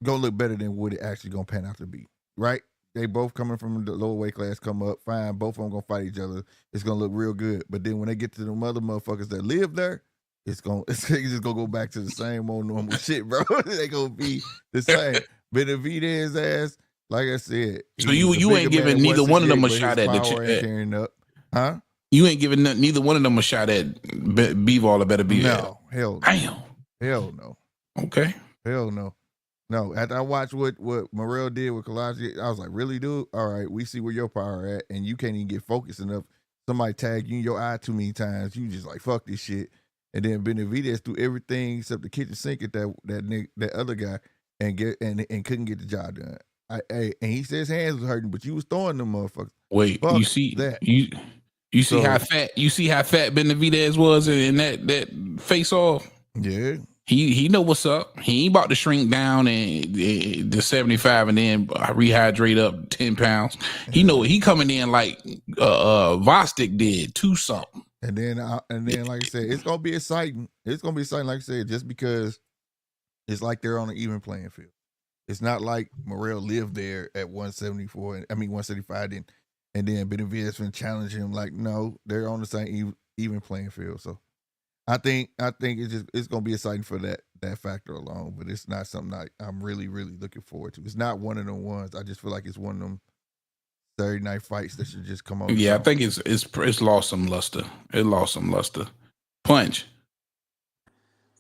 gonna look better than what it actually gonna pan out to be, right? They both coming from the lower weight class, come up, fine. Both of them gonna fight each other. It's gonna look real good. But then when they get to the other motherfuckers that live there, it's just gonna go back to the same old normal shit, bro. They gonna be the same. Benavidez ass, like I said. So you ain't giving neither one of them a shot at the carrying up, huh? You ain't giving neither one of them a shot at B-Ball or better be. No, hell no. Damn. Hell no. Okay. Hell no. No, after I watched what Morrell did with Kalajic, I was like, really, dude? All right, we see where your power at, and you can't even get focused enough. Somebody tag you in your eye too many times. You just like, fuck this shit. And then Benavidez threw everything except the kitchen sink at that other guy and couldn't get the job done. And he said his hands was hurting, but you was throwing them motherfuckers. Wait, fuck you see that. You see how fat Benavidez was in that face off? Yeah. He know what's up. He ain't about to shrink down and the 75 and then rehydrate up 10 pounds. He know he coming in like Vostik did, 2-something. And then like I said, it's gonna be exciting. It's gonna be exciting, like I said, just because it's like they're on an even playing field. It's not like Morrell lived there at 174. I mean 175, and then Benavidez finna challenge him. Like, no, they're on the same even playing field. So I think it's gonna be exciting for that factor alone. But it's not something I'm really looking forward to. It's not one of them ones. I just feel like it's one of them Saturday night fights that should just come on. Yeah, I think it's lost some luster. It lost some luster. Punch.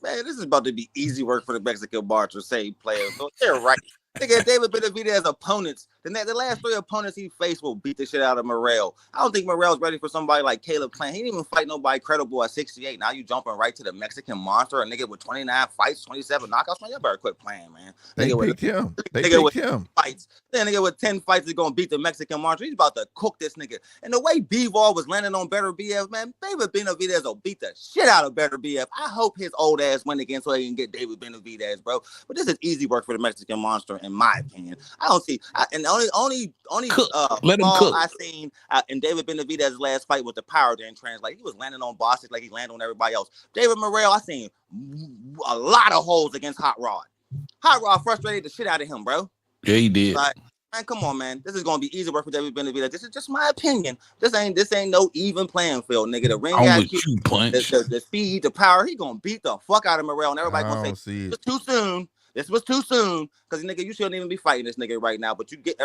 Man, this is about to be easy work for the Mexican Barter save players. So they're right. Nigga, David Benavidez opponents, the last 3 opponents he faced will beat the shit out of Morrell. I don't think Morrell's ready for somebody like Caleb Plant. He didn't even fight nobody credible at 68. Now you jumping right to the Mexican monster, a nigga with 29 fights, 27 knockouts. Man, you better quit playing, man. They nigga picked him. They nigga picked him. Fights. Then nigga with 10 fights is gonna beat the Mexican monster. He's about to cook this nigga. And the way Bivol was landing on Better BF, man, David Benavidez will beat the shit out of Better BF. I hope his old ass win again so he can get David Benavidez, bro. But this is easy work for the Mexican monster, in my opinion. I don't see, and the only flaw I seen in David Benavidez's last fight with the power didn't translate. He was landing on bosses like he landed on everybody else. David Morrell, I seen a lot of holes against Hot Rod. Hot Rod frustrated the shit out of him, bro. Yeah, he did. Like, man, come on, man. This is gonna be easy work for David Benavidez. This is just my opinion. This ain't no even playing field, nigga. The ring guy, the speed, the power. He gonna beat the fuck out of Morrell, and everybody gonna say it's too soon. This was too soon, because nigga, you shouldn't even be fighting this nigga right now. But you get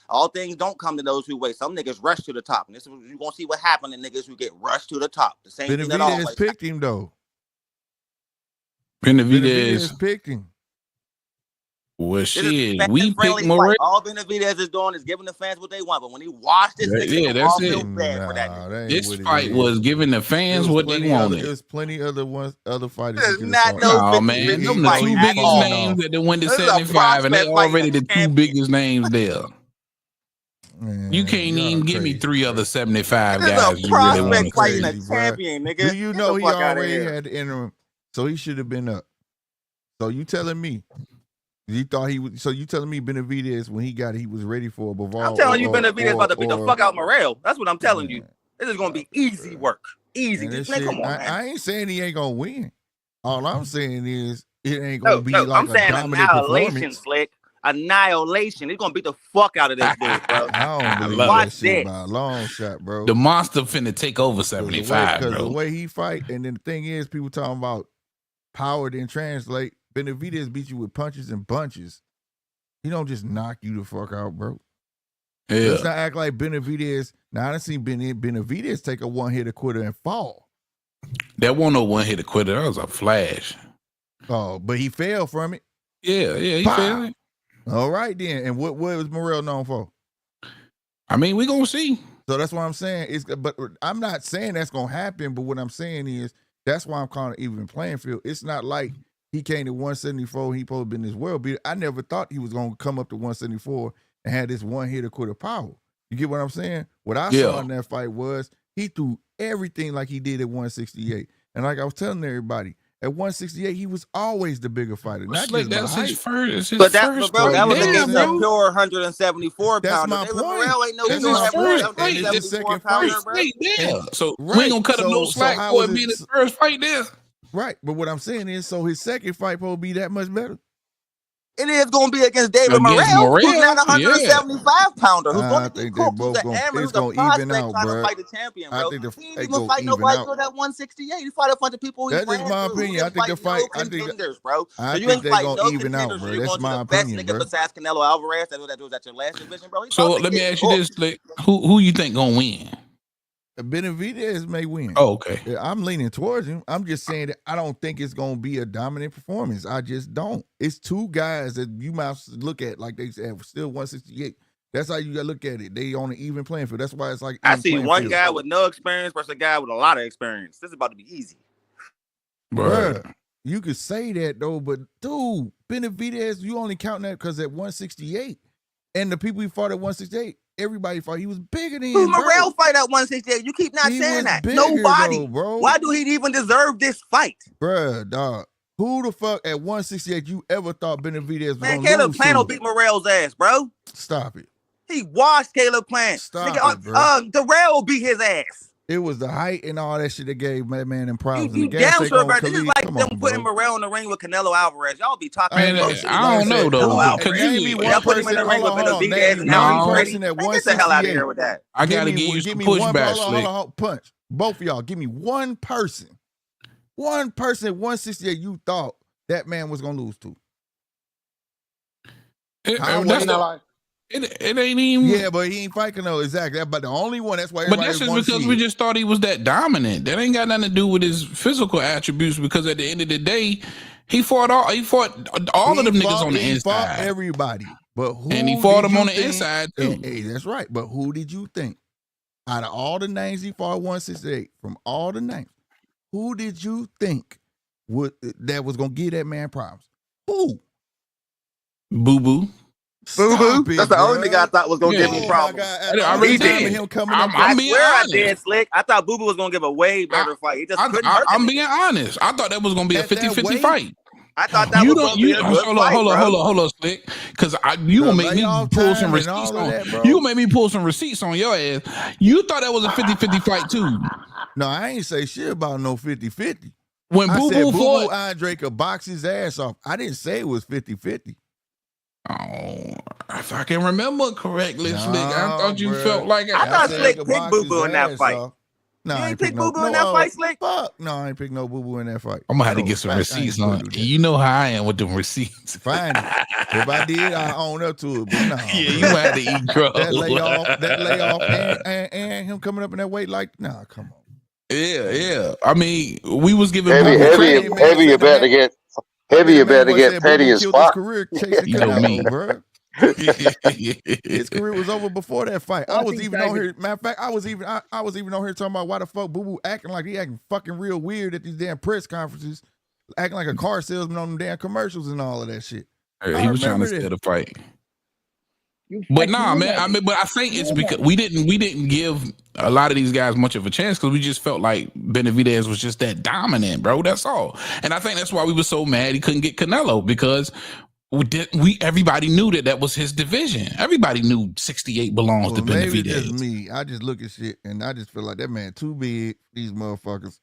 all things don't come to those who wait. Some niggas rush to the top, and this is you gonna see what happened to niggas who get rushed to the top. The same thing that always picked him though. Benavidez picked him. Well, shit, we picked Morrell. All Benavidez is doing is giving the fans what they want. But when he watched this nigga, that's feel bad for that nigga. This fight was giving the fans what they wanted. There's plenty other fighters. There's not no man. Them the 2 biggest names that they went to 75, and they already the 2 biggest names there. Man, you can't even give me 3 other 75 guys. You really want fighting a champion, nigga. Do you know he already had the interim, so he should have been up. So you telling me? You thought he was, so you telling me Benavidez when he got it, he was ready for a Bivol? I'm telling you, Benavidez about to beat the fuck out Morrell. That's what I'm telling you. This is gonna be easy work. Easy. Just come on, man. I ain't saying he ain't gonna win. All I'm saying is it ain't gonna be like I'm saying a dominant annihilation, Slick. Annihilation. He's gonna beat the fuck out of this dude, bro. I don't believe that shit by a long shot, bro. The monster finna take over 75, because bro. the way he fight, and then the thing is, people talking about power didn't translate. Benavidez beat you with punches and bunches. He don't just knock you the fuck out, bro. Yeah. Let's not act like Benavidez. Now I done seen Benavidez take a one-hitter quitter and fall. That wasn't no one-hitter quitter. That was a flash. Oh, but he fell from it. Yeah, he fell. All right then. And what was Morrell known for? I mean, we gonna see. So that's what I'm saying. But I'm not saying that's gonna happen. But what I'm saying is that's why I'm calling it even playing field. It's not like he came to 174. He supposed to be in this world beater. I never thought he was gonna come up to 174 and had this one hitter quitter power. You get what I'm saying? What I saw in that fight was he threw everything like he did at 168. And like I was telling everybody, at 168, he was always the bigger fighter. Not like just that's his first. But that was against a pure 174 That's pounder. my point. Morrell ain't no That's pure my point. 174 pounder, bro. So we ain't gonna cut him no slack for it being his first fight there. Right, but what I'm saying is, so his second fight supposed to be that much better. It is going to be against David Morrell, who's not a 175 pounder. Who's going to be cooked, who's an amateur, who's a prospect trying to fight the champion, bro. He didn't even fight nobody good at 168. He fought a bunch of people. That's just my opinion. I think the fight, bro. I think they're going to even out, bro. That's my opinion, bro. Besides Canelo Alvarez, that was at your last division, bro. So let me ask you this: like, who you think gonna win? Benavidez may win. Oh, okay. I'm leaning towards him. I'm just saying that I don't think it's going to be a dominant performance. I just don't. It's 2 guys that you might look at like they said, still 168. That's how you got to look at it. They on an even playing field. That's why it's like I see one guy with no experience versus a guy with a lot of experience. This is about to be easy. Bruh, you could say that though, but dude, Benavidez, you only count that because at 168, and the people he fought at 168. Everybody fought. He was bigger than Who Morrell fight at 168? You keep not saying that. Nobody. Though, bro. Why do he even deserve this fight? Bruh, dog. Who the fuck at 168 you ever thought Benavidez was Man, Caleb Plant will beat Morrell's ass, bro. Stop it. He washed Caleb Plant. Stop it, bro. Darrell will beat his ass. It was the height and all that shit that gave that man them problems. You damn sure, bro. This is like them putting Morrell in the ring with Canelo Alvarez. Y'all be talking. Man, I don't know though. Name me one person. Name one person at 168. Get the hell out of here with that. I gotta give you some pushback, Slick. Hold on, punch. Both of y'all, give me one person at 168 you thought that man was gonna lose to. It ain't even. Yeah, but he ain't fighting though. Exactly. But the only one. That's why. But that's just because we just thought he was that dominant. That ain't got nothing to do with his physical attributes. Because at the end of the day, he fought all of them niggas on the inside. He fought everybody, but and he fought them on the inside too. Hey, that's right. But who did you think, out of all the names he fought 168, from all the names, who did you think that was gonna give that man problems? Who? Boo Boo. Boo Boo. That's the only nigga I thought was gonna give me problems. I swear I did, Slick. I thought Boo Boo was gonna give a way better fight. He just couldn't hurt I'm being honest. I thought that was gonna be a 50-50 fight. I thought that was gonna be a good fight. Hold on, Slick. Because you gonna make me pull some receipts on. You gonna make me pull some receipts on your ass. You thought that was a 50-50 fight too. No, I ain't say shit about no 50-50. When Boo Boo fought, Andre could box his ass off. I didn't say it was 50-50. Oh, if I can remember correctly, Slick, I thought you felt like I thought Slick picked Boo Boo in that fight. No, you ain't pick Boo Boo in that fight, Slick? Fuck. No, I ain't pick no Boo Boo in that fight. I'm gonna have to get some receipts on it. You know how I am with them receipts. Fine. If I did, I own up to it. But no. Yeah, you had to eat drugs. That layoff, and him coming up in that weight, like, nah, come on. Yeah. I mean, we was giving heavy about to get petty as fuck. You know me, bro. His career was over before that fight. I was even on here. Matter of fact, I was even on here talking about why the fuck Boo Boo acting like he acting fucking real weird at these damn press conferences, acting like a car salesman on them damn commercials and all of that shit. He was trying to set a fight. But nah, man. But I think it's because we didn't give a lot of these guys much of a chance because we just felt like Benavidez was just that dominant, bro. That's all. And I think that's why we were so mad he couldn't get Canelo because everybody knew that was his division. Everybody knew 68 belongs to Benavidez. Maybe it's just me. I just look at shit and I just feel like that man too big. These motherfuckers.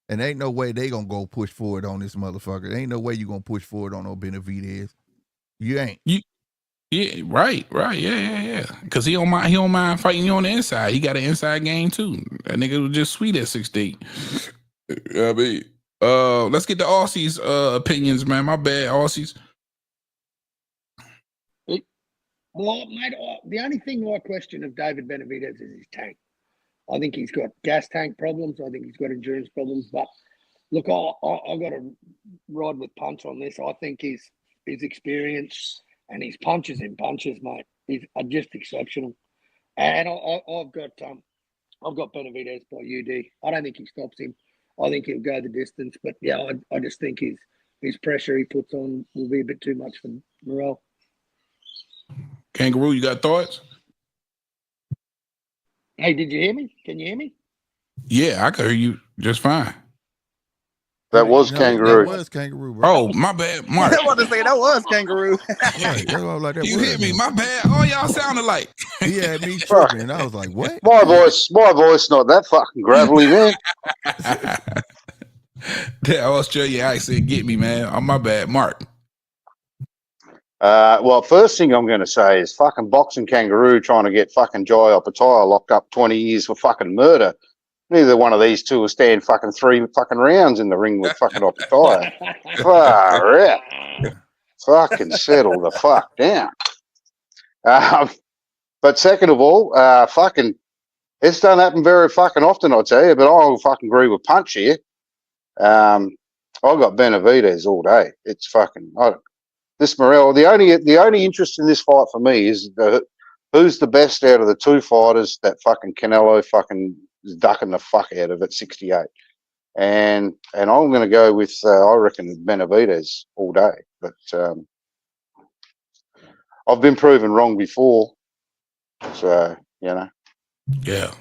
And ain't no way they gonna go push forward on this motherfucker. There ain't no way you gonna push forward on no Benavidez. You ain't. Yeah, right. Yeah. Because he don't mind fighting you on the inside. He got an inside game too. That nigga was just sweet at 68. I mean, let's get the Aussies' opinions, man. My bad, Aussies. Well, mate, the only thing I question of David Benavidez is his tank. I think he's got gas tank problems. I think he's got endurance problems. But look, I've got to ride with Punch on this. I think his experience and his punches in punches, mate, are just exceptional. And I've got Benavidez by UD. I don't think he stops him. I think he'll go the distance. But yeah, I just think his pressure he puts on will be a bit too much for Morrell. Kangaroo, you got thoughts? Hey, did you hear me? Can you hear me? Yeah, I can hear you just fine. That was Kangaroo. That was Kangaroo, bro. Oh, my bad, Mark. I was about to say that was Kangaroo. You hit me, my bad. All y'all sounded like. He had me tripping, and I was like, what? My voice not that fucking gravelly, man. That Australia accent get me, man. Oh, my bad, Mark. Well, first thing I'm going to say is fucking boxing Kangaroo trying to get fucking Jai Opetaia locked up 20 years for fucking murder. Neither one of these two will stand fucking 3 fucking rounds in the ring with fucking Opetaia. Far out. Fucking settle the fuck down. But second of all, fucking, it's don't happen very fucking often, I'll tell you, but I'll fucking agree with Punch here. I've got Benavidez all day. It's fucking, this Morrell, the only interest in this fight for me is who's the best out of the two fighters that fucking Canelo fucking is ducking the fuck out of at 68. And I'm going to go with, I reckon, Benavidez all day. But I've been proven wrong before. So, you know. Yeah.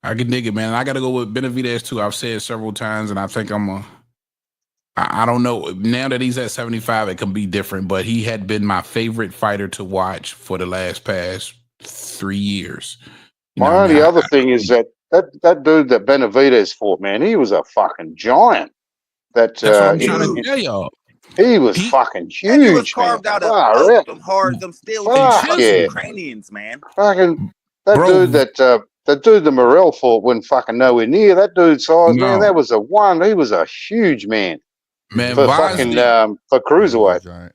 I can dig it, man. I got to go with Benavidez, too. I've said it several times, and I think I don't know. Now that he's at 75, it can be different, but he had been my favorite fighter to watch for the past 3 years. My only other thing is that that dude that Benavidez fought, man, he was a fucking giant. That's what I'm trying to tell y'all. He was fucking huge, and he was man. carved out of Far oak, out. them hard, them steel Fuck yeah. craniums, man. Fucking that Bro. dude that dude the Morrell fought wasn't fucking nowhere near that dude's size, man. That was he was a huge man. Man, for fucking for cruiserweight.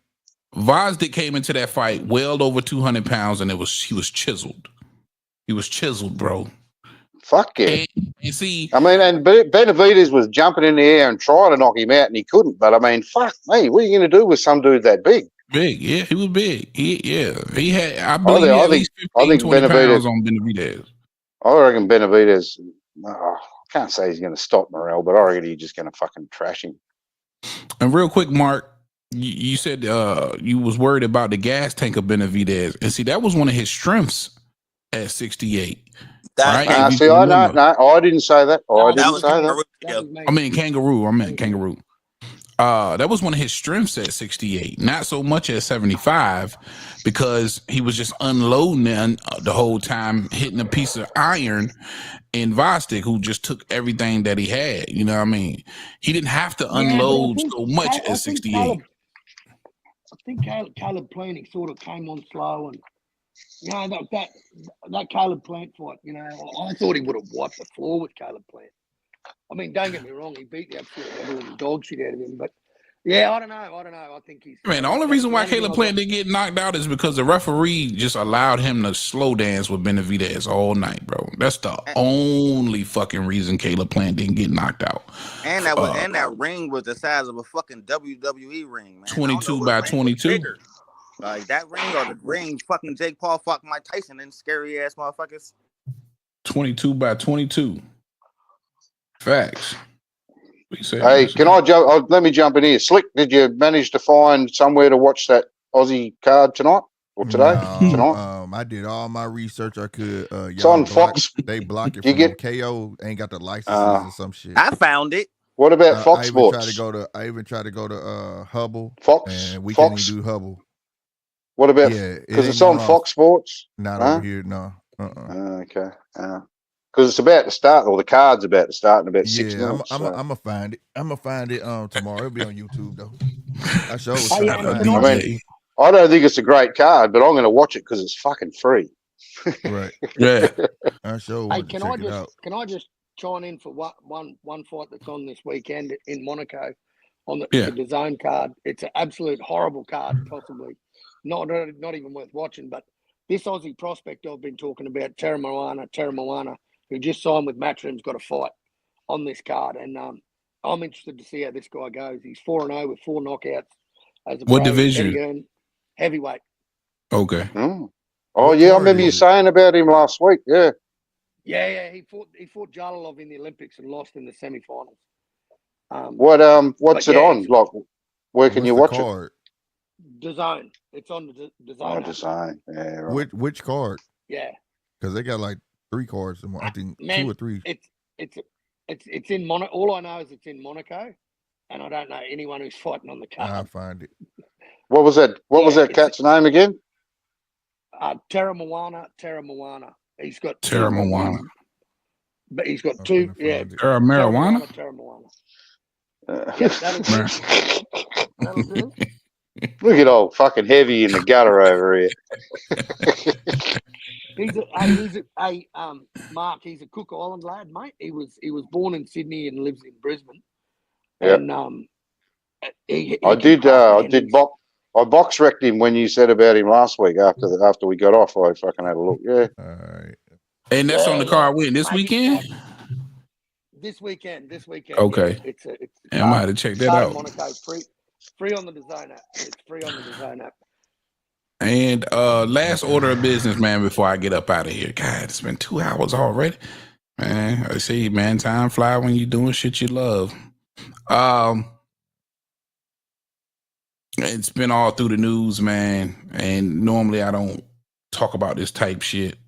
Vazdik came into that fight well over 200 pounds, and he was chiseled. He was chiseled, bro. Fuck yeah. And see, I mean, and Benavidez was jumping in the air and trying to knock him out, and he couldn't. But I mean, fuck me, what are you going to do with some dude that big? Big, yeah, he was big. He had, I believe, he had at least 15, 20 pounds on Benavidez. I reckon Benavidez, I can't say he's going to stop Morrell, but I reckon he's just going to fucking trash him. And real quick, Mark, you said you was worried about the gas tank of Benavidez, and see, that was one of his strengths at 68. Right? See, I didn't say that. I didn't say that. I meant kangaroo. That was one of his strengths at 68. Not so much at 75, because he was just unloading the whole time, hitting a piece of iron in Vostok, who just took everything that he had. You know what I mean? He didn't have to unload so much at 68. I think Caleb Plant sort of came on slow, and you know that Caleb Plant fight. You know, I thought he would have wiped the floor with Caleb Plant. I mean, don't get me wrong, he beat the absolute dog shit out of him, but yeah, I don't know. I think he's... Man, the only reason why Caleb Plant didn't get knocked out is because the referee just allowed him to slow dance with Benavidez all night, bro. That's the only fucking reason Caleb Plant didn't get knocked out. And that ring was the size of a fucking WWE ring, man. 22 by 22. Like that ring or the ring fucking Jake Paul fuck Mike Tyson and scary ass motherfuckers. 22 by 22. Facts. Hey, can I jump? Let me jump in here. Slick, did you manage to find somewhere to watch that Aussie card tonight or today? Tonight? I did all my research I could. It's on Fox. They block it from KO. Ain't got the licenses or some shit. I found it. What about Fox Sports? I even tried to go to Hubble. Fox. And we can't even do Hubble. What about? Because it's on Fox Sports. Not over here. No. Okay. Because it's about to start, or the card's about to start in about 6 months. I'm gonna find it. I'm gonna find it tomorrow. It'll be on YouTube though. I sure. I don't think it's a great card, but I'm going to watch it because it's fucking free. Right. Yeah. I sure. Hey, can I just chime in for one fight that's on this weekend in Monaco on the DAZN card? It's an absolute horrible card, possibly not even worth watching. But this Aussie prospect I've been talking about, Tera Moana, who just signed with Matchroom's got a fight on this card, and I'm interested to see how this guy goes. He's 4-0 with 4 knockouts. What division? Heavyweight. Okay. Oh yeah, I remember you saying about him last week. Yeah. Yeah. He fought Jalilov in the Olympics and lost in the semifinals. What's it on? Like, where can you watch it? DAZN. It's on the DAZN. DAZN. Yeah. Right. Which card? Yeah. Because they got like 3 cards. I think 2 or 3. It's in Monaco. All I know is it's in Monaco, and I don't know anyone who's fighting on the card. I'll find it. What was that? What was that cat's name again? Tera Moana. He's got Tera Moana. But he's got 2. Yeah. Tera Marijuana. Tera Moana. That'll do. Look at old fucking Heavy in the gutter over here. Mark, he's a Cook Island lad, mate. He was born in Sydney and lives in Brisbane. Yeah. And I box wrecked him when you said about him last week after we got off. I fucking had a look. Yeah. All right. And that's on the card when this weekend? This weekend. Okay. Yeah. It's I might have to check that out. Monaco, free on the DAZN app. It's free on the DAZN app. And last order of business, man, before I get up out of here. God, it's been 2 hours already. Man, I see, man, time fly when you're doing shit you love. It's been all through the news, man, and normally I don't talk about this type shit.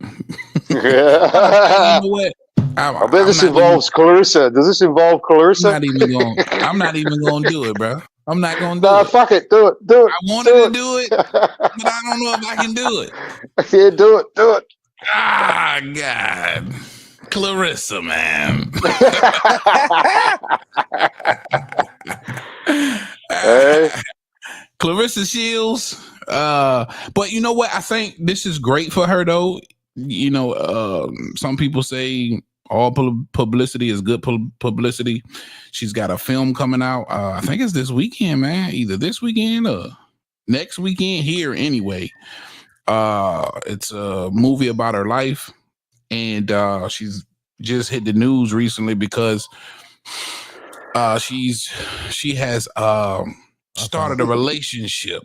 You know what? I bet this involves Clarissa. Does this involve Clarissa? I'm not even gonna do it, bro. I'm not gonna do it. Fuck it. Do it. I wanted to do it, but I don't know if I can do it. Yeah, do it. Ah, God. Clarissa, man. Hey. Clarissa Shields. But you know what? I think this is great for her, though. You know, some people say all publicity is good publicity. She's got a film coming out. I think it's this weekend, man. Either this weekend or next weekend here anyway. It's a movie about her life, and she's just hit the news recently because she has started a relationship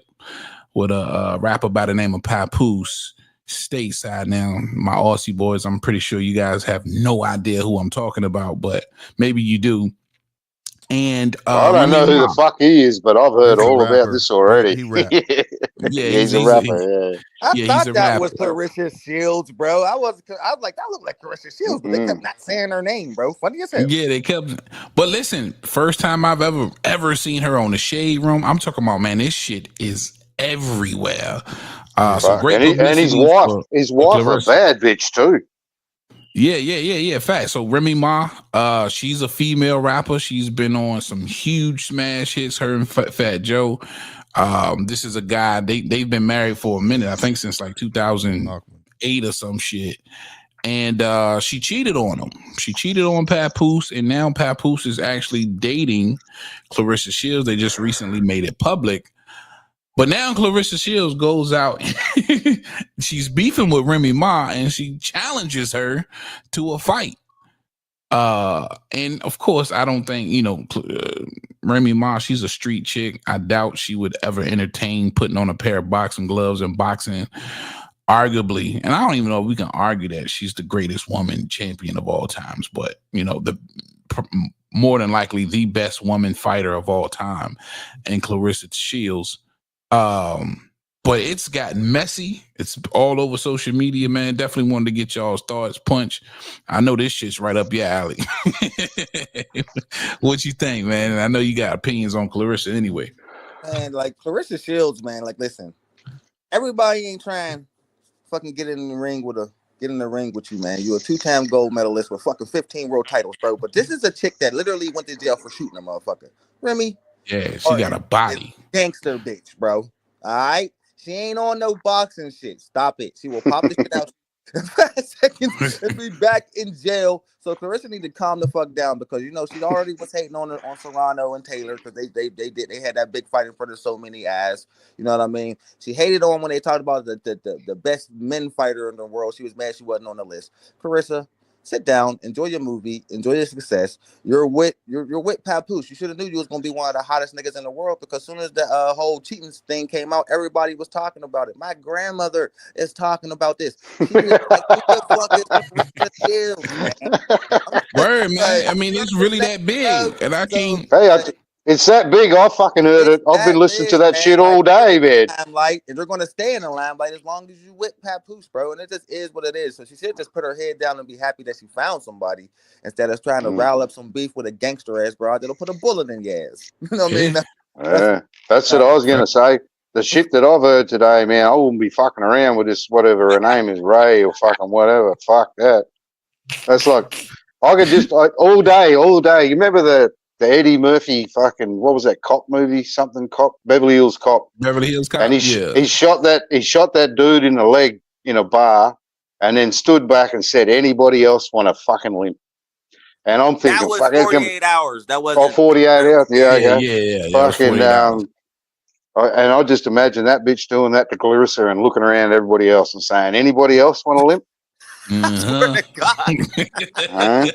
with a rapper by the name of Papoose stateside. Now, my Aussie boys, I'm pretty sure you guys have no idea who I'm talking about, but maybe you do. And I don't know who the fuck he is, but I've heard all about this already. He's a rapper. I he's thought a that rapper. was Clarissa Shields, bro. I was like, that looked like Clarissa Shields, but they kept not saying her name, bro. Funny as hell. Yeah, they kept. But listen, first time I've ever seen her on the Shade Room. I'm talking about, man, this shit is everywhere. So great and his wife a bad bitch too. Yeah. Fact. So Remy Ma, she's a female rapper. She's been on some huge smash hits. Her and Fat Joe. This is a guy. They've been married for a minute. I think since like 2008 or some shit. And she cheated on him. She cheated on Papoose, and now Papoose is actually dating Clarissa Shields. They just recently made it public. But now Clarissa Shields goes out. She's beefing with Remy Ma, and she challenges her to a fight. And of course, I don't think, Remy Ma, she's a street chick. I doubt she would ever entertain putting on a pair of boxing gloves and boxing. Arguably, and I don't even know if we can argue that she's the greatest woman champion of all times, but more than likely the best woman fighter of all time, and Clarissa Shields. But it's gotten messy. It's all over social media, man. Definitely wanted to get y'all's thoughts. Punch, I know this shit's right up your alley. What you think, man? And I know you got opinions on Clarissa anyway. Man, like Clarissa Shields, man. Like, listen, everybody ain't trying fucking get in the ring with you, man. You're a 2-time gold medalist with fucking 15 world titles, bro. But this is a chick that literally went to jail for shooting a motherfucker. Remy. Yeah, she got a body. Gangster bitch, bro. All right? She ain't on no boxing shit. Stop it. She will pop this shit out in 5 seconds and be back in jail. So Clarissa need to calm the fuck down because she already was hating on Serrano and Taylor because they had that big fight in front of so many eyes. You know what I mean? She hated on when they talked about the best men fighter in the world. She was mad she wasn't on the list. Clarissa, sit down, enjoy your movie, enjoy your success. You're with Papoose. You should have knew you was gonna be one of the hottest niggas in the world because as soon as the whole cheating thing came out, everybody was talking about it. My grandmother is talking about this. She was like, "What the fuck is Clarissa Shields, man?" Word, man. I mean, it's really that big, and I can't. Hey, it's that big. I fucking heard it. I've been listening to that shit all day, man. Limelight, and they're going to stay in the limelight as long as you with Papoose, bro. And it just is what it is. So she should just put her head down and be happy that she found somebody instead of trying to rile up some beef with a gangster ass bro that'll put a bullet in your ass. You know what I mean? That's what I was gonna say. The shit that I've heard today, man, I wouldn't be fucking around with this. Whatever her name is, Ray or fucking whatever. Fuck that. That's like I could just all day. You remember the Eddie Murphy fucking, what was that cop movie? Something cop, Beverly Hills Cop. And he shot that dude in the leg in a bar, and then stood back and said, "Anybody else want a fucking limp?" And I'm thinking, that was 48 hours. That was 48 hours. Yeah. Fucking and I just imagine that bitch doing that to Clarissa and looking around at everybody else and saying, "Anybody else want a limp?" I swear to God.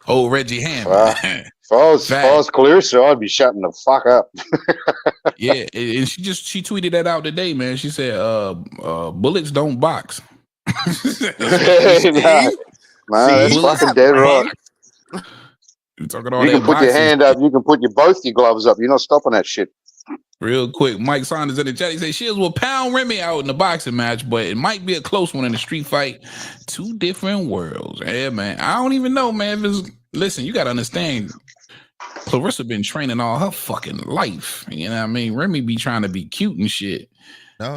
Oh, Reggie Ham. If I was Clarissa, I'd be shutting the fuck up. Yeah, and she tweeted that out today, man. She said, bullets don't box. That's fucking dead right. You talking all you that can put your hand up, you can put both your gloves up. You're not stopping that shit. Real quick, Mike Saunders in the chat. He said Shields will pound Remy out in the boxing match, but it might be a close one in the street fight. 2 different worlds. Yeah, man. I don't even know, man. Listen, you got to understand. Clarissa been training all her fucking life. You know what I mean? Remy be trying to be cute and shit.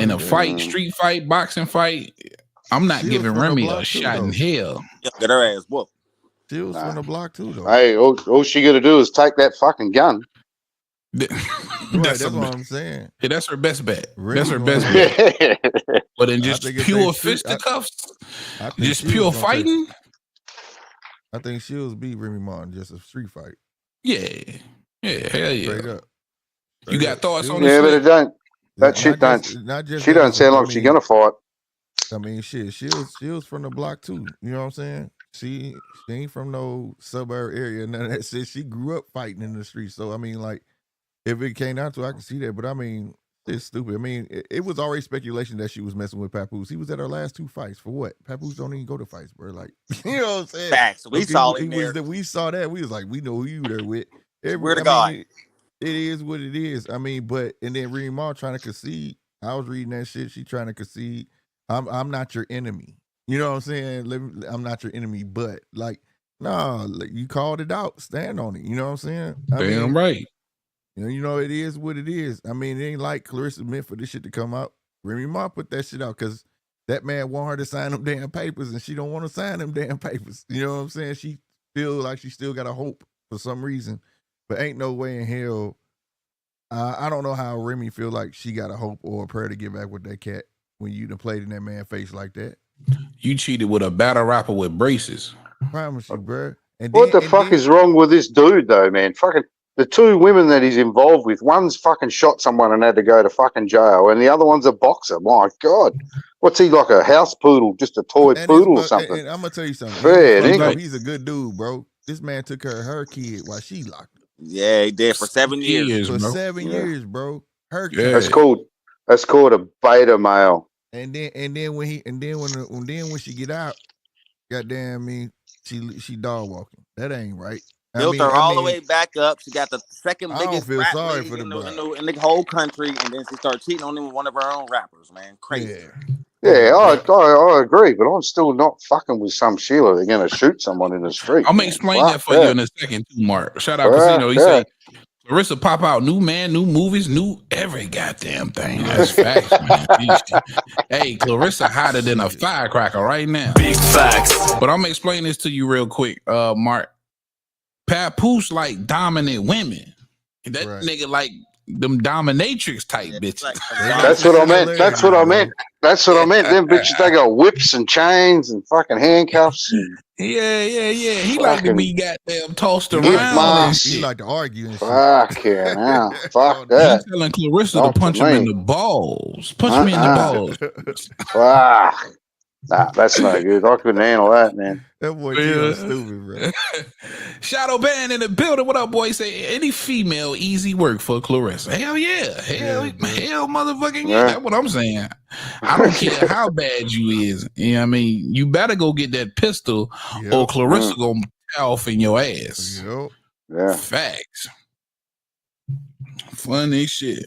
In a fight, street fight, boxing fight, I'm not giving Remy a shot in hell. Get her ass whooped. Shields from the block too, though. Hey, all she got to do is take that fucking gun. That's what I'm saying. Yeah, that's her best bet. Remy That's her best bet. But in just think if pure they shoot- fisticuffs, I think just Shields pure gonna fighting. I think Shields beat Remy Ma in just a street fight. Yeah, hell yeah. Straight up. You got thoughts on Yeah, this? but it don't. That shit don't. She don't sound like she's gonna fight. I mean, shit. Shields from the block too. You know what I'm saying? She ain't from no suburb area. None of that shit. She grew up fighting in the streets. So I mean, like, if it came down to it, I can see that. But I mean, it's stupid. I mean, it was already speculation that she was messing with Papoose. He was at her last 2 fights. For what? Papoose don't even go to fights, bro. Like, you know what I'm saying? Facts. We saw it there. We saw that. We was like, we know who you there with. Swear to God. Mean, it is what it is. I mean, but and then Remy Ma trying to concede. I was reading that shit. She trying to concede. I'm not your enemy. You know what I'm saying? I'm not your enemy, but like, nah, like, you called it out. Stand on it. You know what I'm saying? Damn right. You know, it is what it is. I mean, it ain't like Clarissa meant for this shit to come out. Remy Ma put that shit out because that man want her to sign them damn papers, and she don't want to sign them damn papers. You know what I'm saying? She feel like she still got a hope for some reason, but ain't no way in hell. I don't know how Remy feel like she got a hope or a prayer to get back with that cat when you done played in that man's face like that. You cheated with a battle rapper with braces. Promise you, bro. And What the fuck is wrong with this dude, though, man? Fucking the 2 women that he's involved with, one's fucking shot someone and had to go to fucking jail, and the other one's a boxer. My God. What's he, like a house poodle, just a toy poodle or something? And I'm going to tell you something. He's a good dude, bro. This man took care of her kid while she locked up. Yeah, he did for 7 years. For bro. 7 years, bro. Her kid. That's called a beta male. And then when she get out, goddamn me, she dog walking. That ain't right. Built her all the way back up. She got the second I don't biggest feel rap sorry league for the in bride. the whole country, and then she started cheating on him with one of her own rappers, man. Crazy. Yeah, I agree, but I'm still not fucking with some Sheila. They're going to shoot someone in the street. I'm gonna explain that for you in a second too, Mark. Shout out Casino. He say Clarissa pop out new movies, new every goddamn thing. That's facts, man. Hey, Clarissa hotter than a firecracker right now. Big facts. But I'm gonna explain this to you real quick, Mark. Papoose like dominant women. That nigga like them dominatrix type bitches. That's what I meant. That's what I meant. Them bitches, they got whips and chains and fucking handcuffs. And Yeah. He like to be goddamn tossed around. And He like to argue and shit. Fuck yeah, now. Fuck that. He's telling Clarissa to punch him in the balls. Punch me in the balls. Fuck. Nah, that's not good. I couldn't handle that, man. That boy is stupid, bro. Shadow Band in the building. What up, boy? Say any female easy work for Clarissa. Hell yeah. Hell motherfucking yeah. That's what I'm saying. I don't care how bad you is. You know what I mean? You better go get that pistol or Clarissa gonna tear off in your ass. Yeah. Facts. Funny shit.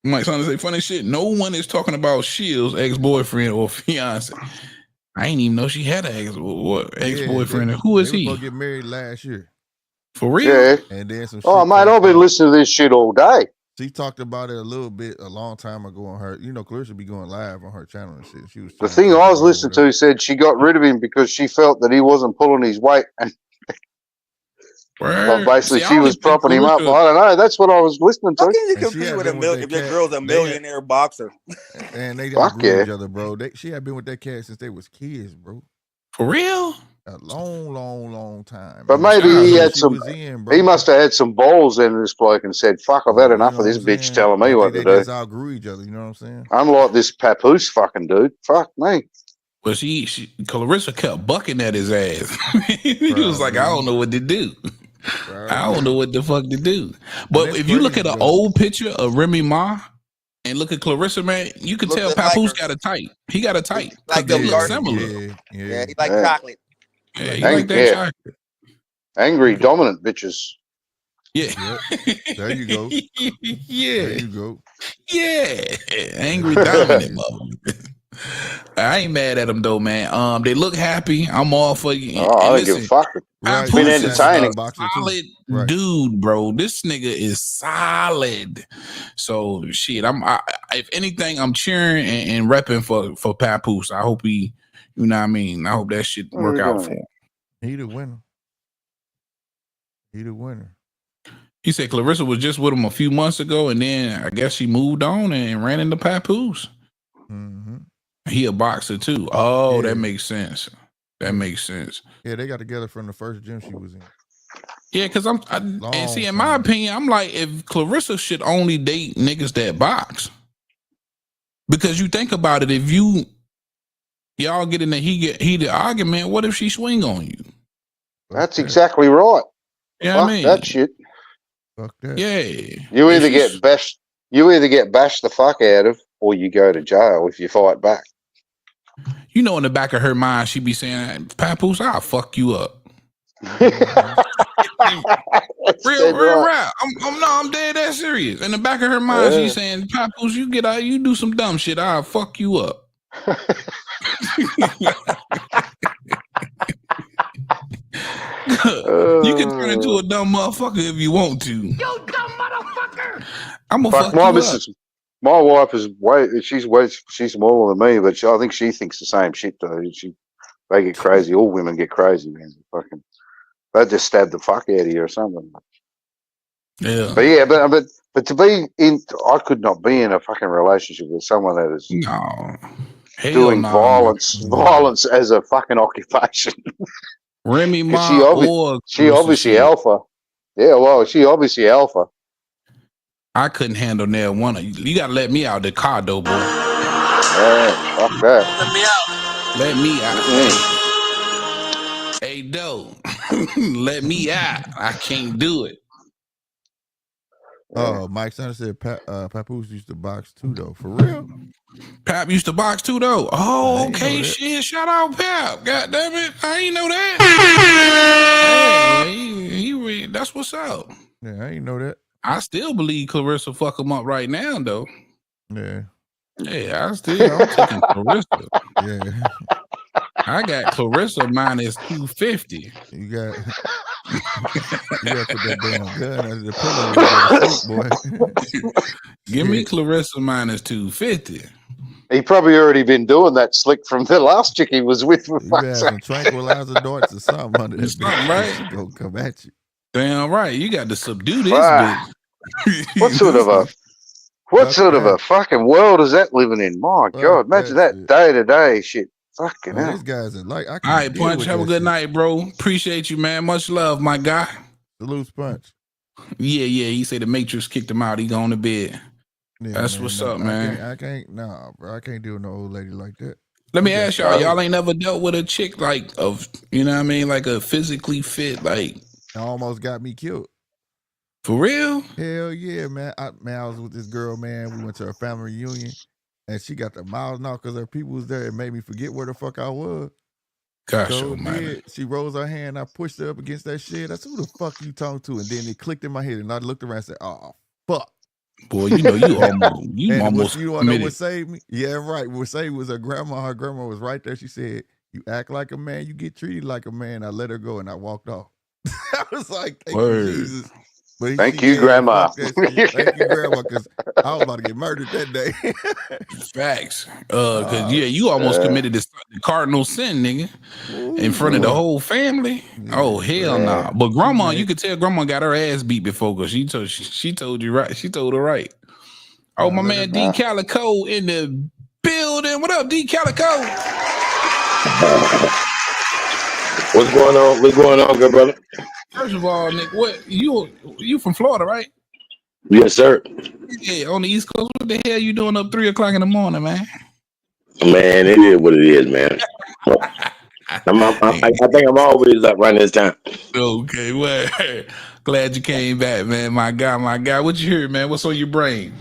Mike trying to say funny shit. No one is talking about Shields' ex-boyfriend or fiance. I ain't even know she had an ex-boyfriend. Who is he? They were get married last year. For real? Yeah. And then some shit. Oh, mate, I've been listening to this shit all day. She talked about it a little bit a long time ago on her. You know, Clarissa be going live on her channel and shit. She was the thing I was listening to said she got rid of him because she felt that he wasn't pulling his weight, and well, basically she was propping him up. I don't know. That's what I was listening to. How can you compete with if your girl's a millionaire boxer? And they got each other, bro. She had been with that cat since they was kids, bro. For real? A long time. But maybe he had some. He must have had some balls in this bloke and said, "Fuck, I've had enough of this bitch telling me what to do." They just outgrew each other. You know what I'm saying? Unlike this Papoose fucking dude. Fuck me. But Clarissa kept bucking at his ass. He was like, I don't know what to do. I don't know what the fuck to do. But if you look at an old picture of Remy Ma and look at Clarissa, man, you can tell Papoose got a type. He got a type. Like they look similar. Yeah, he like chocolate. Yeah, he like that chocolate. Angry, dominant bitches. Yeah. There you go. Yeah. There you go. Yeah. Angry, dominant motherfucker. I ain't mad at them though, man. They look happy. I'm all for you. Oh, I don't give a fuck. It's been entertaining. Solid dude, bro. This nigga is solid. So shit, if anything, I'm cheering and repping for Papoose. I hope he, you know what I mean. I hope that shit work out for him. He the winner. He the winner. He said Clarissa was just with him a few months ago, and then I guess she moved on and ran into Papoose. Mm-hmm. He a boxer too. Oh, Yeah. that makes sense. That makes sense. Yeah, they got together from the first gym she was in. Yeah, because and see, in my opinion, I'm like, if Clarissa should only date niggas that box, because you think about it, if y'all get in a heated argument, what if she swing on you? That's exactly right. Yeah, Fuck I mean, that shit. Fuck that. Yeah, You either get bashed the fuck out of, or you go to jail if you fight back. You know, in the back of her mind, she be saying, "Papoose, I'll fuck you up." real rap. I'm dead that serious. In the back of her mind, she's saying, "Papoose, you get out, you do some dumb shit, I'll fuck you up." You can turn into a dumb motherfucker if you want to. You dumb motherfucker! I'm gonna fuck my you missus, up. my wife is she's smaller than me, but I think she thinks the same shit though. They get crazy. All women get crazy, man. Fucking, they just stab the fuck out of you or something. Yeah. But yeah, but to be in, I could not be in a fucking relationship with someone that is doing violence as a fucking occupation. Remy Ma she obviously alpha. Yeah, well, she obviously alpha. I couldn't handle that one. You gotta let me out the car, though, boy. Yeah, fuck that. Let me out. Hey, doe. Let me out. I can't do it. Oh, Mike Sanders said Papoose used to box too, though. For real? Pap used to box too, though. Oh, okay, shit. Shout out Pap. God damn it. I ain't know that. Hey, that's what's up. Yeah, I ain't know that. I still believe Clarissa fuck him up right now, though. Yeah. Yeah, I'm taking Clarissa. Yeah. I got Clarissa minus 250. You got to put that damn gun under the pillow when you go to sleep, boy. Give me Clarissa minus 250. He probably already been doing that slick from the last chick he was with. You better have some tranquilizer darts or something under that bitch. Right? She gonna come at you. Damn right. You got to subdue this bitch. What sort of a fucking world is that living in? My God, imagine that day to day shit. Fucking hell. These guys are like, all right, Punch. Have a good night, bro. Appreciate you, man. Much love, my guy. Salute, Punch. Yeah. He said the Matrix kicked him out. He going to bed. Yeah, that's what's up, man. I can't, bro. I can't deal with no old lady like that. Let me ask y'all ain't never dealt with a chick like you know what I mean, like a physically fit, like almost got me killed. For real? Hell yeah, man. I was with this girl, man. We went to her family reunion, and she got the miles now because her people was there. It made me forget where the fuck I was. Gosh, so man. She rose her hand. I pushed her up against that shit. I said, "Who the fuck you talking to?" And then it clicked in my head, and I looked around and said, "Oh, fuck." Boy, you know you almost you know what saved me? Yeah, right. What saved was her grandma. Her grandma was right there. She said, "You act like a man, you get treated like a man." I let her go and I walked off. I was like, "Thank you, Jesus." But thank you, Grandma. Thank you, Grandma, because I was about to get murdered that day. Facts. Because you almost committed the cardinal sin, nigga, in front of the whole family. Oh hell nah. But Grandma, you could tell Grandma got her ass beat before because she told you right. She told her right. Oh, my man D Calico in the building. What up, D Calico? What's going on? What's going on, good brother? First of all, Nick, what you from Florida, right? Yes, sir. Yeah, on the East Coast. What the hell you doing up 3 o'clock in the morning, man? Man, it is what it is, man. I think I'm always up around this time. Okay, well, glad you came back, man. My guy. What you hear, man? What's on your brain?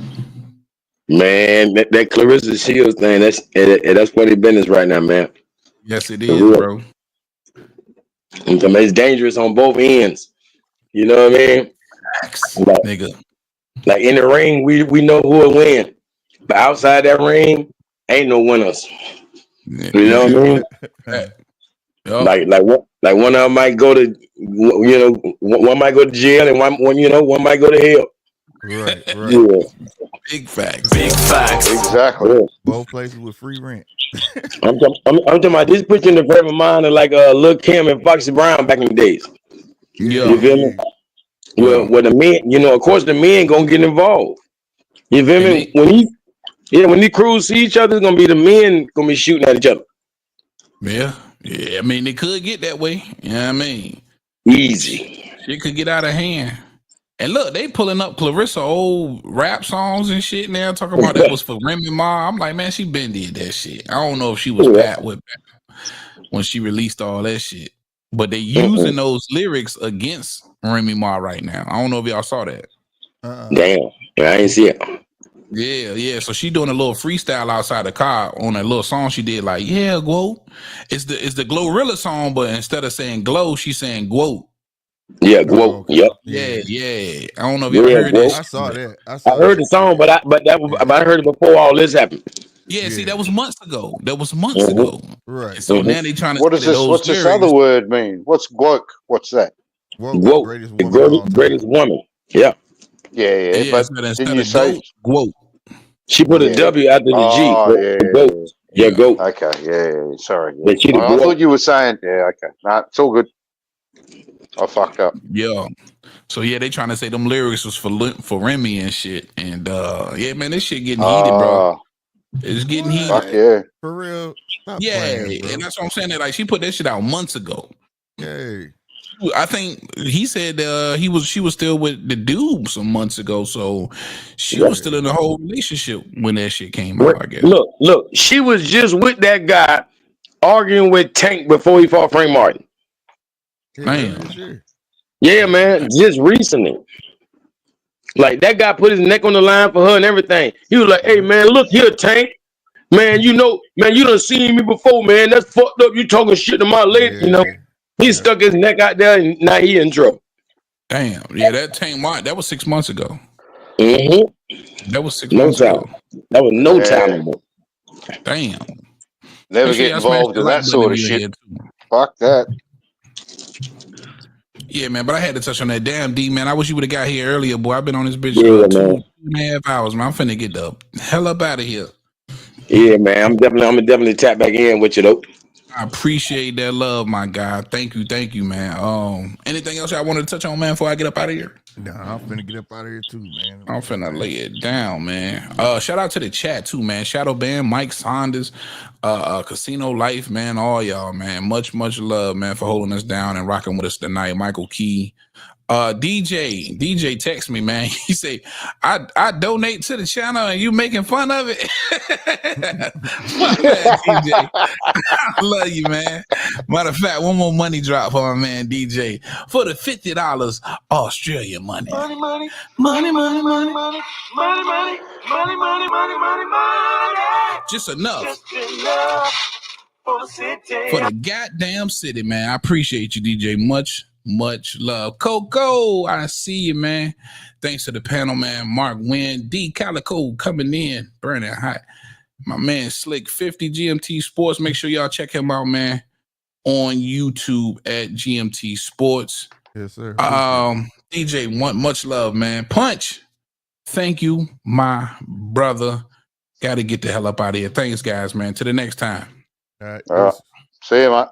Man, that Clarissa Shields thing, that's funny business right now, man. Yes, it is, bro. It's dangerous on both ends. You know what I mean? Nigga. Like in the ring, we know who will win. But outside that ring, ain't no winners. You know what I mean? Like one of them might go to one might go to jail and one might go to hell. Right. Yeah. Big facts. Exactly. Both places with free rent. I'm talking about this put you in the frame of mind of like Lil Kim and Foxy Brown back in the days. You feel me? Well, the men, of course, the men gonna get involved. You feel me? When these crews see each other, it's gonna be the men gonna be shooting at each other. Yeah. I mean, it could get that way. You know what I mean? Easy. Shit could get out of hand. And look, they pulling up Clarissa old rap songs and shit now, talking about that was for Remy Ma. I'm like, man, she been did that shit. I don't know if she was bad with when she released all that shit. But they using those lyrics against Remy Ma right now. I don't know if y'all saw that. Damn. Yeah, I ain't see it. Yeah. So she doing a little freestyle outside the car on a little song she did, like, yeah, Glow. It's the Glorilla song, but instead of saying glow, she's saying Glow. Yeah, Glow. Yep. Yeah. I don't know if y'all heard that. I saw that. I heard the song, but I heard it before all this happened. Yeah, see, that was months ago. Right. And so now they trying to. What is this? What's this other word mean? What's woke? What's that? Woke. Greatest woman. Yeah. Yeah. But didn't you say woke? She put a W after the G. Yeah, go. Okay. Yeah. Sorry. Yeah, I thought you were saying. Yeah. Okay. Nah, it's all good. I fucked up. Yeah. So yeah, they trying to say them lyrics was for Remy and shit. And yeah, man, this shit getting heated, bro. It's getting heated. Fuck yeah. For real. Stop Yeah, playing, bro. and that's what I'm saying. That like she put that shit out months ago. Yay. I think he said she was still with the dude some months ago, so she was still in the whole relationship when that shit came out. I guess. Look, she was just with that guy arguing with Tank before he fought Frank Martin. Man. Yeah, man, just recently. Like that guy put his neck on the line for her and everything. He was like, "Hey, man, look here, Tank. Man, you done seen me before, man. That's fucked up. You talking shit to my lady, He stuck his neck out there, and now he in trouble." Damn. Yeah, that Tank Martin, that was 6 months ago. Mm-hmm. That was 6 months ago. That was no time anymore. Damn. Never get involved in that sort of shit. Fuck that. Yeah, man, but I had to touch on that. Damn, D, man. I wish you would have got here earlier, boy. I've been on this bitch 2.5 hours, man. I'm finna get the hell up out of here. Yeah, man. I'm definitely tap back in with you though. I appreciate that love, my guy. Thank you, man. Anything else y'all wanted to touch on, man, before I get up out of here? Nah, I'm finna get up out of here too, man. I'm finna lay it down, man. Shout out to the chat too, man. Shadow Band, Mike Saunders, Casino Life, man. All y'all, man. Much love, man, for holding us down and rocking with us tonight. Michael Key. DJ text me, man. He say, I donate to the channel and you making fun of it. My man, DJ. I love you, man. Matter of fact, one more money drop for my man DJ for the $50 Australian money. Money. Just enough. For the goddamn city, man. I appreciate you, DJ. Much love. Coco, I see you, man. Thanks to the panel, man. Mark Wynn, D Calico coming in, burning hot. My man Slick 50 GMT Sports. Make sure y'all check him out, man, on YouTube at GMT Sports. Yes, sir. DJ, much love, man. Punch. Thank you, my brother. Got to get the hell up out of here. Thanks, guys, man. Till the next time. All right. See you, man.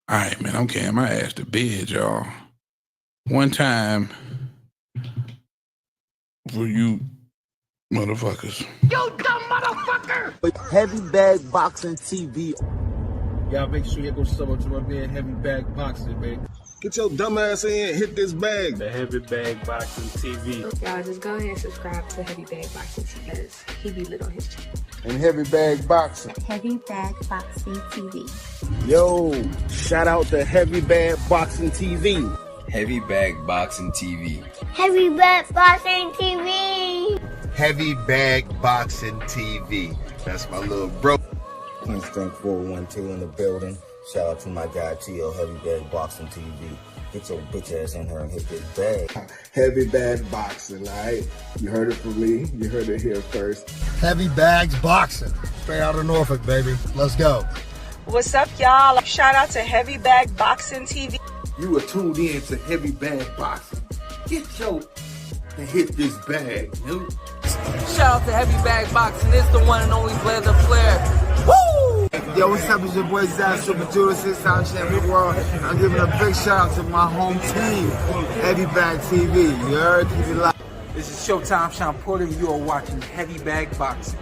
All right, man. I'm carrying my ass to bed, y'all. One time for you motherfuckers. You dumb motherfucker! Heavy Bag Boxing TV. Y'all make sure you go sub up to my man Heavy Bag Boxing, man. Get your dumb ass in and hit this bag. The Heavy Bag Boxing TV. Y'all just go ahead and subscribe to Heavy Bag Boxing TV. He be lit on his channel. And Heavy Bag Boxing. Heavy Bag Boxing TV. Yo, shout out to Heavy Bag Boxing TV. Heavy Bag Boxing TV. Heavy Bag Boxing TV. Heavy Bag Boxing TV. That's my little bro. Instinct 412 in the building. Shout out to my guy T.O. Heavy Bag Boxing TV. Get your bitch ass in here and hit this bag. Heavy Bag Boxing, all right? You heard it from me. You heard it here first. Heavy Bags Boxing. Straight out of Norfolk, baby. Let's go. What's up, y'all? Shout out to Heavy Bag Boxing TV. You are tuned in to Heavy Bag Boxing. Get your and hit this bag, dude. Shout out to Heavy Bag Boxing. It's the one and only Blair the Flair. Woo! Yo, what's up? It's your boy Zach, Super Judah, 6-time champion world. I'm giving a big shout out to my home team, Heavy Bag TV. You heard? Keep it live. This is Showtime Sean Porter. You are watching Heavy Bag Boxing.